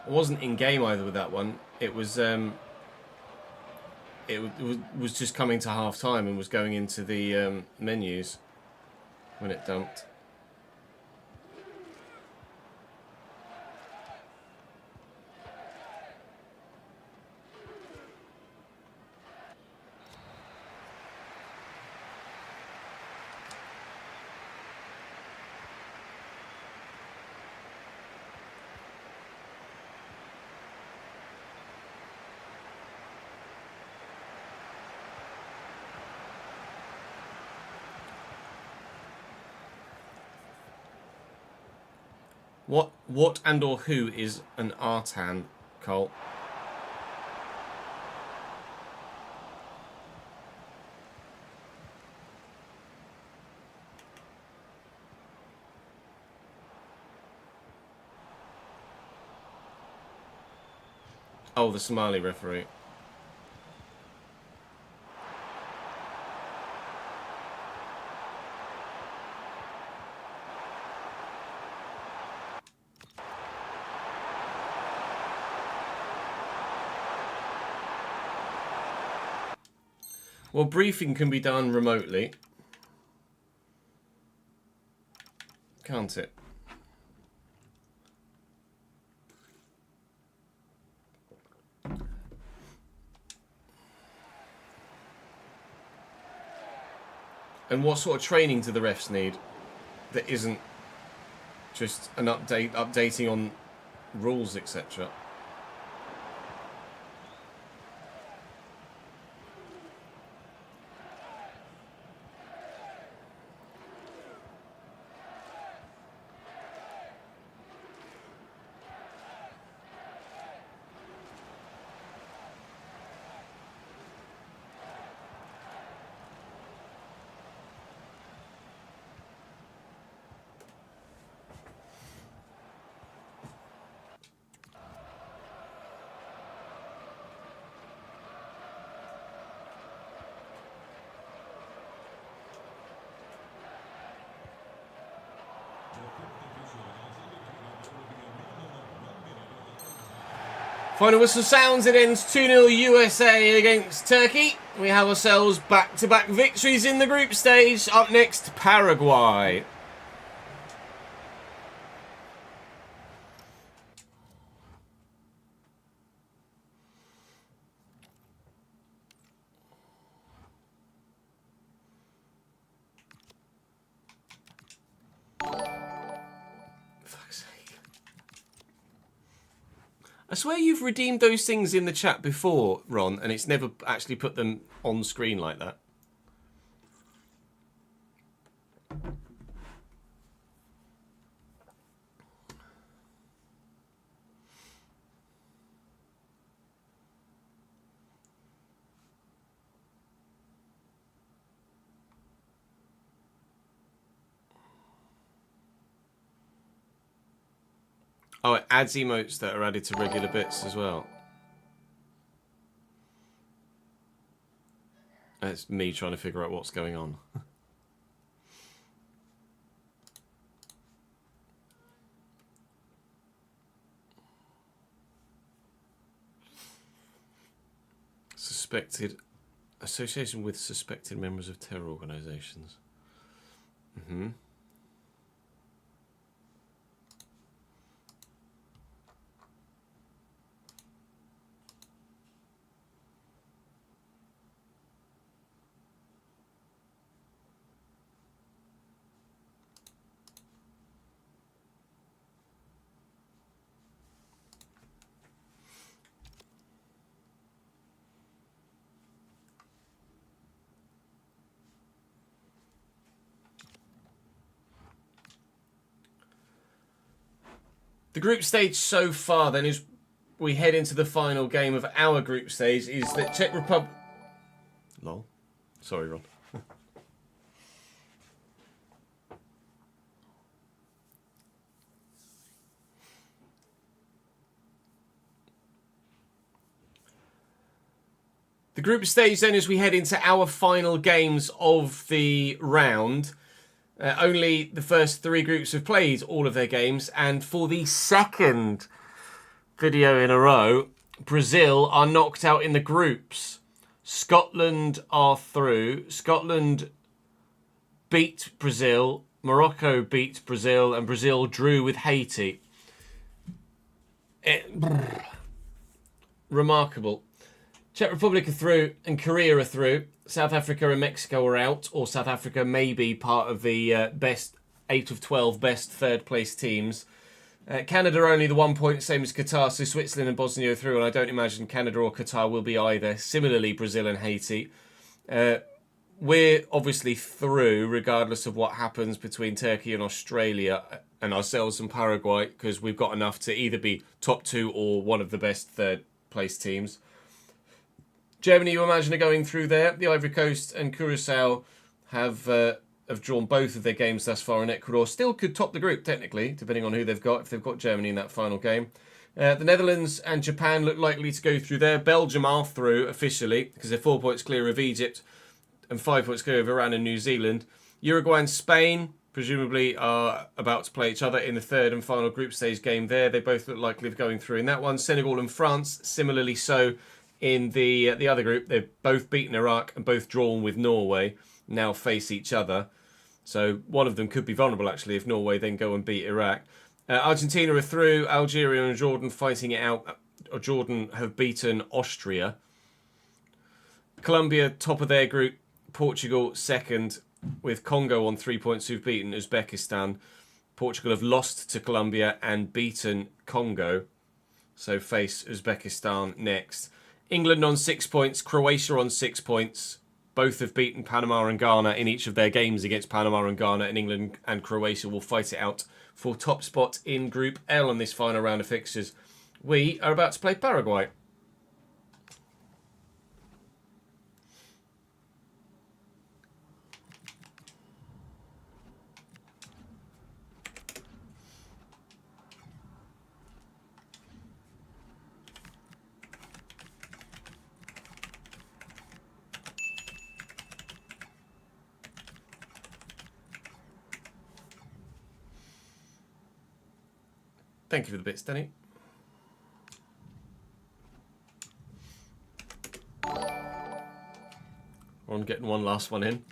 I wasn't in game either with that one. It was was just coming to half time and was going into the menus when it dumped. What and or who is an artan, Cole? Oh, the Somali referee. Well, briefing can be done remotely, can't it? And what sort of training do the refs need that isn't just an updating on rules, etc.? Final whistle sounds, it ends 2-0 USA against Turkey. We have ourselves back-to-back victories in the group stage. Up next, Paraguay. I swear you've redeemed those things in the chat before, Ron, and it's never actually put them on screen like that. Oh, it adds emotes that are added to regular bits as well. That's me trying to figure out what's going on. Suspected association with suspected members of terror organisations. Mm-hmm. The group stage so far, then, as we head into the final game of our group stage, is that Czech Republic... Lol. Sorry, Ron. The group stage, then, as we head into our final games of the round... only the first three groups have played all of their games, and for the second video in a row. Brazil are knocked out in the groups. Scotland are through. Scotland beat Brazil. Morocco beat Brazil. And Brazil drew with Haiti. Remarkable. Czech Republic are through and Korea are through. South Africa and Mexico are out. Or South Africa may be part of the best 8 of 12 best third place teams. Canada are only the 1 point, same as Qatar, so Switzerland and Bosnia are through, and I don't imagine Canada or Qatar will be either. Similarly, Brazil and Haiti. We're obviously through, regardless of what happens between Turkey and Australia and ourselves and Paraguay, because we've got enough to either be top 2 or one of the best third place teams. Germany, you imagine, are going through there. The Ivory Coast and Curacao have drawn both of their games thus far, and Ecuador still could top the group, technically, depending on who they've got, if they've got Germany in that final game. The Netherlands and Japan look likely to go through there. Belgium are through, officially, because they're 4 points clear of Egypt and 5 points clear of Iran and New Zealand. Uruguay and Spain, presumably, are about to play each other in the third and final group stage game there. They both look likely of going through in that one. Senegal and France, similarly so in the other group. They've both beaten Iraq and both drawn with Norway, now face each other. So one of them could be vulnerable, actually, if Norway then go and beat Iraq. Argentina are through. Algeria and Jordan fighting it out. Jordan have beaten Austria. Colombia, top of their group. Portugal, second, with Congo on 3 points, who've beaten Uzbekistan. Portugal have lost to Colombia and beaten Congo. So face Uzbekistan next. England on 6 points. Croatia on 6 points. Both have beaten Panama and Ghana in each of their games against Panama and Ghana, and England and Croatia will fight it out for top spot in Group L on this final round of fixtures. We are about to play Paraguay. Thank you for the bits, Danny. We're on getting one last one in.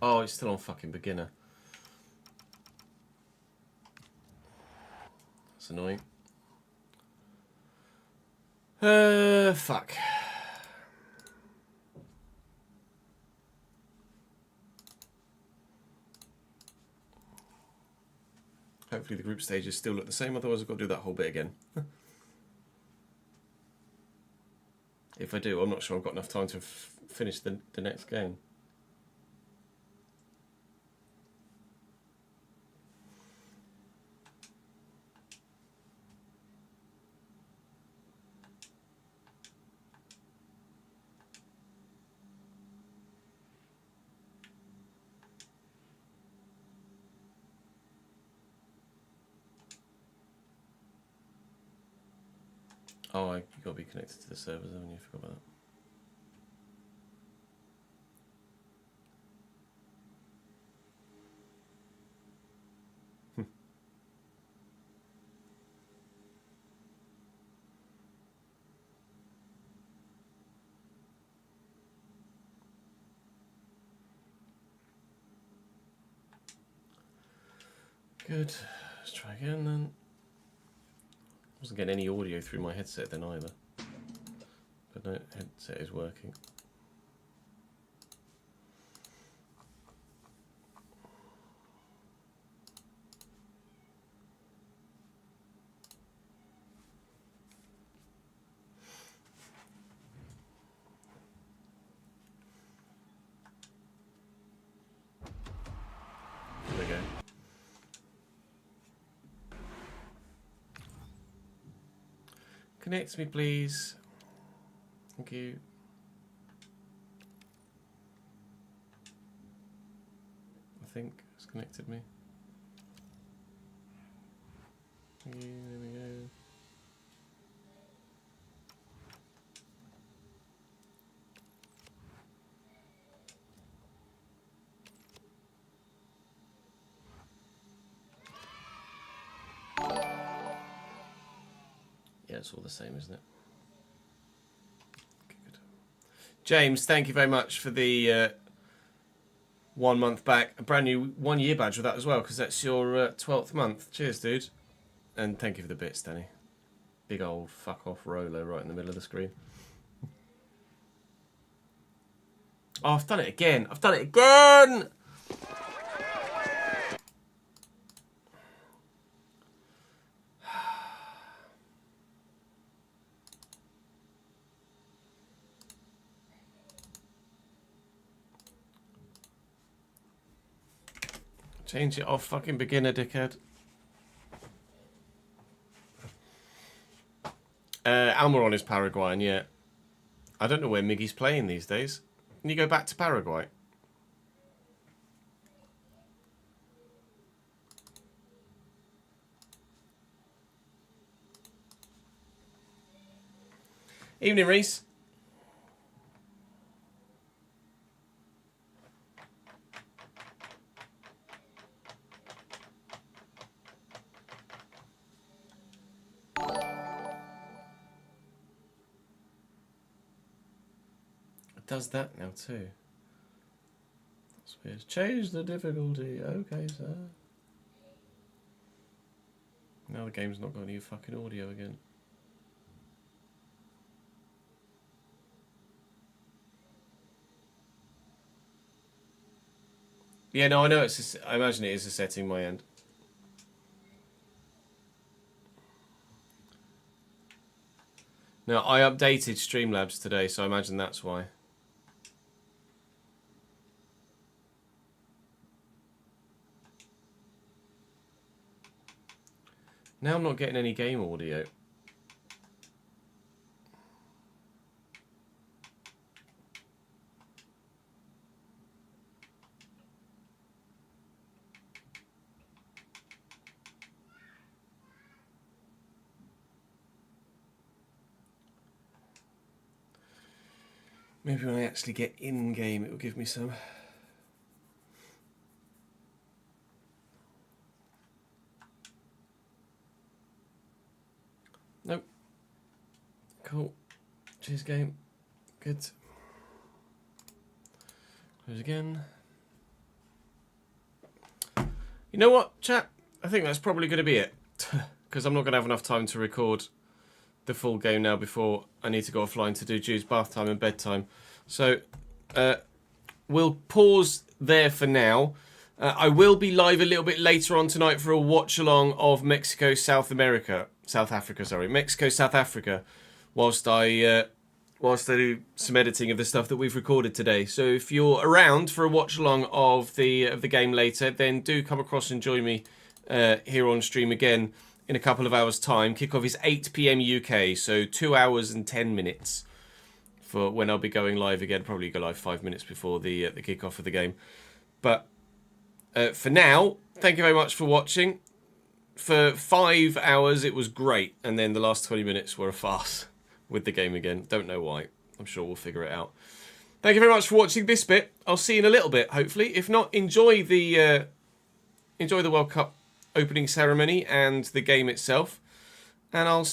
Oh, it's still on fucking beginner. That's annoying. Fuck. Hopefully the group stages still look the same, otherwise I've got to do that whole bit again. If I do, I'm not sure I've got enough time to finish the next game. Oh, you got to be connected to the servers, haven't you? Forgot about that. Good. Let's try again then. Wasn't getting any audio through my headset then either. But no, headset is working. Connect me, please. Thank you. I think it's connected me. Thank you. There we go. Yeah, it's all the same, isn't it? Okay, good. James, thank you very much for the 1 month back. A brand new 1 year badge with that as well, because that's your 12th month. Cheers, dude. And thank you for the bits, Danny. Big old fuck off Rolo right in the middle of the screen. Oh, I've done it again. I've done it again! Change it off, fucking beginner, dickhead. Almiron is Paraguayan, yeah. I don't know where Miggy's playing these days. Can you go back to Paraguay? Evening, Reese. It does that now too. That's weird. Change the difficulty. Okay, sir. Now the game's not got any fucking audio again. Yeah, no, I know it's. I imagine it is a setting my end. No, I updated Streamlabs today, so I imagine that's why. Now I'm not getting any game audio. Maybe when I actually get in-game, it will give me some. Nope. Cool. Cheers, game. Good. Close again. You know what, chat? I think that's probably going to be it. Because I'm not going to have enough time to record the full game now before I need to go offline to do Jude's bath time and bedtime. So we'll pause there for now. I will be live a little bit later on tonight for a watch along of Mexico, South Africa, Mexico, South Africa, whilst I do some editing of the stuff that we've recorded today. So if you're around for a watch along of the game later, then do come across and join me here on stream again in a couple of hours' time. Kickoff is 8 PM UK, so 2 hours and 10 minutes for when I'll be going live again. Probably go live 5 minutes before the kickoff of the game. But for now, thank you very much for watching. For 5 hours, it was great, and then the last 20 minutes were a farce with the game again. Don't know why. I'm sure we'll figure it out. Thank you very much for watching this bit. I'll see you in a little bit, hopefully. If not, enjoy the World Cup opening ceremony and the game itself, and I'll